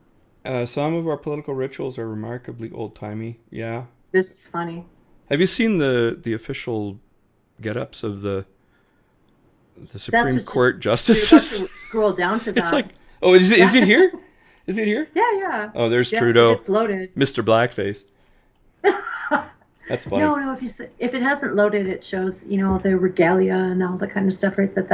Speaker 1: Some of our political rituals are remarkably old-timey. Yeah.
Speaker 2: This is funny.
Speaker 1: Have you seen the official get-ups of the Supreme Court justices?
Speaker 2: You're about to scroll down to that.
Speaker 1: It's like, oh, is it here? Is it here?
Speaker 2: Yeah, yeah.
Speaker 1: Oh, there's
Speaker 2: Yeah,
Speaker 1: Trudeau.
Speaker 2: it's loaded.
Speaker 1: Mr. Blackface. That's funny.
Speaker 2: No, if it hasn't loaded, it shows the regalia and all that kind of stuff, right? It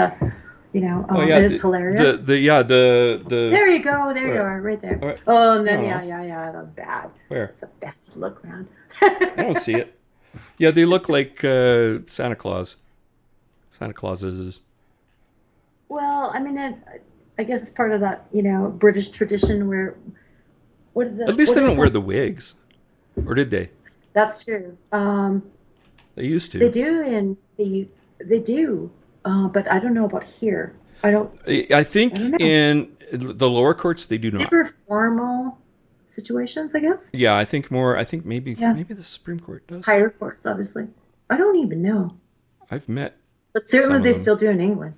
Speaker 2: is hilarious.
Speaker 1: The
Speaker 2: There you go. There you are, right there.
Speaker 1: Right.
Speaker 2: Oh, and then the bad.
Speaker 1: Where?
Speaker 2: It's a bad look, man.
Speaker 1: I don't see it. Yeah, they look like Santa Claus. Santa Clauses.
Speaker 2: Well, I mean, I guess it's part of that, British tradition where.
Speaker 1: At least they don't wear the wigs, or did they?
Speaker 2: That's true.
Speaker 1: They used to.
Speaker 2: They do, and they do, but I don't know about here.
Speaker 1: I think in the lower courts they do not.
Speaker 2: Super formal situations, I guess.
Speaker 1: Yeah, I think maybe the Supreme Court does.
Speaker 2: Higher courts, obviously. I don't even know.
Speaker 1: I've met.
Speaker 2: But certainly they still do in England.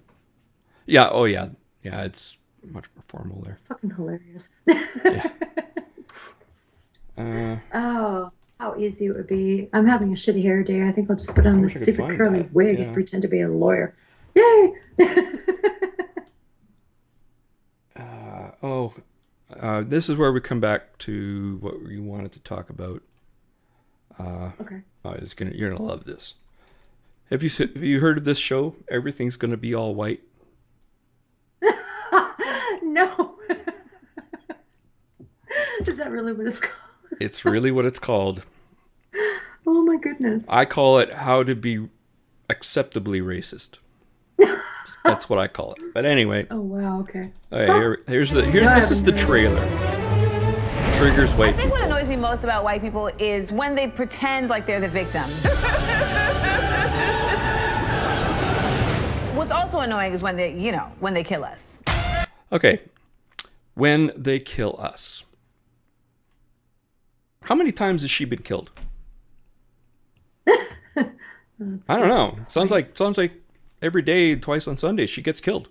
Speaker 1: Yeah. Oh yeah. Yeah. It's much more formal there.
Speaker 2: It's fucking hilarious.
Speaker 1: Yeah.
Speaker 2: Oh, how easy it would be. I'm having a shitty hair day. I think I'll just put on this super curly wig and pretend to be a lawyer. Yay!
Speaker 1: This is where we come back to what we wanted to talk about.
Speaker 2: Okay.
Speaker 1: You're gonna love this. Have you heard of this show? Everything's gonna be all white.
Speaker 2: No. Is that really what it's called?
Speaker 1: It's really what it's called.
Speaker 2: Oh my goodness.
Speaker 1: I call it How to Be Acceptably Racist. That's what I call it. But anyway.
Speaker 2: Oh wow. Okay.
Speaker 1: This is the trailer. Triggers white
Speaker 14: I think what annoys me most about white people is when they pretend like they're the victim. What's also annoying is when they kill us.
Speaker 1: Okay. When they kill us. How many times has she been killed? I don't know. Sounds like every day, twice on Sunday, she gets killed.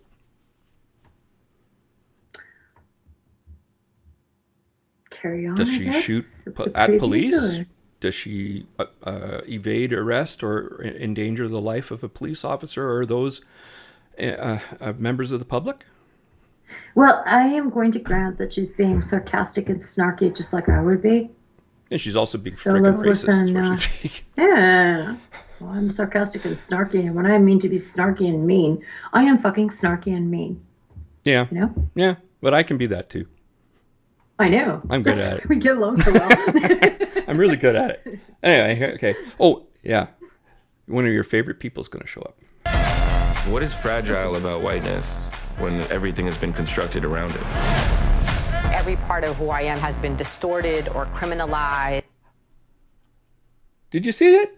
Speaker 2: Carry on.
Speaker 1: Does she shoot at police? Does she evade arrest or endanger the life of a police officer or those members of the public?
Speaker 2: Well, I am going to grant that she's being sarcastic and snarky, just like I would be.
Speaker 1: And she's also being
Speaker 2: So
Speaker 1: freaking
Speaker 2: let's
Speaker 1: racist.
Speaker 2: listen. Yeah. Well, I'm sarcastic and snarky, and when I mean to be snarky and mean, I am fucking snarky and mean.
Speaker 1: Yeah.
Speaker 2: You know?
Speaker 1: Yeah, but I can be that too.
Speaker 2: I know.
Speaker 1: I'm good at it.
Speaker 2: We get along so well.
Speaker 1: I'm really good at it. Anyway, okay. Oh, yeah. One of your favorite people is going to show up.
Speaker 15: What is fragile about whiteness when everything has been constructed around it?
Speaker 16: Every part of who I am has been distorted or criminalized.
Speaker 1: Did you see that?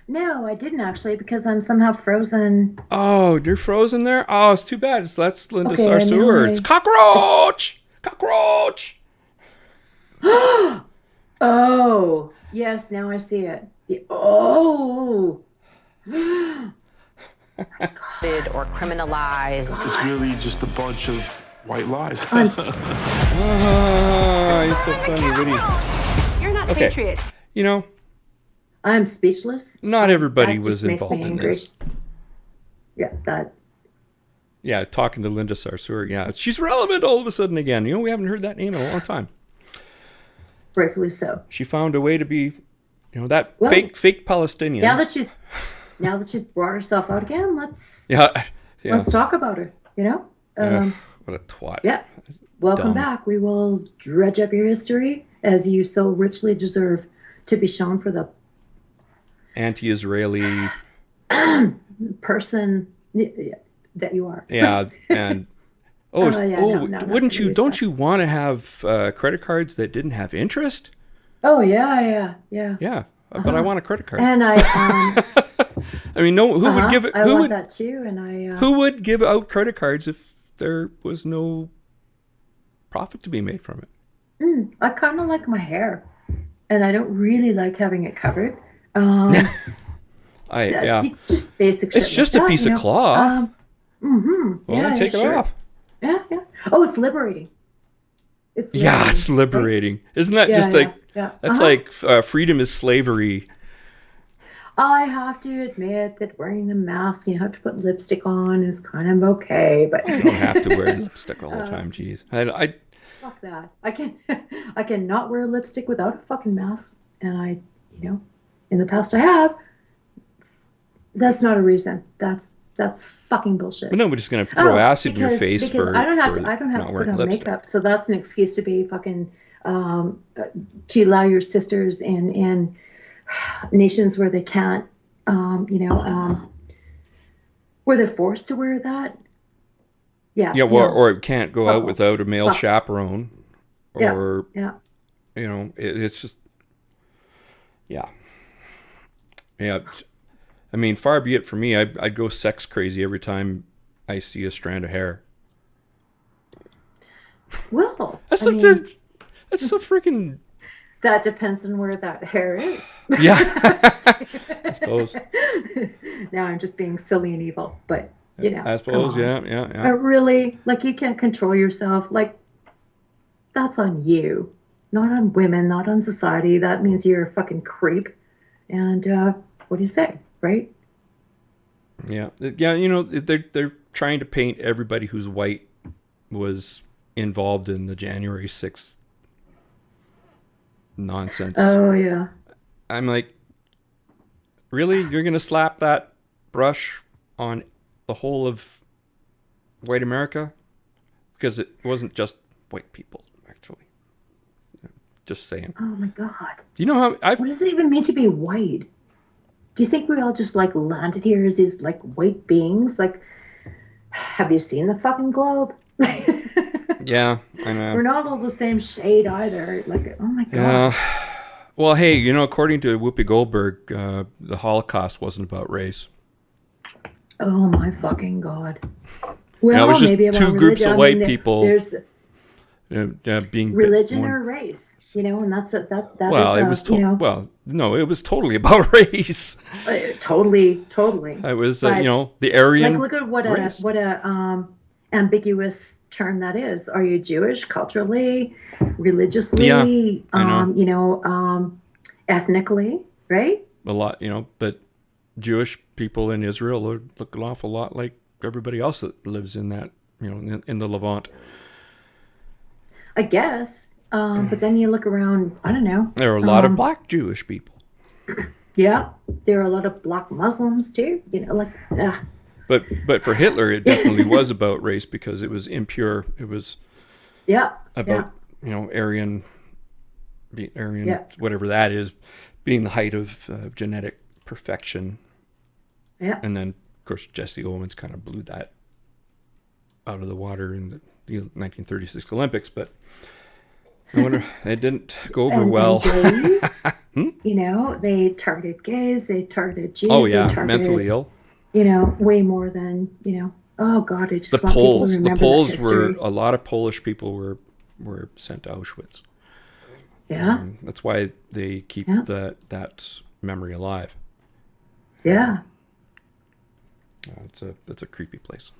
Speaker 2: No, I didn't actually, because I'm somehow frozen.
Speaker 1: Oh, you're frozen there? Oh, it's too bad. That's Linda
Speaker 2: Okay,
Speaker 1: Sarsour.
Speaker 2: anyway.
Speaker 1: It's cockroach! Cockroach!
Speaker 2: Oh, yes, now I see it. Oh.
Speaker 16: Or criminalized.
Speaker 17: It's really just a bunch of white lies.
Speaker 1: Oh, you're so funny, witty.
Speaker 14: You're not
Speaker 1: Okay.
Speaker 14: patriots.
Speaker 1: You know,
Speaker 2: I'm speechless.
Speaker 1: not everybody
Speaker 2: That
Speaker 1: was
Speaker 2: just makes me
Speaker 1: involved in
Speaker 2: angry.
Speaker 1: this.
Speaker 2: Yeah, that.
Speaker 1: Yeah, talking to Linda Sarsour. Yeah, she's relevant all of a sudden again. You know, we haven't heard that name in a long time.
Speaker 2: Rightfully so.
Speaker 1: She found a way to be, that
Speaker 2: Well,
Speaker 1: fake Palestinian.
Speaker 2: Now that she's brought herself out again, let's
Speaker 1: Yeah.
Speaker 2: let's talk about her.
Speaker 1: What a twat.
Speaker 2: Yeah. Welcome
Speaker 1: Dumb.
Speaker 2: back. We will dredge up your history as you so richly deserve to be shown for the
Speaker 1: Anti-Israeli.
Speaker 2: person that you are.
Speaker 1: Yeah, and
Speaker 2: no,
Speaker 1: wouldn't you?
Speaker 2: please,
Speaker 1: Don't you want to have credit cards that didn't have interest?
Speaker 2: Oh yeah.
Speaker 1: Yeah, but I want a credit card.
Speaker 2: And I
Speaker 1: I mean, no. Who would give it?
Speaker 2: I
Speaker 1: Who
Speaker 2: want
Speaker 1: would?
Speaker 2: that too, and I.
Speaker 1: Who would give out credit cards if there was no profit to be made from it?
Speaker 2: I kind of like my hair, and I don't really like having it covered. Just basic shit.
Speaker 1: It's just
Speaker 2: like
Speaker 1: a
Speaker 2: that,
Speaker 1: piece
Speaker 2: you
Speaker 1: of
Speaker 2: know?
Speaker 1: cloth.
Speaker 2: Well,
Speaker 1: Well, take it off.
Speaker 2: Yeah. Oh, it's liberating. It's liberating.
Speaker 1: Yeah, it's liberating. Isn't that
Speaker 2: Yeah,
Speaker 1: just like
Speaker 2: yeah.
Speaker 1: that's like freedom is slavery?
Speaker 2: I have to admit that wearing the mask, you have to put lipstick on, is kind of okay, but
Speaker 1: You don't have to wear lipstick all the time. Jeez, I
Speaker 2: fuck that. I cannot wear lipstick without a fucking mask, and I, in the past I have. That's not a reason. That's fucking bullshit.
Speaker 1: But nobody's gonna throw acid in your face
Speaker 2: because
Speaker 1: for
Speaker 2: I don't have
Speaker 1: for
Speaker 2: to
Speaker 1: not
Speaker 2: put
Speaker 1: wearing
Speaker 2: on
Speaker 1: lipstick.
Speaker 2: makeup, so that's an excuse to be fucking to allow your sisters in nations where they can't, where they're forced to wear that. Yeah.
Speaker 1: Yeah, well, or it can't go out without a male chaperone,
Speaker 2: Yeah,
Speaker 1: or
Speaker 2: yeah.
Speaker 1: it's just yeah. I mean, far be it for me. I'd go sex crazy every time I see a strand of hair.
Speaker 2: Well,
Speaker 1: That's
Speaker 2: I
Speaker 1: so
Speaker 2: mean,
Speaker 1: that's so freaking.
Speaker 2: that depends on where that hair is.
Speaker 1: Yeah, I suppose.
Speaker 2: Now I'm just being silly and evil, but
Speaker 1: I suppose,
Speaker 2: come on.
Speaker 1: yeah.
Speaker 2: But really, like, you can't control yourself. Like, that's on you, not on women, not on society. That means you're a fucking creep. And what do you say, right?
Speaker 1: Yeah. They're trying to paint everybody who's white was involved in the January 6th nonsense.
Speaker 2: Oh, yeah.
Speaker 1: I'm like, really? You're going to slap that brush on the whole of white America? Because it wasn't just white people, actually. Just saying.
Speaker 2: Oh, my God.
Speaker 1: Do you know how
Speaker 2: what does it even mean to be white? Do you think we all just, like, landed here as these, like, white beings? Like, have you seen the fucking globe?
Speaker 1: Yeah, I know.
Speaker 2: We're not all the same shade either. Like, oh my God.
Speaker 1: Yeah. Well, hey, according to Whoopi Goldberg, the Holocaust wasn't about race.
Speaker 2: Oh my fucking God. Well,
Speaker 1: it was just
Speaker 2: maybe about
Speaker 1: two groups
Speaker 2: religion.
Speaker 1: of white people
Speaker 2: There's
Speaker 1: being
Speaker 2: religion or race, and that's that.
Speaker 1: Well,
Speaker 2: is,
Speaker 1: it was well, no, it was totally about race.
Speaker 2: Totally.
Speaker 1: It was
Speaker 2: But,
Speaker 1: the Aryan.
Speaker 2: Like, look at
Speaker 1: race.
Speaker 2: what a ambiguous term that is. Are you Jewish culturally, religiously, ethnically, right?
Speaker 1: A lot, but Jewish people in Israel look an awful lot like everybody else that lives in that, in the Levant.
Speaker 2: I guess. But then you look around, I don't know.
Speaker 1: There are a lot of black Jewish people.
Speaker 2: Yeah. There are a lot of black Muslims too,
Speaker 1: But for Hitler, it definitely was about race because it was impure. It was about Aryan, whatever that is, being the height of genetic perfection.
Speaker 2: Yeah.
Speaker 1: And then, of course, Jesse Owens kind of blew that out of the water in the 1936 Olympics. But I wonder, it didn't go over well.
Speaker 2: Gays, they targeted gays, they targeted Jews.
Speaker 1: Oh yeah,
Speaker 2: they targeted,
Speaker 1: mentally ill.
Speaker 2: Way more than Oh God, I just
Speaker 1: The
Speaker 2: want people to
Speaker 1: Poles. The
Speaker 2: remember that
Speaker 1: Poles
Speaker 2: history.
Speaker 1: were a lot of Polish people were sent to Auschwitz.
Speaker 2: Yeah.
Speaker 1: That's why they keep that memory alive.
Speaker 2: Yeah.
Speaker 1: It's a creepy place.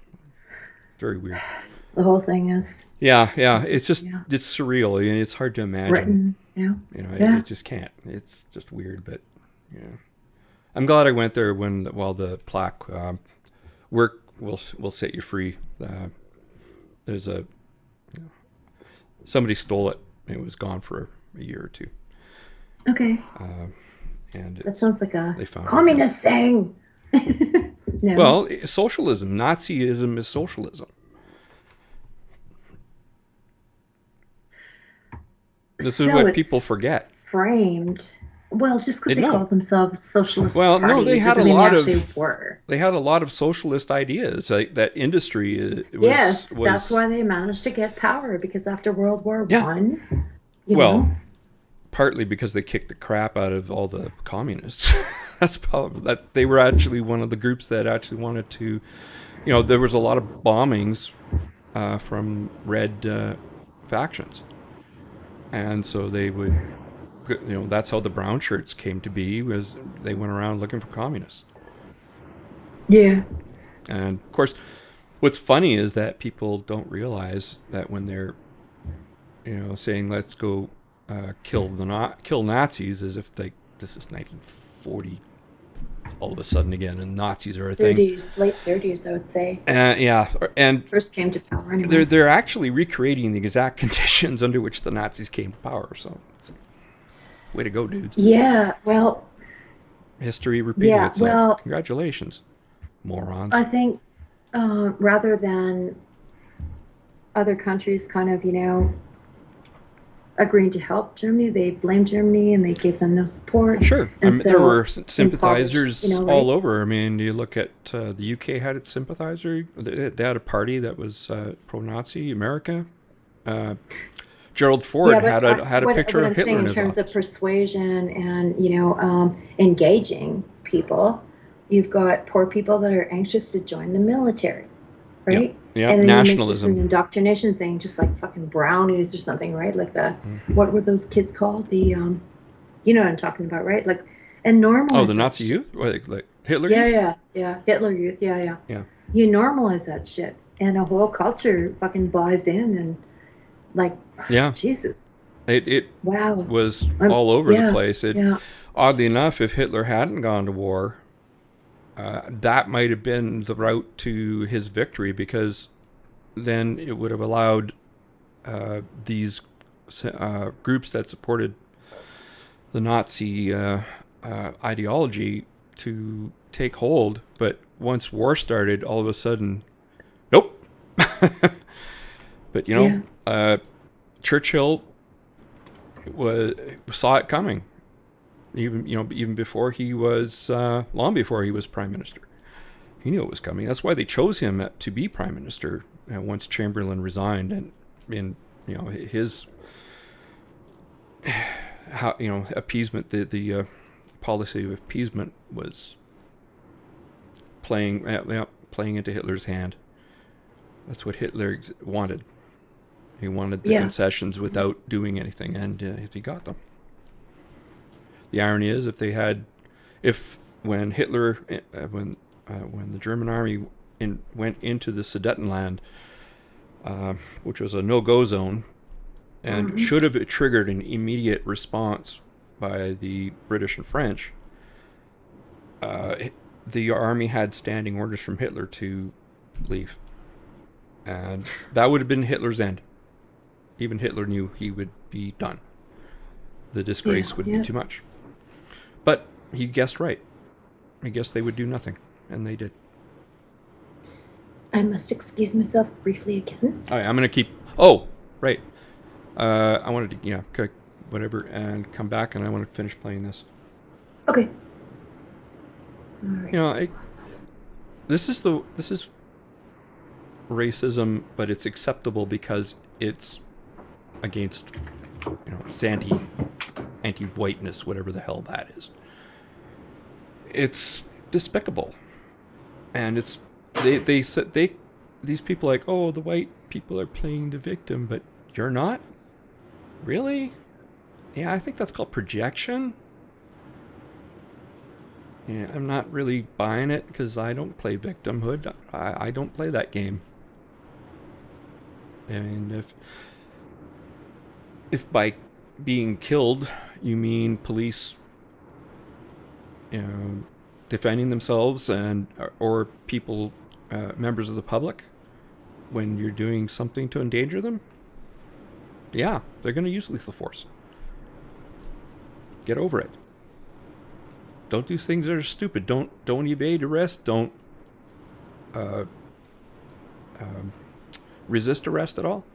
Speaker 1: Very weird.
Speaker 2: The whole thing is.
Speaker 1: Yeah. It's just it's surreal. I mean, it's hard to imagine.
Speaker 2: Written,
Speaker 1: It just can't. It's just weird, but I'm glad I went there while the plaque work will set you free. There's somebody stole it. It was gone for a year or two.
Speaker 2: Okay.
Speaker 1: And
Speaker 2: that sounds like a
Speaker 1: found
Speaker 2: communist saying. No.
Speaker 1: Well, socialism, Nazism is socialism. This is what people forget.
Speaker 2: Framed. Well, just because they
Speaker 1: No.
Speaker 2: call themselves socialist.
Speaker 1: Well,
Speaker 2: party,
Speaker 1: no, they had a
Speaker 2: doesn't mean
Speaker 1: lot
Speaker 2: they
Speaker 1: of.
Speaker 2: actually were.
Speaker 1: They had a lot of socialist ideas. That industry was.
Speaker 2: Yes, that's why they managed to get power, because after World War I,
Speaker 1: partly because they kicked the crap out of all the communists. That's probably that they were actually one of the groups that actually wanted to, there was a lot of bombings from red factions, and so they would, that's how the brown shirts came to be, was they went around looking for communists.
Speaker 2: Yeah.
Speaker 1: And of course, what's funny is that people don't realize that when they're, saying let's go kill Nazis, as if this is 1940 all of a sudden again, and Nazis are a thing.
Speaker 2: 30s, late 30s, I would say.
Speaker 1: Yeah, and
Speaker 2: first came to power anyway.
Speaker 1: They're actually recreating the exact conditions under which the Nazis came to power. So, way to go, dudes.
Speaker 2: Yeah, well.
Speaker 1: History repeating itself. Well, congratulations, morons.
Speaker 2: I think rather than other countries kind of, agreeing to help Germany, they blamed Germany and they gave them no support.
Speaker 1: Sure.
Speaker 2: And
Speaker 1: there were sympathizers
Speaker 2: right?
Speaker 1: all over. I mean, you look at the UK had its sympathizer. They had a party that was pro-Nazi. America. Gerald Ford had a picture of Hitler in his
Speaker 2: terms
Speaker 1: office.
Speaker 2: of persuasion and, engaging people, you've got poor people that are anxious to join the military, right?
Speaker 1: Yeah,
Speaker 2: and then
Speaker 1: nationalism.
Speaker 2: You make this an indoctrination thing, just like fucking brownies or something, right? Like what were those kids called? The, you know what I'm talking about, right? Like, and normalize.
Speaker 1: Oh, the Nazi youth, or like Hitler youth.
Speaker 2: Yeah, Hitler youth, yeah.
Speaker 1: You
Speaker 2: normalize that shit, and a whole culture fucking buys in, and like, Jesus.
Speaker 1: It
Speaker 2: wow
Speaker 1: was all over the place. Oddly enough, if Hitler hadn't gone to war, that might have been the route to his victory, because then it would have allowed these groups that supported the Nazi ideology to take hold. But once war started, all of a sudden, nope. But Churchill saw it coming. Even before he was, long before he was prime minister, he knew it was coming. That's why they chose him to be prime minister once Chamberlain resigned, and his appeasement, the policy of appeasement was playing into Hitler's hand. That's what Hitler wanted. He wanted the concessions without doing anything, and he got them. The irony is, when the German army went into the Sudetenland, which was a no-go zone, and should have triggered an immediate response by the British and French, the army had standing orders from Hitler to leave, and that would have been Hitler's end. Even Hitler knew he would be done. The disgrace would be too much. But he guessed right. He guessed they would do nothing, and they did.
Speaker 2: I must excuse myself briefly again.
Speaker 1: All right, I'm going to keep... Oh, right. I wanted to, whatever, and come back, and I want to finish playing this.
Speaker 2: Okay. All right.
Speaker 1: This is racism, but it's acceptable because it's against, it's anti-whiteness, whatever the hell that is. It's despicable, and it's these people like, oh, the white people are playing the victim, but you're not, really? Yeah, I think that's called projection. Yeah, I'm not really buying it, because I don't play victimhood. I don't play that game. And if by being killed you mean police defending themselves or people, members of the public, when you're doing something to endanger them, they're going to use lethal force. Get over it. Don't do things that are stupid. Don't evade arrest. Don't resist arrest at all.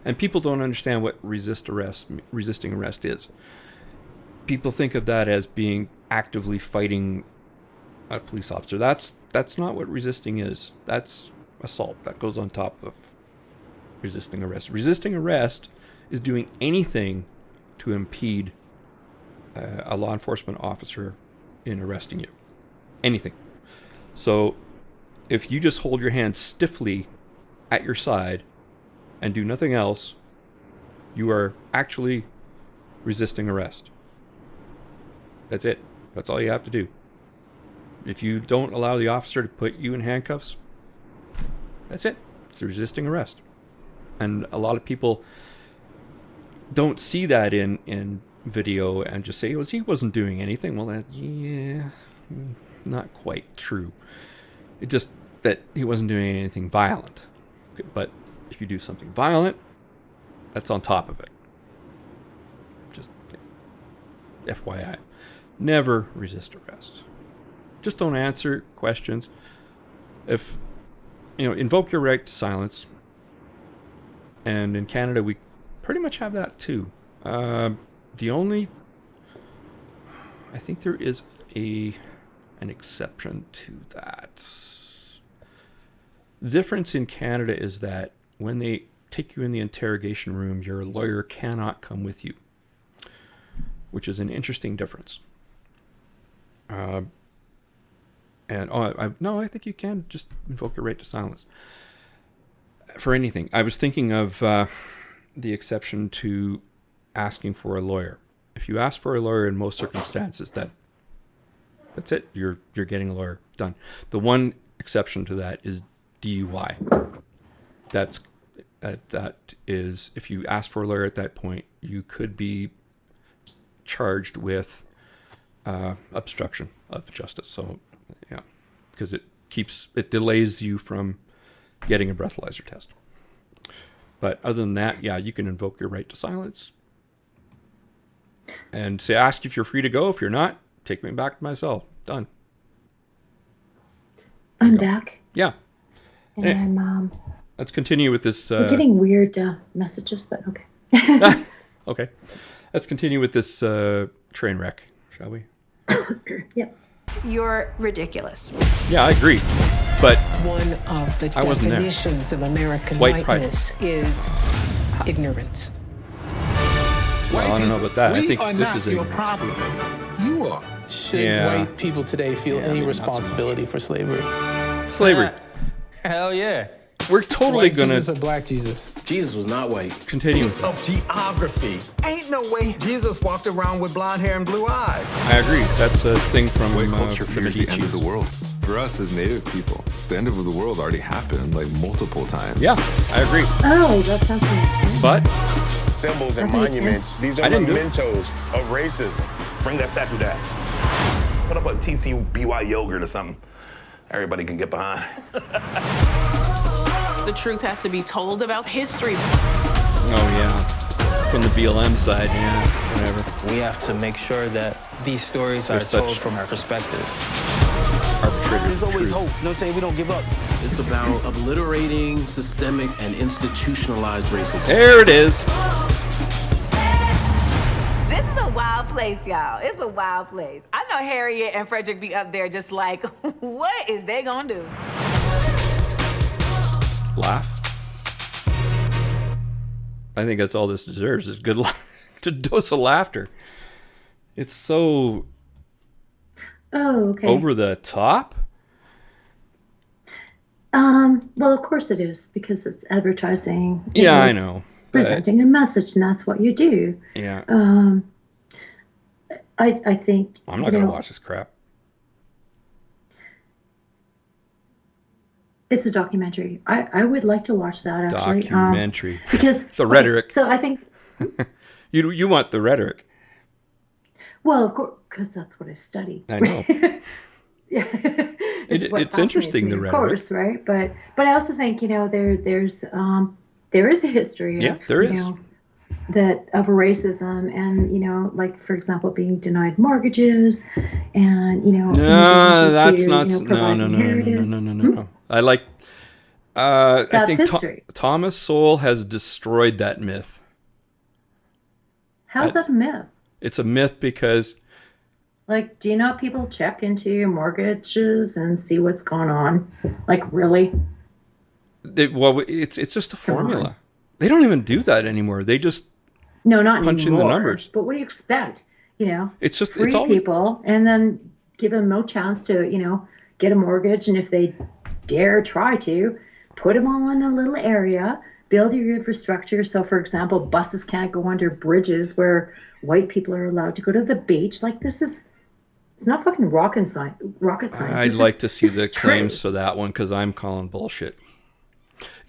Speaker 1: And people don't understand what resisting arrest is. People think of that as being actively fighting a police officer. That's not what resisting is. That's assault. That goes on top of resisting arrest. Resisting arrest is doing anything to impede a law enforcement officer in arresting you. Anything. So if you just hold your hand stiffly at your side and do nothing else, you are actually resisting arrest. That's it. That's all you have to do. If you don't allow the officer to put you in handcuffs, that's it. It's resisting arrest. And a lot of people don't see that in video and just say, he wasn't doing anything. Well, not quite true. It just that he wasn't doing anything violent. But if you do something violent, that's on top of it. Just FYI. Never resist arrest. Just don't answer questions. If, invoke your right to silence. And in Canada, we pretty much have that too. I think there is an exception to that. The difference in Canada is that when they take you in the interrogation room, your lawyer cannot come with you, which is an interesting difference. I think you can just invoke your right to silence for anything. I was thinking of the exception to asking for a lawyer. If you ask for a lawyer in most circumstances, that's it. You're getting a lawyer. Done. The one exception to that is DUI. That is, if you ask for a lawyer at that point, you could be charged with obstruction of justice. So, yeah, because it delays you from getting a breathalyzer test. But other than that, yeah, you can invoke your right to silence and ask if you're free to go. If you're not, take me back to my cell. Done.
Speaker 2: I'm back.
Speaker 1: Yeah.
Speaker 2: And I'm
Speaker 1: let's continue with this.
Speaker 2: we're getting weird messages, but okay.
Speaker 1: Okay. Let's continue with this train wreck, shall we?
Speaker 2: Yep.
Speaker 18: You're ridiculous.
Speaker 1: Yeah, I agree. But
Speaker 19: one of the definitions of American whiteness is ignorance.
Speaker 1: Well, I don't know about that. I think
Speaker 20: are
Speaker 1: this
Speaker 20: not
Speaker 1: is
Speaker 20: your problem. You are.
Speaker 13: Should white people today feel any responsibility for slavery?
Speaker 1: Slavery.
Speaker 21: Hell yeah.
Speaker 1: We're totally
Speaker 13: White
Speaker 1: gonna
Speaker 13: Jesus or black Jesus?
Speaker 21: Jesus was not white.
Speaker 1: continue.
Speaker 22: Of geography. Ain't no way Jesus walked around with blonde hair and blue eyes.
Speaker 1: I agree. That's a thing from
Speaker 23: white culture fears the end of the
Speaker 1: Medicis.
Speaker 23: world. For us as Native people, the end of the world already happened like multiple times.
Speaker 1: Yeah, I agree.
Speaker 2: Oh, that sounds nice.
Speaker 1: But
Speaker 24: symbols and
Speaker 2: I think
Speaker 24: monuments, these
Speaker 1: I
Speaker 24: are
Speaker 1: didn't do it.
Speaker 24: mementos of racism. Bring that statue down. Put up a TCBY yogurt or something. Everybody can get behind.
Speaker 25: The truth has to be told about history.
Speaker 1: Oh yeah, from the BLM side, yeah, whatever.
Speaker 21: We have to make sure that these stories are
Speaker 1: There's
Speaker 21: told
Speaker 1: such-
Speaker 21: from our perspective.
Speaker 1: Arbitrators.
Speaker 26: There's always hope. You know what I'm saying? We don't give up.
Speaker 27: It's about obliterating systemic and institutionalized racism.
Speaker 1: There it is.
Speaker 14: This is a wild place, y'all. It's a wild place. I know Harriet and Frederick be up there just like, what is they gonna do?
Speaker 1: Laugh. I think that's all this deserves is good a dose of laughter. It's so
Speaker 2: okay.
Speaker 1: over the top.
Speaker 2: Well, of course it is because it's advertising.
Speaker 1: Yeah, I
Speaker 2: It's
Speaker 1: know.
Speaker 2: Presenting a message, and that's what you do.
Speaker 1: Yeah.
Speaker 2: I think
Speaker 1: I'm not gonna watch this crap.
Speaker 2: It's a documentary. I would like to watch that actually.
Speaker 1: Documentary.
Speaker 2: Because
Speaker 1: the rhetoric.
Speaker 2: So I think.
Speaker 1: You want the rhetoric.
Speaker 2: Well, of course, because that's what I study.
Speaker 1: I know.
Speaker 2: Yeah.
Speaker 1: It's interesting, the
Speaker 2: of
Speaker 1: rhetoric.
Speaker 2: course, right? But I also think there is a history.
Speaker 1: Yeah,
Speaker 2: of,
Speaker 1: there
Speaker 2: you
Speaker 1: is.
Speaker 2: know, that of racism, and like for example, being denied mortgages, and
Speaker 1: No, that's
Speaker 2: to,
Speaker 1: not.
Speaker 2: provide
Speaker 1: No.
Speaker 2: inheritance.
Speaker 1: I like. I
Speaker 2: That's
Speaker 1: think
Speaker 2: history.
Speaker 1: Thomas Sowell has destroyed that myth.
Speaker 2: How's that a myth?
Speaker 1: It's a myth because
Speaker 2: Like, do you know people check into your mortgages and see what's going on? Like, really?
Speaker 1: it's just a formula. They don't even do that anymore. They just
Speaker 2: No, not
Speaker 1: punch
Speaker 2: anymore.
Speaker 1: in the numbers.
Speaker 2: But what do you expect?
Speaker 1: It's just
Speaker 2: free
Speaker 1: it's all
Speaker 2: people, and then give them no chance to, get a mortgage. And if they dare try to, put them all in a little area, build your infrastructure. So, for example, buses can't go under bridges where white people are allowed to go to the beach. Like, it's not fucking rocket science.
Speaker 1: I'd like to see the claims for that one because I'm calling bullshit.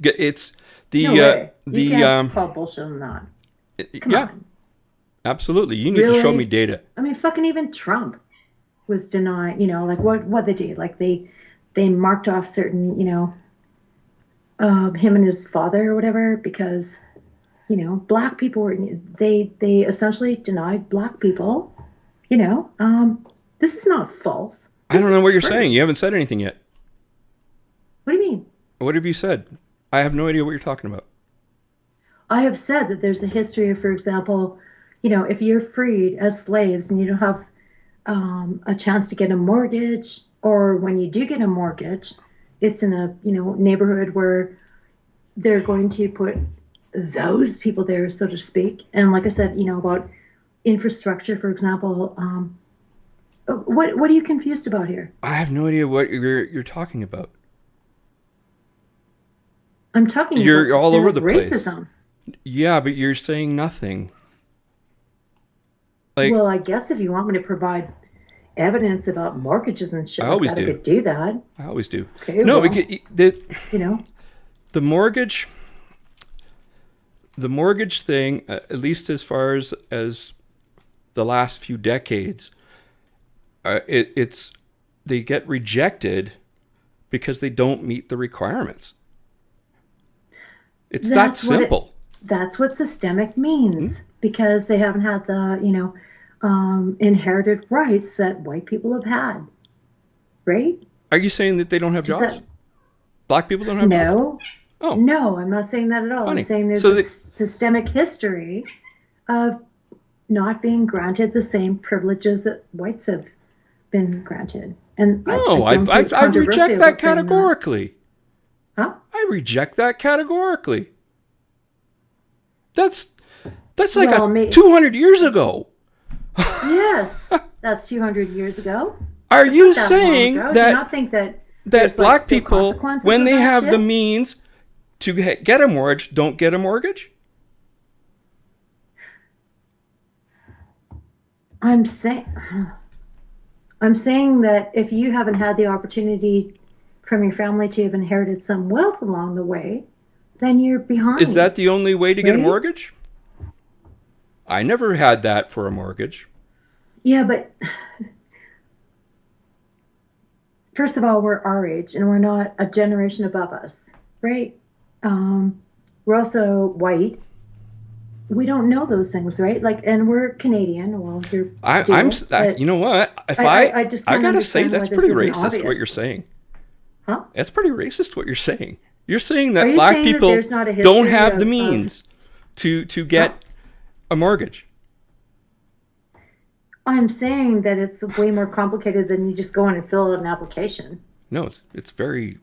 Speaker 1: It's the
Speaker 2: no way. You can't call bullshit on that. Come on.
Speaker 1: Absolutely. You need to show me data.
Speaker 2: I mean, fucking even Trump was denying. Like what they did. Like they marked off certain, him and his father or whatever because, black people were. They essentially denied black people. This is not false.
Speaker 1: I don't know what you're saying. You haven't said anything yet.
Speaker 2: What do you mean?
Speaker 1: What have you said? I have no idea what you're talking about.
Speaker 2: I have said that there's a history of, for example, if you're freed as slaves and you don't have a chance to get a mortgage, or when you do get a mortgage, it's in a, neighborhood where they're going to put those people there, so to speak. And like I said, about infrastructure, for example, what are you confused about here?
Speaker 1: I have no idea what you're talking about.
Speaker 2: I'm talking
Speaker 1: you're
Speaker 2: about
Speaker 1: all over the
Speaker 2: racism.
Speaker 1: Place. Yeah, but you're saying nothing.
Speaker 2: Well, I guess if you want me to provide evidence about mortgages and shit, I could do that.
Speaker 1: I always do.
Speaker 2: Okay,
Speaker 1: no,
Speaker 2: well,
Speaker 1: the mortgage thing, at least as far as the last few decades, they get rejected because they don't meet the requirements. It's that simple.
Speaker 2: That's what systemic means, because they haven't had the, inherited rights that white people have had. Right?
Speaker 1: Are you saying that they don't have jobs? Black people don't have jobs? Oh.
Speaker 2: No, I'm not saying that at all.
Speaker 1: Funny.
Speaker 2: I'm saying there's a systemic history of not being granted the same privileges that whites have been granted. And
Speaker 1: no, I reject that categorically.
Speaker 2: Huh? I
Speaker 1: reject that categorically. That's like 200 years ago.
Speaker 2: Yes, that's 200 years ago.
Speaker 1: Are you saying that
Speaker 2: do you not think that
Speaker 1: black people, when they have the means to get a mortgage, don't get a mortgage?
Speaker 2: I'm saying that if you haven't had the opportunity from your family to have inherited some wealth along the way, then you're behind.
Speaker 1: Is that the only way to get a mortgage? I never had that for a mortgage.
Speaker 2: Yeah, but first of all, we're our age and we're not a generation above us, right? We're also white. We don't know those things, right? And we're Canadian. Well, you're.
Speaker 1: You know what? I gotta say that's pretty racist what you're saying.
Speaker 2: Huh?
Speaker 1: That's pretty racist what you're saying. You're saying that black people don't have the means to get a mortgage.
Speaker 2: I'm saying that it's way more complicated than you just go in and fill out an application.
Speaker 1: No, it's very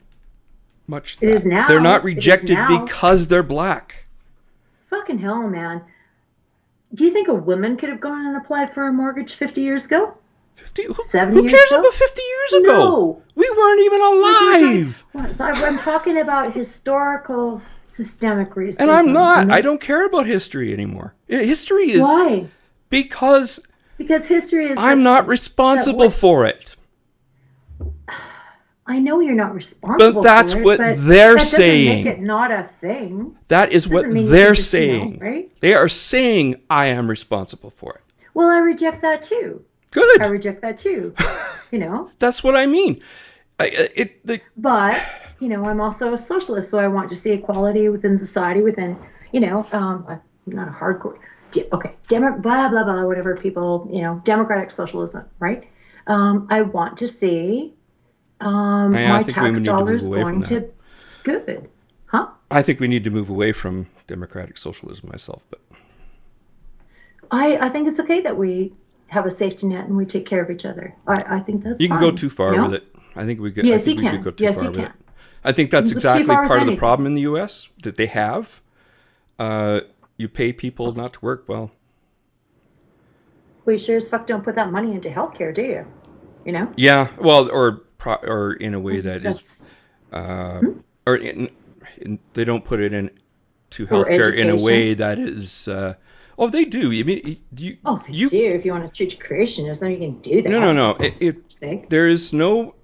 Speaker 1: much.
Speaker 2: It is now.
Speaker 1: They're not rejected because they're black.
Speaker 2: Fucking hell, man. Do you think a woman could have gone and applied for a mortgage 50 years ago? 70
Speaker 1: Who cares about 50 years ago?
Speaker 2: No.
Speaker 1: We weren't even alive.
Speaker 2: I'm talking about historical systemic racism.
Speaker 1: And I'm not. I don't care about history anymore. History is...
Speaker 2: Why?
Speaker 1: Because
Speaker 2: history is...
Speaker 1: I'm not responsible for it.
Speaker 2: I know you're not responsible
Speaker 1: but that's what they're saying.
Speaker 2: That doesn't make it not a thing.
Speaker 1: That is what they're saying.
Speaker 2: Right?
Speaker 1: They are saying I am responsible for it.
Speaker 2: Well, I reject that too.
Speaker 1: Good.
Speaker 2: I reject that too.
Speaker 1: That's what I mean.
Speaker 2: But, I'm also a socialist, so I want to see equality within society, within, I'm not a hardcore, blah, blah, blah, whatever people, democratic socialism, right? I want to see my tax dollars going to good. Huh?
Speaker 1: I think we need to move away from democratic socialism myself, but
Speaker 2: I think it's okay that we have a safety net and we take care of each other. I think that's
Speaker 1: you can
Speaker 2: fine.
Speaker 1: go too far with it. I think we could.
Speaker 2: Yes,
Speaker 1: I think
Speaker 2: you
Speaker 1: we
Speaker 2: can.
Speaker 1: could go too
Speaker 2: Yes,
Speaker 1: far
Speaker 2: you
Speaker 1: with
Speaker 2: can.
Speaker 1: it. I think that's exactly part of the
Speaker 2: anything.
Speaker 1: problem in the U.S. that they have. You pay people not to work. Well,
Speaker 2: you sure as fuck don't put that money into healthcare, do you? you know?
Speaker 1: Yeah, well, or in a way that is, or they don't put it in to
Speaker 2: Or
Speaker 1: healthcare in a way
Speaker 2: education.
Speaker 1: that is. Oh, they do. I mean,
Speaker 2: Oh, they do. If you want to teach creationism, you can do that.
Speaker 1: No.
Speaker 2: Sake.
Speaker 1: There is no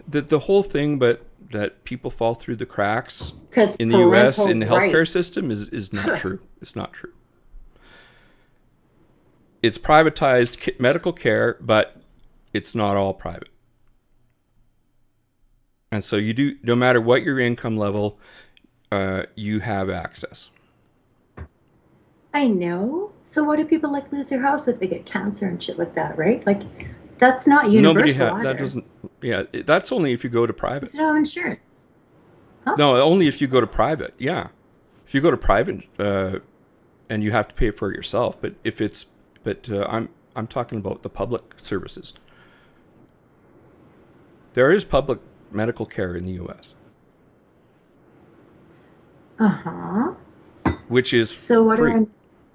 Speaker 1: the whole thing, but that people fall through the cracks in the U.S. in the healthcare system is not true. It's not true. It's privatized medical care, but it's not all private. And so you do, no matter what your income level, you have access.
Speaker 2: I know. So what do people like lose their house if they get cancer and shit like that, right? Like, that's not universal either.
Speaker 1: That doesn't. Yeah, that's only if you go to private.
Speaker 2: You don't have insurance. Huh?
Speaker 1: No, only if you go to private. Yeah, if you go to private, and you have to pay for it yourself. But if it's, I'm talking about the public services. There is public medical care in the U.S. Which is
Speaker 2: so what
Speaker 1: free.
Speaker 2: do I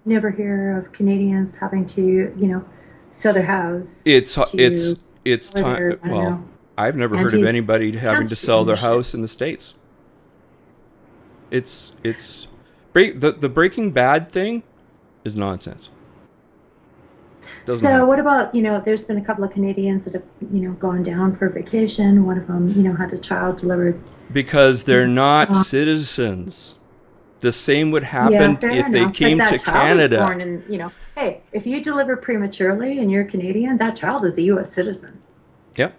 Speaker 2: never hear of Canadians having to, sell their house?
Speaker 1: It's time. Well, I've never heard of anybody having to sell their house in the States. It's the Breaking Bad thing is nonsense. Doesn't
Speaker 2: So
Speaker 1: happen.
Speaker 2: what about, there's been a couple of Canadians that have, gone down for vacation. One of them, had a child delivered.
Speaker 1: Because they're not citizens. The same would happen if they came to Canada.
Speaker 2: Born in, hey, if you deliver prematurely and you're Canadian, that child is a U.S. citizen.
Speaker 1: Yep.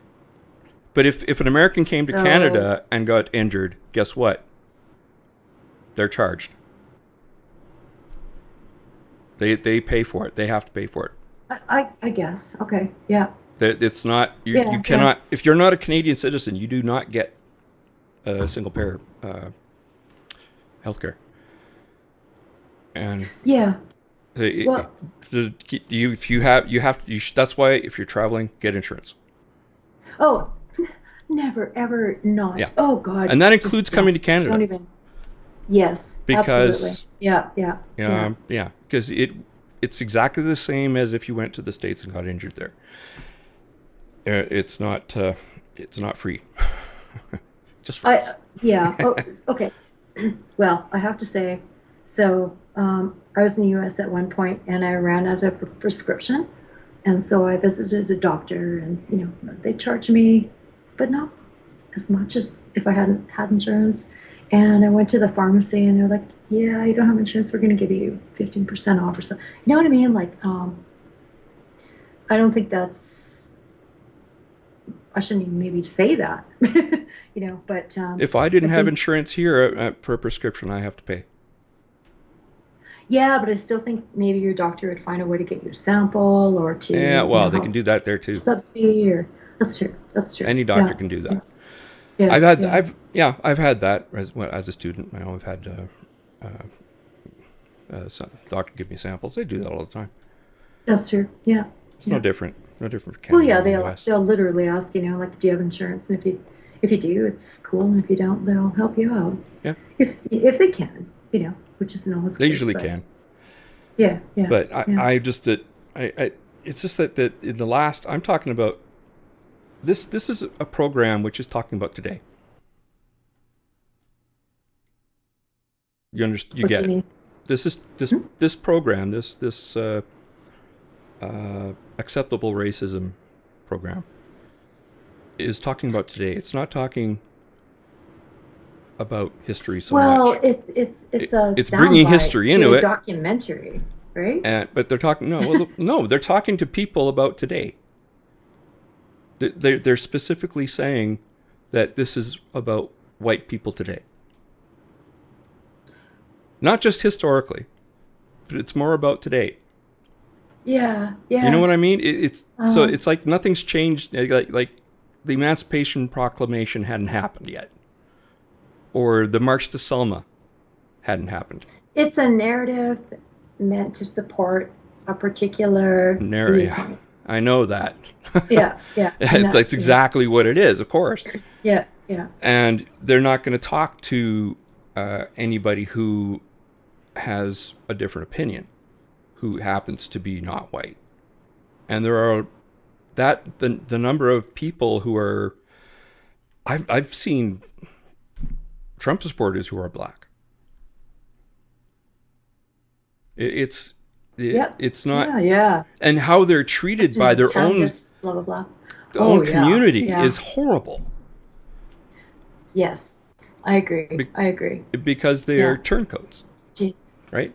Speaker 1: But if an American came to Canada and got injured, guess what? They're charged. They pay for it. They have to pay for it.
Speaker 2: I guess. Okay. Yeah.
Speaker 1: It's not you cannot if you're not a Canadian citizen, you do not get a single payer healthcare. And
Speaker 2: yeah.
Speaker 1: That's why if you're traveling, get insurance.
Speaker 2: Oh, never ever not.
Speaker 1: Yeah.
Speaker 2: Oh God.
Speaker 1: And that includes coming to Canada.
Speaker 2: Don't even. Yes.
Speaker 1: Because
Speaker 2: absolutely. Yeah.
Speaker 1: Because it's exactly the same as if you went to the States and got injured there. It's not free. Just for us.
Speaker 2: Yeah. Oh, okay. Well, I have to say, so I was in the U.S. at one point, and I ran out of a prescription, and so I visited a doctor, and they charged me, but not as much as if I hadn't had insurance. And I went to the pharmacy, and they're like, "Yeah, you don't have insurance. We're going to give you 15% off or something." You know what I mean? Like, I don't think that's. I shouldn't even maybe say that, But
Speaker 1: if I didn't have insurance here for a prescription, I have to pay.
Speaker 2: Yeah, but I still think maybe your doctor would find a way to get you a sample or to.
Speaker 1: Yeah, well, they can do that there too.
Speaker 2: Subsidy or that's true.
Speaker 1: Any doctor can do that.
Speaker 2: Yeah,
Speaker 1: I've had that as a student. I've had some doctor give me samples. They do that all the time.
Speaker 2: That's true. Yeah.
Speaker 1: It's no different. No different for
Speaker 2: Well,
Speaker 1: Canada.
Speaker 2: yeah, they'll literally ask, like, do you have insurance? And if you do, it's cool. And if you don't, they'll help you out.
Speaker 1: Yeah.
Speaker 2: If they can, which isn't always.
Speaker 1: They usually can.
Speaker 2: Yeah. Yeah.
Speaker 1: But I just that I it's just that in the last I'm talking about. This is a program which is talking about today. You understand? You get it. This program, this acceptable racism program, is talking about today. It's not talking about history so much.
Speaker 2: Well, it's
Speaker 1: bringing history into it.
Speaker 2: Documentary, right?
Speaker 1: But they're talking no, they're talking to people about today. They're specifically saying that this is about white people today. Not just historically, but it's more about today.
Speaker 2: Yeah.
Speaker 1: You know what I mean? So it's like nothing's changed. Like the Emancipation Proclamation hadn't happened yet, or the March to Selma hadn't happened.
Speaker 2: It's a narrative meant to support a particular
Speaker 1: narrative. I know that.
Speaker 2: Yeah.
Speaker 1: That's exactly what it is, of course.
Speaker 2: Yeah.
Speaker 1: And they're not going to talk to anybody who has a different opinion, who happens to be not white. And there are that the number of people who are, I've seen Trump supporters who are black. It's not,
Speaker 2: yeah.
Speaker 1: and how they're treated by their own
Speaker 2: blah blah blah.
Speaker 1: community is horrible.
Speaker 2: Yes, I agree. I agree.
Speaker 1: Because they are turncoats.
Speaker 2: Jeez.
Speaker 1: Right?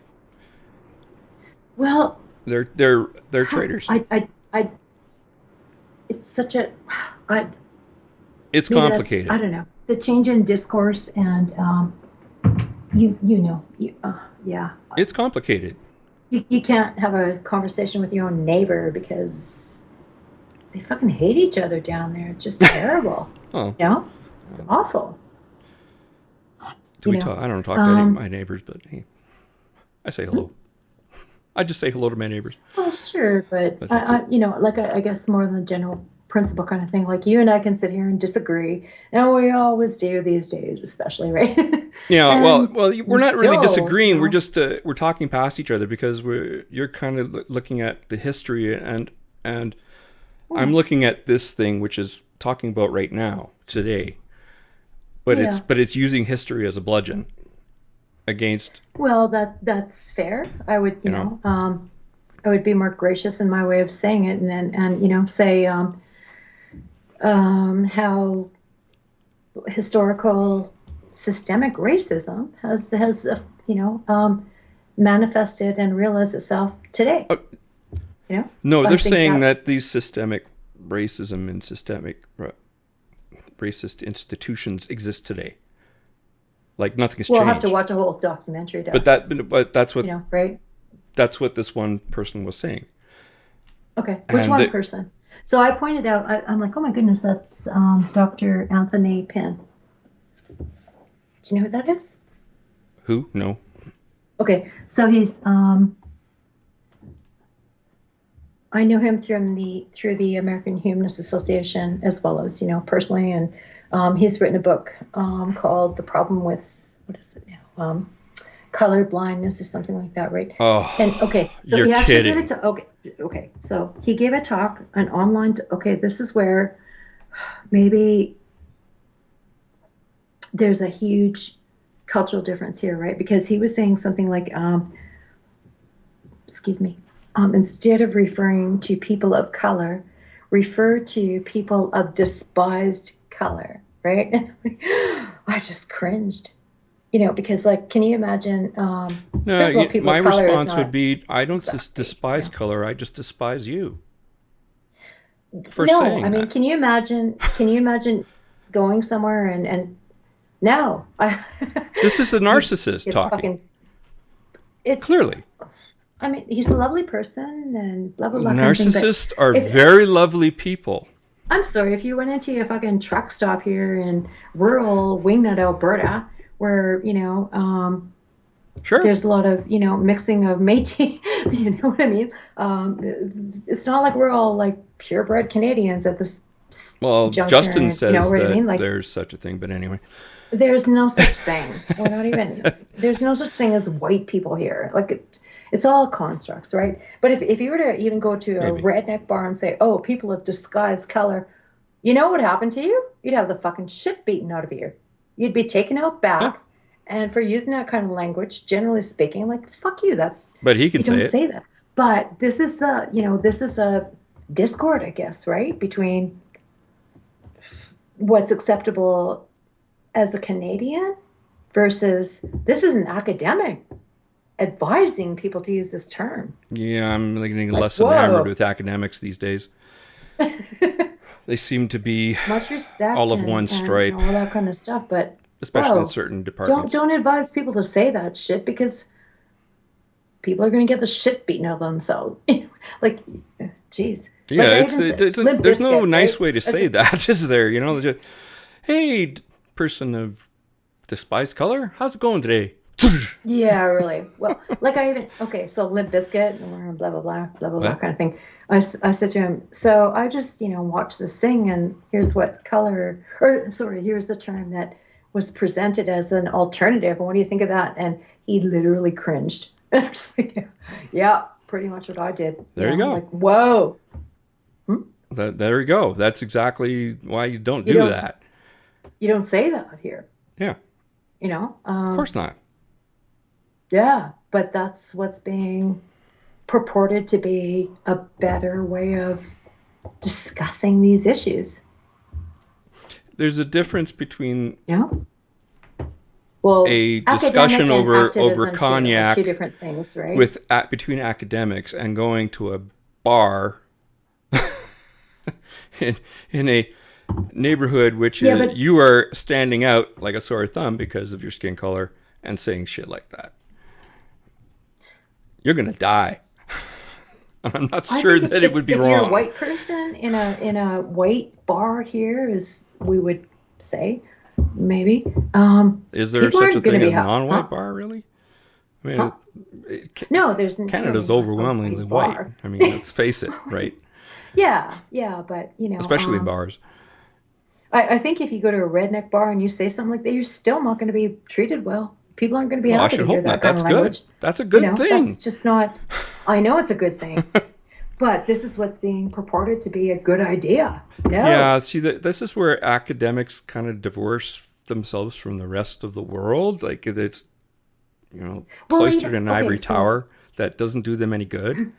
Speaker 2: Well,
Speaker 1: they're traitors.
Speaker 2: It's such a
Speaker 1: it's complicated.
Speaker 2: I don't know. The change in discourse and yeah.
Speaker 1: It's complicated.
Speaker 2: You can't have a conversation with your own neighbor because they fucking hate each other down there. It's just terrible.
Speaker 1: Oh.
Speaker 2: You know? It's awful.
Speaker 1: Talk? I don't talk to any of my neighbors, but hey, I say hello. I just say hello to my neighbors.
Speaker 2: Well, sure, but I guess more than the general principle kind of thing. Like you and I can sit here and disagree, and we always do these days, especially, right?
Speaker 1: Yeah. Well, we're not really disagreeing. We're just we're talking past each other because you're kind of looking at the history, and I'm looking at this thing which is talking about right now, today. But it's using history as a bludgeon against.
Speaker 2: Well, that's fair. I would I would be more gracious in my way of saying it, and say how historical systemic racism has manifested and realized itself today.
Speaker 1: No, they're saying that these systemic racism and systemic racist institutions exist today. Like nothing's changed.
Speaker 2: We'll have to watch a whole documentary.
Speaker 1: But that's what
Speaker 2: right?
Speaker 1: That's what this one person was saying.
Speaker 2: Okay, which one person? So I pointed out. I'm like, oh my goodness, that's Dr. Anthony Pinn. Do you know who that is?
Speaker 1: Who? No.
Speaker 2: Okay, so he's I know him through the American Humanist Association as well as personally, and he's written a book called "The Problem with" what is it now? Colored blindness or something like that, right?
Speaker 1: Oh,
Speaker 2: and okay, so
Speaker 1: you're
Speaker 2: he actually
Speaker 1: kidding.
Speaker 2: gave it to okay, so he gave a talk, an online. This is where maybe there's a huge cultural difference here, right? Because he was saying something like, instead of referring to people of color, refer to people of despised color, right? I just cringed, because can you imagine?
Speaker 1: No,
Speaker 2: first of all, people
Speaker 1: my
Speaker 2: of color
Speaker 1: response
Speaker 2: is not
Speaker 1: would be, I don't despise color. I just despise you. For saying
Speaker 2: I mean,
Speaker 1: that.
Speaker 2: can you imagine going somewhere and no,
Speaker 1: This is a narcissist talking.
Speaker 2: Clearly. I mean, he's a lovely person and blah, blah, blah.
Speaker 1: Narcissists are very lovely people.
Speaker 2: I'm sorry, if you went into a fucking truck stop here in rural Wingnut, Alberta, where,
Speaker 1: sure,
Speaker 2: there's a lot of, mixing of Métis, you know what I mean? It's not like we're all like purebred Canadians at this juncture.
Speaker 1: Justin says
Speaker 2: that
Speaker 1: there's such a thing, but anyway.
Speaker 2: There's no such thing. We're not even, there's no such thing as white people here. It's all constructs, right? But if you were to even go to a redneck bar and say, oh, people of disguised color, you know what happened to you? You'd have the fucking shit beaten out of you. You'd be taken out back. Yeah. And for using that kind of language, generally speaking, fuck you.
Speaker 1: But he can say it.
Speaker 2: Don't say that. But this is this is a discord, I guess, right? Between what's acceptable as a Canadian versus this is an academic advising people to use this term.
Speaker 1: Yeah, I'm getting less enamored with academics these days. They seem to be
Speaker 2: much respect
Speaker 1: all of one stripe.
Speaker 2: And all that kind of stuff, but
Speaker 1: especially in certain departments.
Speaker 2: Don't advise people to say that shit because people are going to get the shit beaten out of themselves. Geez.
Speaker 1: Yeah, there's no nice way to say that, is there? Just, hey, person of despised color, how's it going today?
Speaker 2: Yeah, really. Well, so Limp Bizkit and blah, blah, blah, blah, blah, blah kind of thing. I said to him, so I just, watched this thing and here's what here's the term that was presented as an alternative. And what do you think of that? And he literally cringed. And I was like, yeah, pretty much what I did.
Speaker 1: There you go.
Speaker 2: Whoa.
Speaker 1: There you go. That's exactly why you don't do that.
Speaker 2: You don't say that here.
Speaker 1: Yeah.
Speaker 2: You know?
Speaker 1: Of course not.
Speaker 2: Yeah, but that's what's being purported to be a better way of discussing these issues.
Speaker 1: There's a difference between
Speaker 2: well,
Speaker 1: a discussion over cognac,
Speaker 2: two different things, right?
Speaker 1: Between academics and going to a bar in a neighborhood which you are standing out like a sore thumb because of your skin color and saying shit like that. You're gonna die. I'm not sure that it would be wrong.
Speaker 2: If you're a white person in a white bar here, as we would say, maybe.
Speaker 1: Is there such a thing as non-white bar, really? I mean,
Speaker 2: no, there's
Speaker 1: Canada's overwhelmingly white. I mean, let's face it, right?
Speaker 2: Yeah, but
Speaker 1: especially bars.
Speaker 2: I think if you go to a redneck bar and you say something like that, you're still not going to be treated well. People aren't going to be happy to hear that kind of language.
Speaker 1: That's a good thing.
Speaker 2: That's just not. I know it's a good thing, but this is what's being purported to be a good idea. No.
Speaker 1: Yeah, see, this is where academics kind of divorce themselves from the rest of the world. Like it's, cloistered in an ivory tower that doesn't do them any good.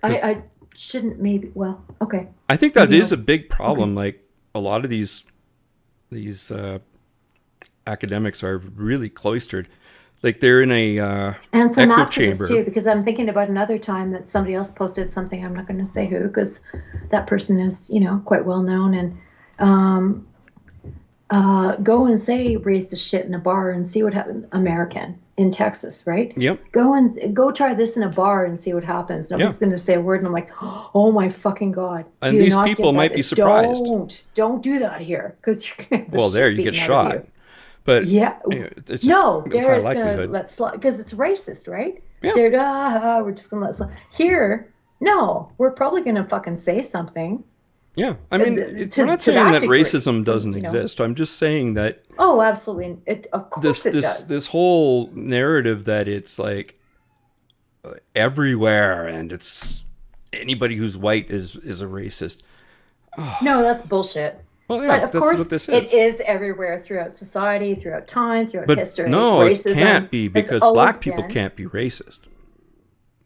Speaker 2: I shouldn't maybe. Well, okay.
Speaker 1: I think that is a big problem. Okay. Like a lot of these academics are really cloistered. Like they're in a
Speaker 2: and some
Speaker 1: echo
Speaker 2: activists
Speaker 1: chamber
Speaker 2: too, because I'm thinking about another time that somebody else posted something. I'm not going to say who, because that person is quite well known, and go and say racist shit in a bar and see what happens. American in Texas, right?
Speaker 1: Yep.
Speaker 2: Go try this in a bar and see what happens. Nobody's going to say a word, and I'm like, oh my fucking god!
Speaker 1: And these people might be surprised.
Speaker 2: Don't do that here, because you're going to.
Speaker 1: Well, there you get shot. But
Speaker 2: yeah,
Speaker 1: it's
Speaker 2: no, they're just going to let slide because it's racist, right?
Speaker 1: Yeah.
Speaker 2: They're we're just going to let slide. Here, no, we're probably going to fucking say something.
Speaker 1: Yeah, I mean, we're not saying that racism doesn't exist. I'm just saying that.
Speaker 2: Oh, absolutely! Of course, it does.
Speaker 1: This whole narrative that it's like everywhere, and it's anybody who's white is a racist. Oh.
Speaker 2: No, that's bullshit.
Speaker 1: Well, yeah,
Speaker 2: but of
Speaker 1: that's
Speaker 2: course,
Speaker 1: what this
Speaker 2: is. It is everywhere throughout society, throughout time, throughout history.
Speaker 1: No,
Speaker 2: racism,
Speaker 1: it can't be because black people can't be racist,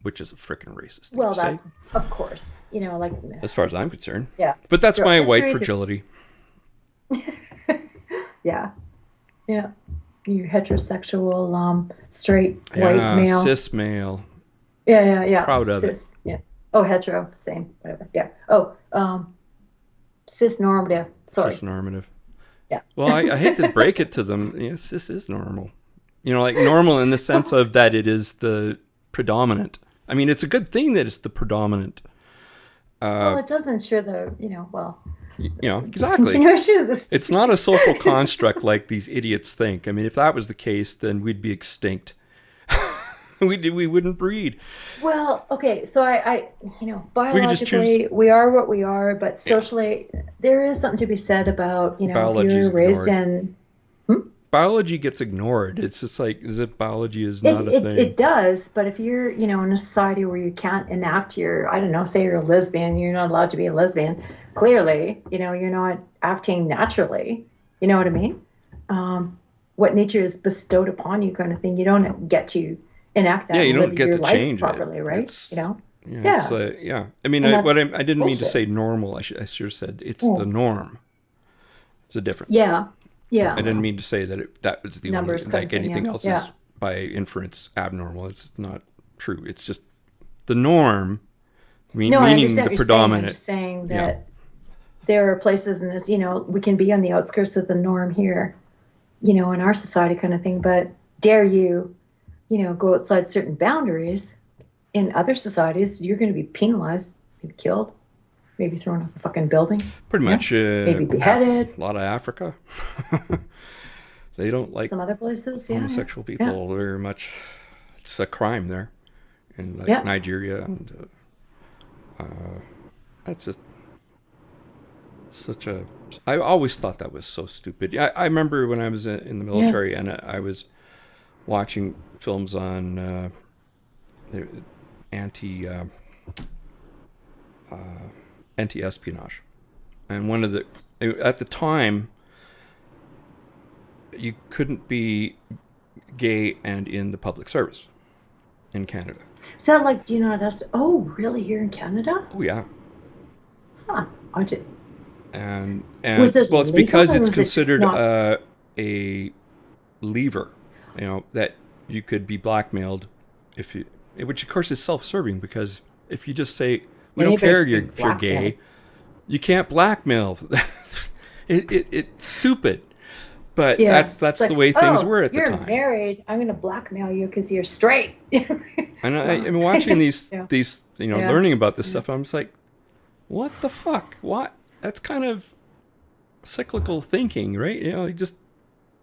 Speaker 1: which is a freaking racist thing
Speaker 2: well,
Speaker 1: to
Speaker 2: that's
Speaker 1: say.
Speaker 2: Of course, like
Speaker 1: as far as I'm concerned.
Speaker 2: Yeah,
Speaker 1: but that's my white fragility.
Speaker 2: Yeah. You heterosexual, straight white male,
Speaker 1: cis male.
Speaker 2: Yeah.
Speaker 1: Proud of
Speaker 2: cis, it. Yeah. Oh, hetero, same, whatever. Yeah. Oh, cis normative. Sorry.
Speaker 1: Cis normative.
Speaker 2: Yeah.
Speaker 1: Well, I hate to break it to them. Yes, cis is normal. Like normal in the sense of that it is the predominant. I mean, it's a good thing that it's the predominant.
Speaker 2: Well, it does ensure the,
Speaker 1: exactly.
Speaker 2: Continuation of this.
Speaker 1: It's not a social construct like these idiots think. I mean, if that was the case, then we'd be extinct. we wouldn't breed.
Speaker 2: Well, okay, so I biologically we are what we are, but socially there is something to be said about, if you're raised in
Speaker 1: biology gets ignored. It's just like biology is not a thing.
Speaker 2: It does, but if you're, in a society where you can't enact your, I don't know, say you're a lesbian, you're not allowed to be a lesbian. Clearly, you're not acting naturally. You know what I mean? What nature is bestowed upon you, kind of thing. You don't get to enact that.
Speaker 1: Yeah, you don't get to change
Speaker 2: properly,
Speaker 1: it.
Speaker 2: right?
Speaker 1: Yeah. I mean, I didn't mean to say normal. I should have said it's the norm. It's a difference.
Speaker 2: Yeah.
Speaker 1: I didn't mean to say that that was the only, like anything else is by inference abnormal. It's not true. It's just the norm, meaning the predominant.
Speaker 2: I'm just saying that there are places in this, we can be on the outskirts of the norm here, in our society kind of thing, but dare you, go outside certain boundaries in other societies, you're going to be penalized, maybe killed. Maybe thrown off a fucking building.
Speaker 1: Pretty much.
Speaker 2: Maybe beheaded.
Speaker 1: A lot of Africa. They don't like
Speaker 2: some other places.
Speaker 1: Homosexual people very much. It's a crime there, in Nigeria, and that's just such a. I always thought that was so stupid. I remember when I was in the military and I was watching films on anti. anti-espionage. And one of the, at the time, you couldn't be gay and in the public service in Canada.
Speaker 2: Is that like, do you not have to? Oh, really? Here in Canada?
Speaker 1: Oh yeah.
Speaker 2: Huh. I did.
Speaker 1: And
Speaker 2: Was it
Speaker 1: well, it's
Speaker 2: legal,
Speaker 1: because
Speaker 2: or
Speaker 1: it's
Speaker 2: was it just
Speaker 1: considered
Speaker 2: not-
Speaker 1: a lever, you know, that you could be blackmailed if you, which of course is self-serving, because if you just say we don't care if you're gay, you can't blackmail. It's stupid. But that's
Speaker 2: It's like,
Speaker 1: the way things
Speaker 2: oh,
Speaker 1: were at the
Speaker 2: you're
Speaker 1: time.
Speaker 2: married. I'm going to blackmail you because you're straight.
Speaker 1: And I'm watching these, you know,
Speaker 2: Yeah.
Speaker 1: learning about this stuff. And I'm just like, what the fuck? What? That's kind of cyclical thinking, right? You know, you just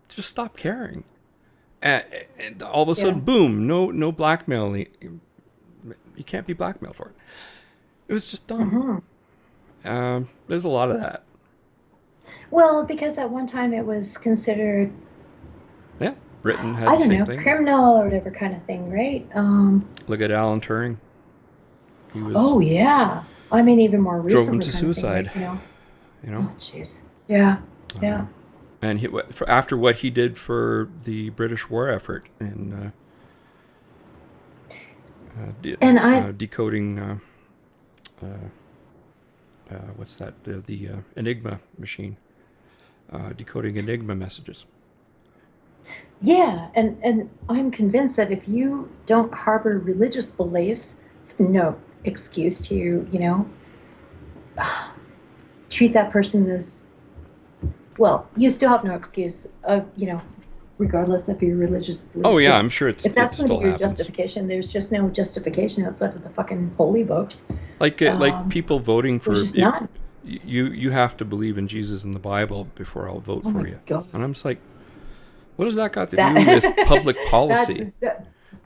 Speaker 1: stop caring. And all of a sudden, boom, no blackmailing. You can't be blackmailed for it. It was just dumb. There's a lot of that.
Speaker 2: Well, because at one time it was considered,
Speaker 1: Yeah, Britain had
Speaker 2: I
Speaker 1: the
Speaker 2: don't
Speaker 1: same
Speaker 2: know,
Speaker 1: thing.
Speaker 2: criminal or whatever kind of thing, right?
Speaker 1: Look at Alan Turing. He was
Speaker 2: Oh, yeah. I mean, even more recently.
Speaker 1: drove him to
Speaker 2: kind of thing,
Speaker 1: suicide.
Speaker 2: right,
Speaker 1: You know.
Speaker 2: Oh, jeez. Yeah. Yeah.
Speaker 1: And after what he did for the British war effort in decoding, what's that? The Enigma machine, decoding Enigma messages.
Speaker 2: Yeah, and I'm convinced that if you don't harbor religious beliefs, no excuse to, you know, treat that person as, well, you still have no excuse of, you know, regardless of your religious beliefs.
Speaker 1: Oh yeah, I'm sure
Speaker 2: If that's going to be your justification, there's just no justification outside of the fucking holy books.
Speaker 1: Like people voting for
Speaker 2: there's just none.
Speaker 1: You have to believe in Jesus and the Bible before I'll vote
Speaker 2: Oh
Speaker 1: for
Speaker 2: my
Speaker 1: you.
Speaker 2: God.
Speaker 1: And I'm just like, what does that got to do with public policy?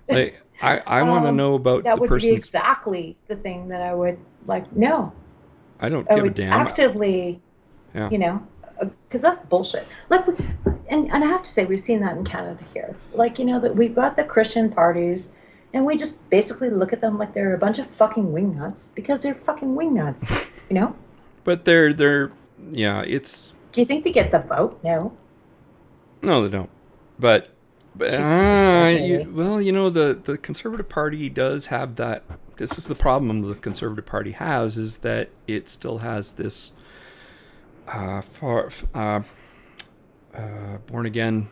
Speaker 1: Like, I want to know about
Speaker 2: that
Speaker 1: the
Speaker 2: would be
Speaker 1: person's.
Speaker 2: exactly the thing that I would like. No,
Speaker 1: I don't
Speaker 2: I
Speaker 1: give a
Speaker 2: would
Speaker 1: damn.
Speaker 2: actively,
Speaker 1: Yeah.
Speaker 2: you know, because that's bullshit. Like, and I have to say, we've seen that in Canada here. Like, you know, that we've got the Christian parties, and we just basically look at them like they're a bunch of fucking wingnuts because they're fucking wingnuts, you know.
Speaker 1: But they're yeah, it's.
Speaker 2: Do you think they get the vote? No.
Speaker 1: No, they don't. But
Speaker 2: really?
Speaker 1: well, you know, the Conservative Party does have that. This is the problem the Conservative Party has, is that it still has this born again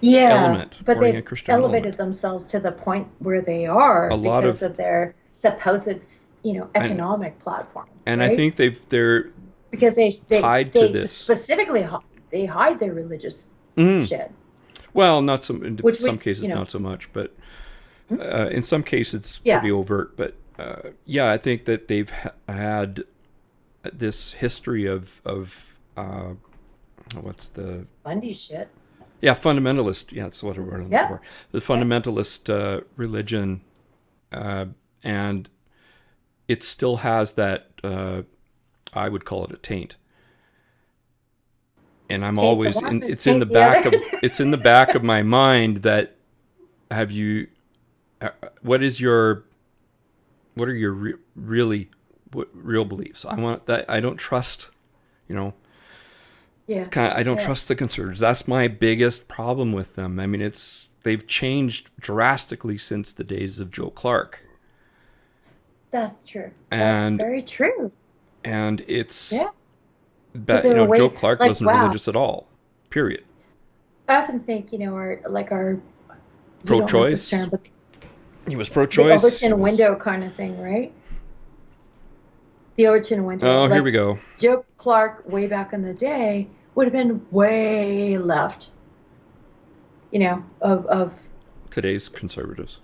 Speaker 1: element.
Speaker 2: But
Speaker 1: born
Speaker 2: they've
Speaker 1: again Christian
Speaker 2: elevated
Speaker 1: element.
Speaker 2: themselves to the point where they are because of their supposed, you know, economic platform.
Speaker 1: And
Speaker 2: right?
Speaker 1: I think they're
Speaker 2: because they
Speaker 1: tied to this.
Speaker 2: Specifically they hide their religious shit.
Speaker 1: Well, not some in
Speaker 2: Which
Speaker 1: some
Speaker 2: we-
Speaker 1: cases,
Speaker 2: you know.
Speaker 1: not so much, but in some cases it's
Speaker 2: Yeah.
Speaker 1: pretty overt. But yeah, I think that they've had this history of what's the
Speaker 2: Bundy shit.
Speaker 1: Yeah, fundamentalist. Yeah, that's what we're looking for. The fundamentalist religion, and it still has that. I would call it a taint. And I'm always in. It's in the back of. It's in the back of my mind that. Have you? What is your? What are your real beliefs? I want that. I don't trust. You know.
Speaker 2: Yeah.
Speaker 1: It's kind of, I don't trust the Conservatives. That's my biggest problem with them. I mean, they've changed drastically since the days of Joe Clark.
Speaker 2: That's true.
Speaker 1: And
Speaker 2: that's very true.
Speaker 1: And it's
Speaker 2: yeah.
Speaker 1: But you know, Joe Clark wasn't religious at all. Period.
Speaker 2: I often think, you know, our
Speaker 1: pro-choice.
Speaker 2: Term, but
Speaker 1: he was pro-choice.
Speaker 2: The Overton window kind of thing, right? The Overton window.
Speaker 1: Oh, here we go.
Speaker 2: Joe Clark, way back in the day, would have been way left. You know, of
Speaker 1: today's conservatives.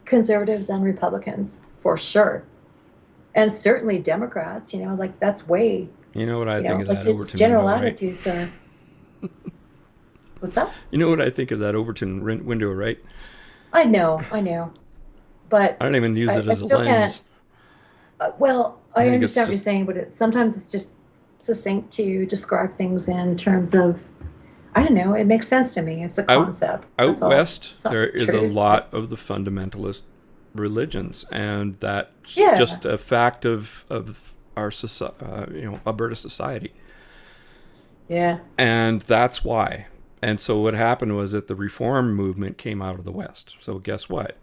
Speaker 2: Conservatives and Republicans, for sure. And certainly Democrats, you know, like that's way.
Speaker 1: You know what I think of that Overton
Speaker 2: general
Speaker 1: window,
Speaker 2: attitudes are. What's that?
Speaker 1: You know what I think of that Overton window, right?
Speaker 2: I know. But
Speaker 1: I don't even use it as a lens.
Speaker 2: Well, I understand what you're
Speaker 1: just
Speaker 2: saying, but sometimes it's just succinct to describe things in terms of, I don't know, it makes sense to me. It's a concept.
Speaker 1: Out west, there is a lot of the fundamentalist religions, and that's
Speaker 2: Yeah.
Speaker 1: just a fact of our Alberta society.
Speaker 2: Yeah.
Speaker 1: And that's why. And so what happened was that the reform movement came out of the West. So guess what?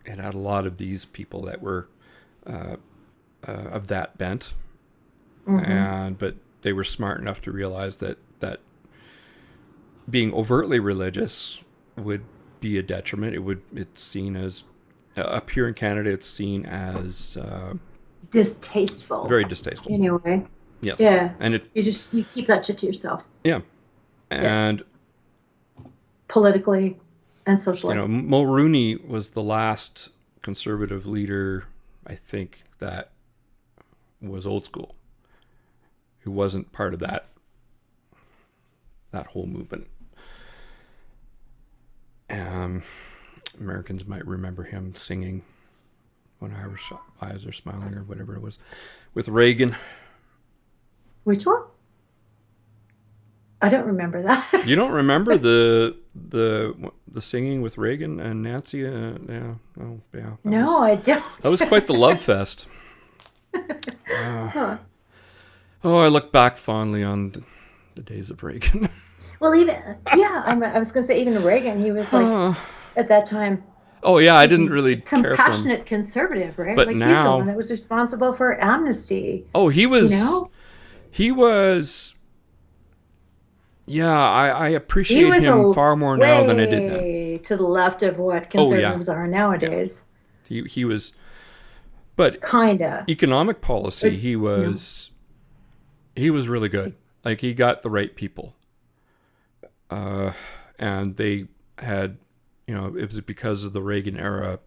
Speaker 1: It had a lot of these people that were of that bent, but they were smart enough to realize that being overtly religious would be a detriment. It's seen as up here in Canada. It's seen as
Speaker 2: distasteful.
Speaker 1: Very distasteful.
Speaker 2: Anyway.
Speaker 1: Yes.
Speaker 2: Yeah.
Speaker 1: And
Speaker 2: you keep that shit to yourself.
Speaker 1: Yeah. And
Speaker 2: politically and socially.
Speaker 1: Mulrooney was the last conservative leader, I think, that was old school, who wasn't part of that whole movement. Americans might remember him singing "When Irish Eyes Are Smiling" or whatever it was, with Reagan.
Speaker 2: Which one? I don't remember that.
Speaker 1: You don't remember the singing with Reagan and Nancy? Yeah. Oh, yeah.
Speaker 2: I don't.
Speaker 1: That was quite the love fest. Oh, I look back fondly on the days of Reagan.
Speaker 2: Well, I was going to say even Reagan, he was like at that time.
Speaker 1: Oh yeah, I didn't really care for him.
Speaker 2: Compassionate conservative, right?
Speaker 1: But
Speaker 2: like
Speaker 1: now,
Speaker 2: he's the one that was responsible for amnesty.
Speaker 1: Oh, he was. He was. Yeah, I appreciate him far more now than I did then.
Speaker 2: To the left of what conservatives are nowadays.
Speaker 1: Yeah. He was, but
Speaker 2: kinda
Speaker 1: economic policy. He was really good. Like he got the right people, and they had, it was because of the Reagan era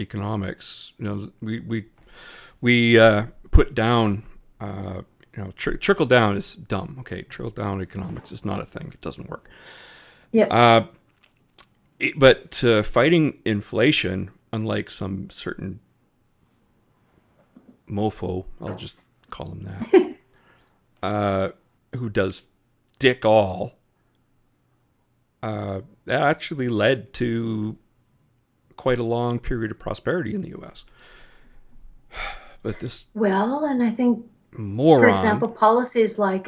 Speaker 1: economics. We put down. Trickle down is dumb. Okay, trickle down economics is not a thing. It doesn't work.
Speaker 2: Yeah.
Speaker 1: But fighting inflation, unlike some certain mofo, I'll just call him that, who does dick all, that actually led to quite a long period of prosperity in the U.S. But this...
Speaker 2: Well, and I think...
Speaker 1: Moron.
Speaker 2: For example, policies like,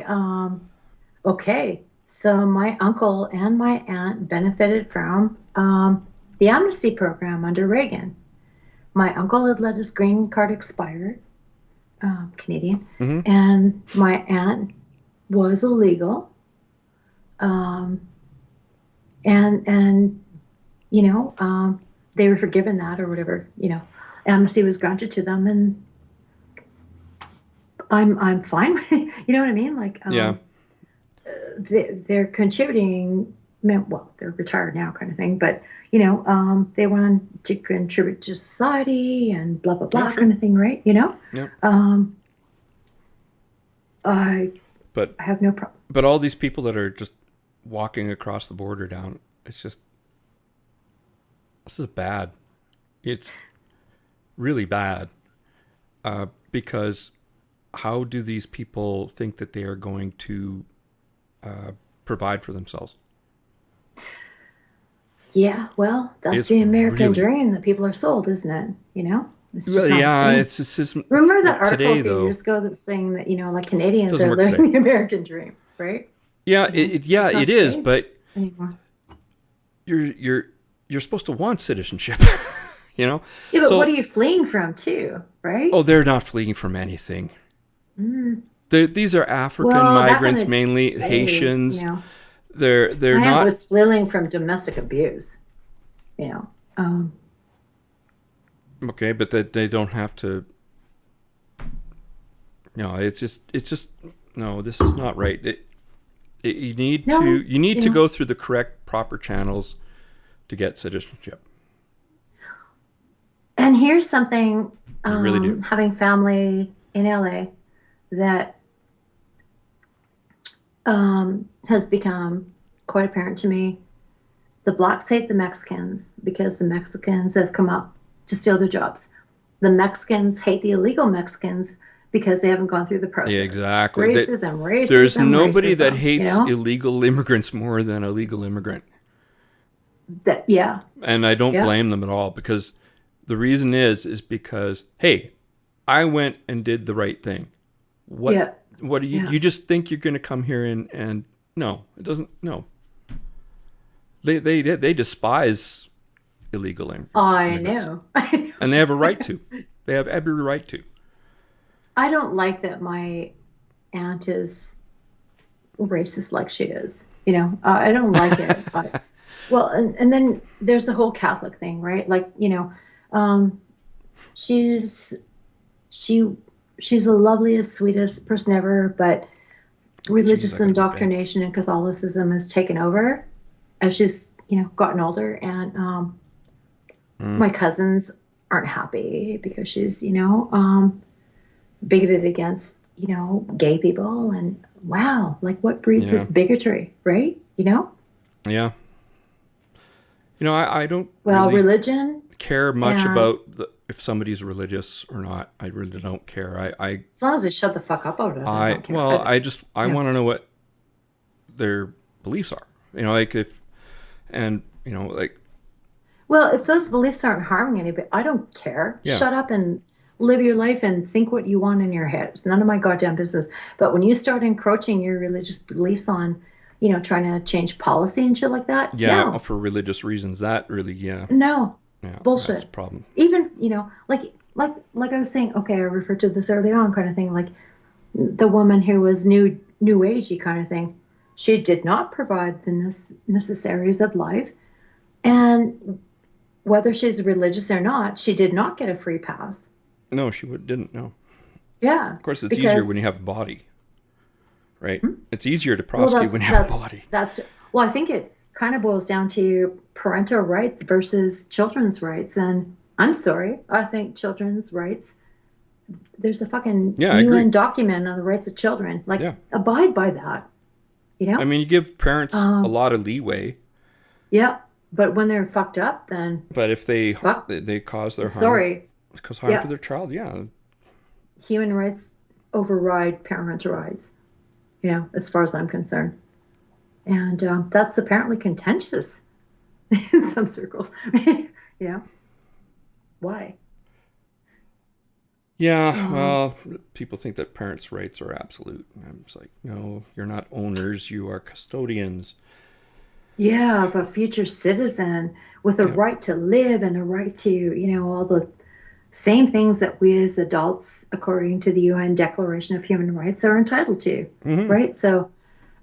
Speaker 2: so my uncle and my aunt benefited from the amnesty program under Reagan. My uncle had let his green card expire, Canadian, and my aunt was illegal. And they were forgiven that or whatever, amnesty was granted to them, and I'm fine. You know what I mean? Like, they're contributing. Well, they're retired now, kind of thing. But they want to contribute to society and blah blah blah, kind of thing, right?
Speaker 1: Yep.
Speaker 2: I have no problem.
Speaker 1: But all these people that are just walking across the border down, it's just, this is bad. It's really bad, because how do these people think that they are going to provide for themselves?
Speaker 2: Yeah, well, that's the American dream that people are sold, isn't it? It's just
Speaker 1: it's just
Speaker 2: remember that article
Speaker 1: today,
Speaker 2: a few years ago that's saying that like Canadians are living
Speaker 1: today.
Speaker 2: the American dream, right?
Speaker 1: Yeah, it is, but
Speaker 2: anymore.
Speaker 1: You're supposed to want citizenship,
Speaker 2: Yeah, but what are you fleeing from too, right?
Speaker 1: Oh, they're not fleeing from anything. These are African migrants, mainly Haitians. They're not.
Speaker 2: I was fleeing from domestic abuse.
Speaker 1: Okay, but they don't have to. No, it's just no. This is not right. You need to go through the correct, proper channels to get citizenship.
Speaker 2: And here's something.
Speaker 1: You really do.
Speaker 2: Having family in LA that has become quite apparent to me. The blacks hate the Mexicans because the Mexicans have come up to steal their jobs. The Mexicans hate the illegal Mexicans because they haven't gone through the process.
Speaker 1: Yeah, exactly.
Speaker 2: Racism.
Speaker 1: There's nobody that hates illegal immigrants more than a legal immigrant.
Speaker 2: Yeah.
Speaker 1: And I don't blame them at all, because the reason is because, hey, I went and did the right thing. What do you just think you're going to come here and no, it doesn't. No, they despise illegal immigrants.
Speaker 2: I know.
Speaker 1: And they have a right to. They have every right to.
Speaker 2: I don't like that my aunt is racist like she is. You know, I don't like it. Well, and then there's the whole Catholic thing, right? Like, you know, she's the loveliest, sweetest person ever, but religious indoctrination and Catholicism has taken over as she's, you know, gotten older. And my cousins aren't happy because she's, you know, bigoted against, you know, gay people. And wow, like what breeds this bigotry, right? You know?
Speaker 1: Yeah. You know, I don't
Speaker 2: religion
Speaker 1: care much about if somebody's religious or not. I really don't care. I
Speaker 2: as long as they shut the fuck up about it. I don't care.
Speaker 1: Well, I want to know what their beliefs are. You know, like if
Speaker 2: those beliefs aren't harming anybody, I don't care.
Speaker 1: Yeah.
Speaker 2: Shut up and live your life and think what you want in your head. It's none of my goddamn business. But when you start encroaching your religious beliefs on, you know, trying to change policy and shit like that.
Speaker 1: Yeah, for religious reasons, that really,
Speaker 2: No.
Speaker 1: Yeah,
Speaker 2: bullshit.
Speaker 1: That's a problem.
Speaker 2: Even, you know, like I was saying, okay, I referred to this early on kind of thing, like the woman who was new agey kind of thing. She did not provide the necessaries of life. And whether she's religious or not, she did not get a free pass.
Speaker 1: No, she didn't, no.
Speaker 2: Yeah.
Speaker 1: Of course, it's easier when you have a body, right? It's easier to prosecute when you have a body.
Speaker 2: I think it kind of boils down to parental rights versus children's rights. And I'm sorry, I think children's rights, there's a fucking UN document on the rights of children. Like, abide by that. You know?
Speaker 1: I mean, you give parents a lot of leeway.
Speaker 2: Yeah, but when they're fucked up, then...
Speaker 1: But if they cause their harm...
Speaker 2: Sorry.
Speaker 1: Cause harm to their child,
Speaker 2: Human rights override parental rights, you know, as far as I'm concerned. And that's apparently contentious in some circles. Yeah. Why?
Speaker 1: Yeah, well, people think that parents' rights are absolute. I'm just like, no, you're not owners, you are custodians.
Speaker 2: Yeah, of a future citizen with a right to live and a right to, you know, all the same things that we as adults, according to the UN Declaration of Human Rights, are entitled to, right? So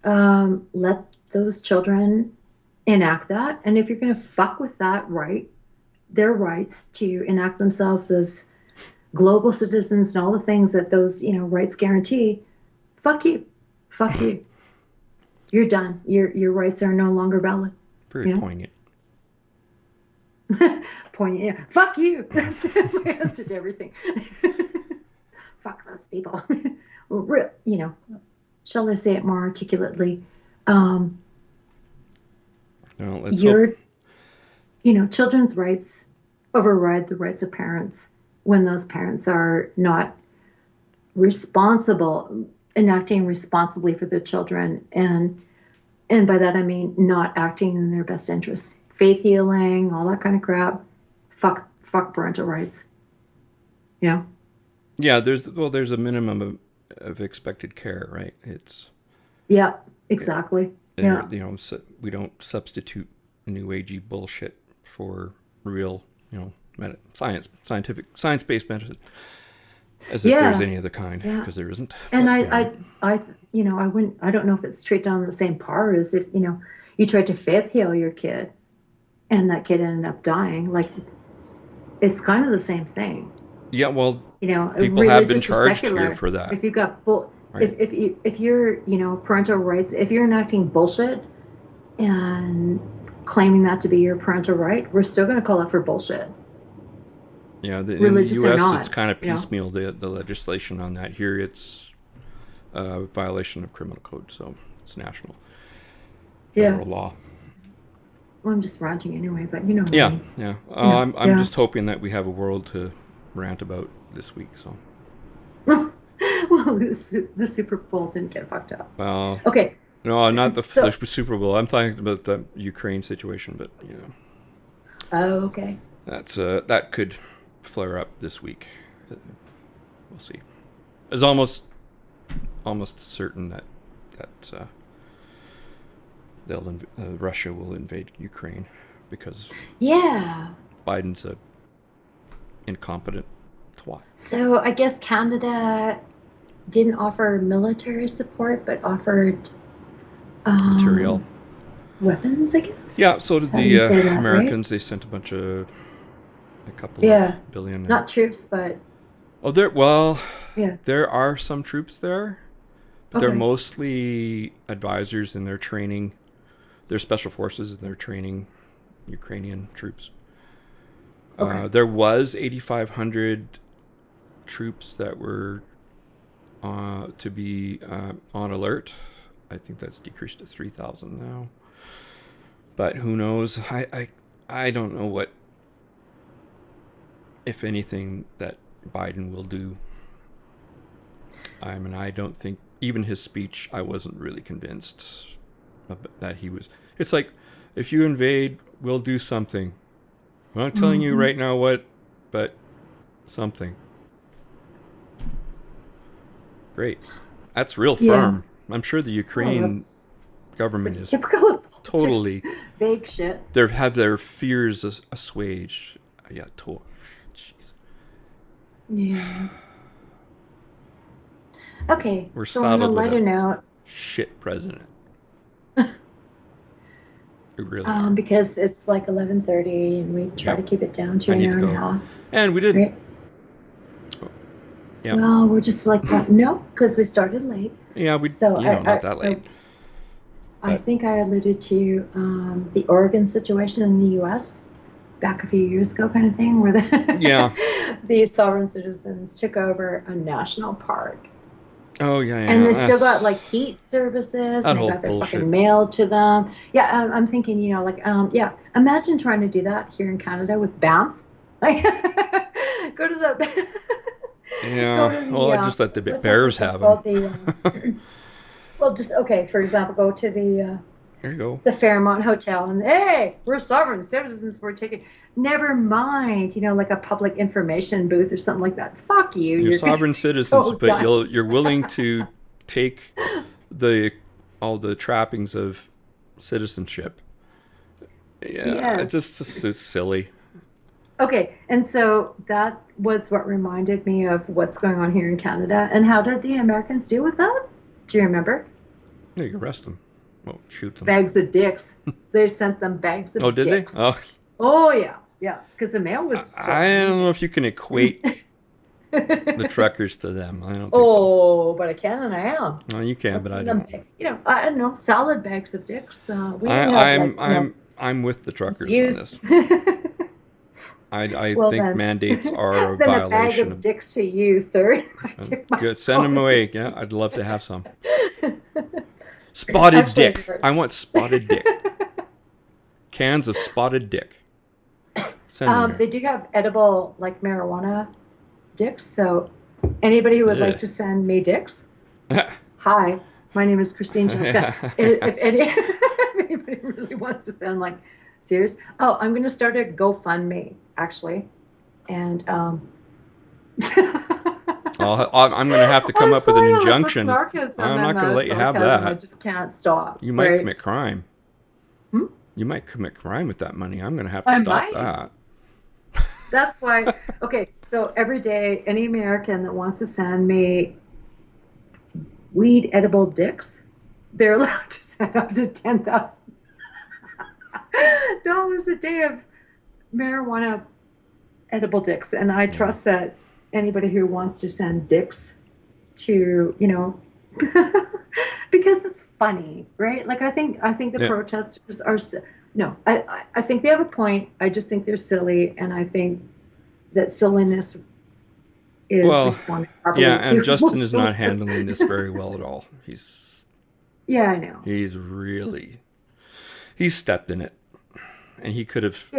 Speaker 2: let those children enact that. And if you're going to fuck with that right, their rights to enact themselves as global citizens and all the things that those, you know, rights guarantee, fuck you. Fuck you. You're done. Your rights are no longer valid.
Speaker 1: Very poignant.
Speaker 2: Poignant, yeah. Fuck you. That's my answer to everything. Fuck those people. You know, shall I say it more articulately? You know, children's rights override the rights of parents when those parents are not responsible, enacting responsibly for their children, and by that I mean not acting in their best interests. Faith healing, all that kind of crap. Fuck parental rights. You know?
Speaker 1: Yeah, there's a minimum of expected care, right? It's
Speaker 2: exactly.
Speaker 1: You know, we don't substitute new agey bullshit for real, you know, science-based medicine, as if there's any other kind, because there isn't.
Speaker 2: And you know, I don't know if it's treated on the same par as if, you know, you tried to faith heal your kid and that kid ended up dying. Like, it's kind of the same thing.
Speaker 1: Yeah, well,
Speaker 2: you know,
Speaker 1: people have been charged here for that.
Speaker 2: If you got if you're, you know, parental rights, if you're enacting bullshit and claiming that to be your parental right, we're still going to call it for bullshit.
Speaker 1: Yeah, in the U.S., it's kind of piecemeal, the legislation on that. Here, it's a violation of criminal code, so it's national federal law.
Speaker 2: Well, I'm just ranting anyway, but you know.
Speaker 1: Yeah. I'm just hoping that we have a world to rant about this week. So.
Speaker 2: Well, the Super Bowl didn't get fucked up.
Speaker 1: Well.
Speaker 2: Okay.
Speaker 1: No, not the Super Bowl. I'm talking about the Ukraine situation, but you know.
Speaker 2: Oh, okay.
Speaker 1: That could flare up this week. We'll see. It's almost certain that Russia will invade Ukraine because Biden's a incompetent twat.
Speaker 2: So I guess Canada didn't offer military support, but offered
Speaker 1: Material.
Speaker 2: Weapons, I guess.
Speaker 1: Yeah, so did the Americans. Right? They sent a couple of billion.
Speaker 2: Not troops, but.
Speaker 1: Oh, there are some troops there. But they're mostly advisors and they're training. They're special forces and they're training Ukrainian troops. There was 8,500 troops that were to be on alert. I think that's decreased to 3,000 now. But who knows? I don't know what, if anything, that Biden will do. I mean, I don't think, even his speech, I wasn't really convinced that he was. It's like, if you invade, we'll do something. I'm not telling you right now what, but something. Great. That's real firm. I'm sure the Ukraine government is totally
Speaker 2: vague shit.
Speaker 1: They have their fears assuaged. Yeah, jeez.
Speaker 2: Yeah. Okay.
Speaker 1: We're
Speaker 2: so on a lighter note,
Speaker 1: shit president. Really
Speaker 2: because it's like 11:30 and we try to keep it down to an hour and a half.
Speaker 1: And we didn't.
Speaker 2: Right?
Speaker 1: Yeah.
Speaker 2: Well, we're just like no, because we started late.
Speaker 1: Yeah, not that late.
Speaker 2: I think I alluded to the Oregon situation in the U.S. back a few years ago, kind of thing, where the sovereign citizens took over a national park.
Speaker 1: Oh yeah.
Speaker 2: And they still got like heat services, and they got their fucking mail to them. Yeah, I'm thinking, imagine trying to do that here in Canada with Banff. Like, go to the.
Speaker 1: I just let the bears have them.
Speaker 2: Well, for example, go to the.
Speaker 1: There you go.
Speaker 2: The Fairmont Hotel, and hey, we're sovereign citizens. We're taking. Never mind, like a public information booth or something like that. Fuck you.
Speaker 1: You're sovereign citizens, but you're willing to take all the trappings of citizenship. Yeah, it's just so silly.
Speaker 2: Okay, and so that was what reminded me of what's going on here in Canada. And how did the Americans deal with that? Do you remember?
Speaker 1: Yeah, you arrest them. Well, shoot them.
Speaker 2: Bags of dicks. They sent them bags of dicks.
Speaker 1: Oh, did they?
Speaker 2: Oh, yeah. Yeah, because the mail was...
Speaker 1: I don't know if you can equate the truckers to them. I don't think so.
Speaker 2: But I can and I am.
Speaker 1: No, you can, but I don't.
Speaker 2: I don't know, solid bags of dicks.
Speaker 1: I'm with the truckers on this. I think mandates are a violation.
Speaker 2: A bag of dicks to you, sir.
Speaker 1: Good. Send them away. Yeah, I'd love to have some. Spotted dick. I want spotted dick. Cans of spotted dick.
Speaker 2: They do have edible, like marijuana dicks. So anybody who would like to send me dicks, hi, my name is Christine Jessica. If anybody really wants to send serious, I'm going to start a GoFundMe actually, and
Speaker 1: I'm going to have to come up with an injunction. I'm not going to let you have that.
Speaker 2: I just can't stop.
Speaker 1: You might commit crime. You might commit crime with that money. I'm going to have to stop that.
Speaker 2: That's why. Okay, so every day, any American that wants to send me weed edible dicks, they're allowed to send up to $10,000 a day of marijuana edible dicks. And I trust that anybody who wants to send dicks to, because it's funny, right? Like I think the protesters are no, I think they have a point. I just think they're silly, and I think that silliness is responding properly.
Speaker 1: Yeah, and Justin is not handling this very well at all.
Speaker 2: I know.
Speaker 1: He's stepped in it, and he could have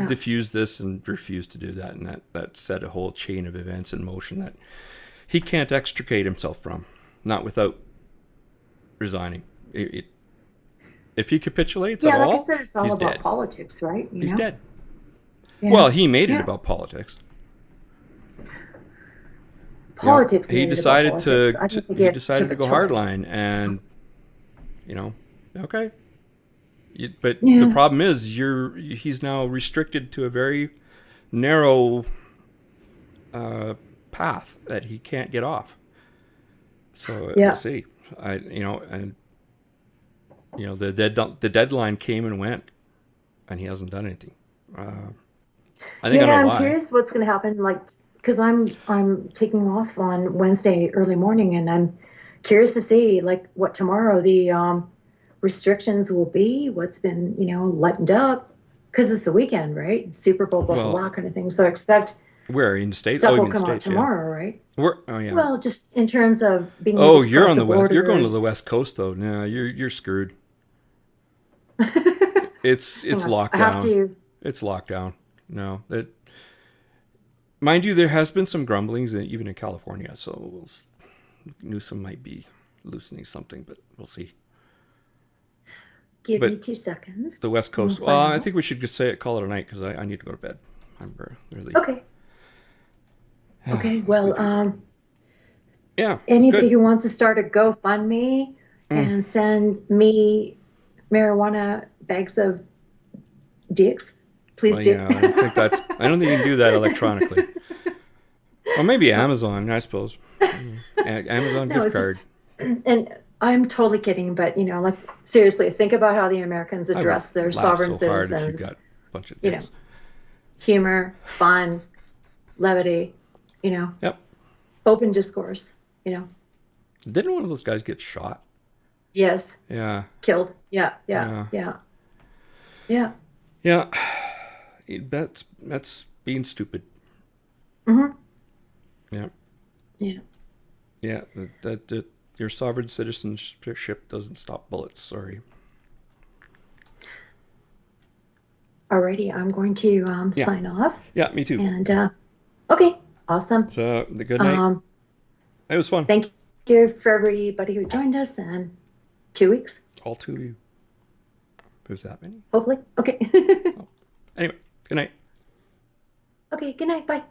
Speaker 1: diffused this and refused to do that, and that set a whole chain of events in motion that he can't extricate himself from, not without resigning. If he capitulates at all,
Speaker 2: like I said, it's all about politics, right?
Speaker 1: He's dead. Yeah. Well, he made it about politics.
Speaker 2: politics.
Speaker 1: He
Speaker 2: related
Speaker 1: decided
Speaker 2: about politics. I
Speaker 1: to
Speaker 2: don't think
Speaker 1: he
Speaker 2: it
Speaker 1: decided
Speaker 2: took
Speaker 1: to
Speaker 2: a
Speaker 1: go
Speaker 2: choice.
Speaker 1: hardline, and okay. But
Speaker 2: Yeah.
Speaker 1: the problem is, he's now restricted to a very narrow path that he can't get off. So
Speaker 2: Yeah.
Speaker 1: we'll see. The deadline came and went, and he hasn't done anything. I think I know
Speaker 2: I'm
Speaker 1: why.
Speaker 2: curious what's going to happen. Like, because I'm taking off on Wednesday early morning, and I'm curious to see like what tomorrow the restrictions will be. What's been lightened up because it's the weekend, right? Super Bowl, blah blah blah kind of thing. So I expect
Speaker 1: where in the States?
Speaker 2: stuff
Speaker 1: Oh, you
Speaker 2: will
Speaker 1: mean
Speaker 2: come out
Speaker 1: States,
Speaker 2: tomorrow, right?
Speaker 1: Oh yeah.
Speaker 2: Well, just in terms of being
Speaker 1: Oh,
Speaker 2: able to
Speaker 1: you're
Speaker 2: cross
Speaker 1: on the west. You're going to the
Speaker 2: borders.
Speaker 1: West Coast though. No, you're screwed. It's
Speaker 2: Hang on,
Speaker 1: locked
Speaker 2: I have
Speaker 1: down.
Speaker 2: to.
Speaker 1: It's locked down. No, that. Mind you, there has been some grumblings, even in California. So Newsom might be loosening something, but we'll see.
Speaker 2: Give me 2 seconds.
Speaker 1: The West Coast.
Speaker 2: We'll
Speaker 1: Well,
Speaker 2: sign
Speaker 1: I
Speaker 2: off.
Speaker 1: think we should just call it a night because I need to go to bed. I'm really.
Speaker 2: Okay. Okay. Well,
Speaker 1: yeah.
Speaker 2: anybody
Speaker 1: good.
Speaker 2: who wants to start a GoFundMe and send me marijuana bags of dicks, please do.
Speaker 1: Yeah, I don't think you can do that electronically. Or maybe Amazon, I suppose. Amazon gift card.
Speaker 2: And I'm totally kidding, but like seriously, think about how the Americans address their sovereign
Speaker 1: hard
Speaker 2: citizens.
Speaker 1: if you got a bunch of
Speaker 2: dicks. Humor, fun, levity.
Speaker 1: Yep.
Speaker 2: Open discourse.
Speaker 1: Didn't one of those guys get shot?
Speaker 2: Yes.
Speaker 1: Yeah.
Speaker 2: Killed. Yeah.
Speaker 1: That's being stupid.
Speaker 2: Mm-hmm.
Speaker 1: Yeah.
Speaker 2: Yeah.
Speaker 1: Yeah. That your sovereign citizenship doesn't stop bullets. Sorry.
Speaker 2: Alrighty, I'm going to sign off.
Speaker 1: Yeah, me too.
Speaker 2: And okay, awesome.
Speaker 1: So the good night. It was fun.
Speaker 2: Thank you for everybody who joined us, and 2 weeks.
Speaker 1: All 2 of you. There's that many.
Speaker 2: Hopefully. Okay.
Speaker 1: Anyway, good night.
Speaker 2: Okay, good night. Bye.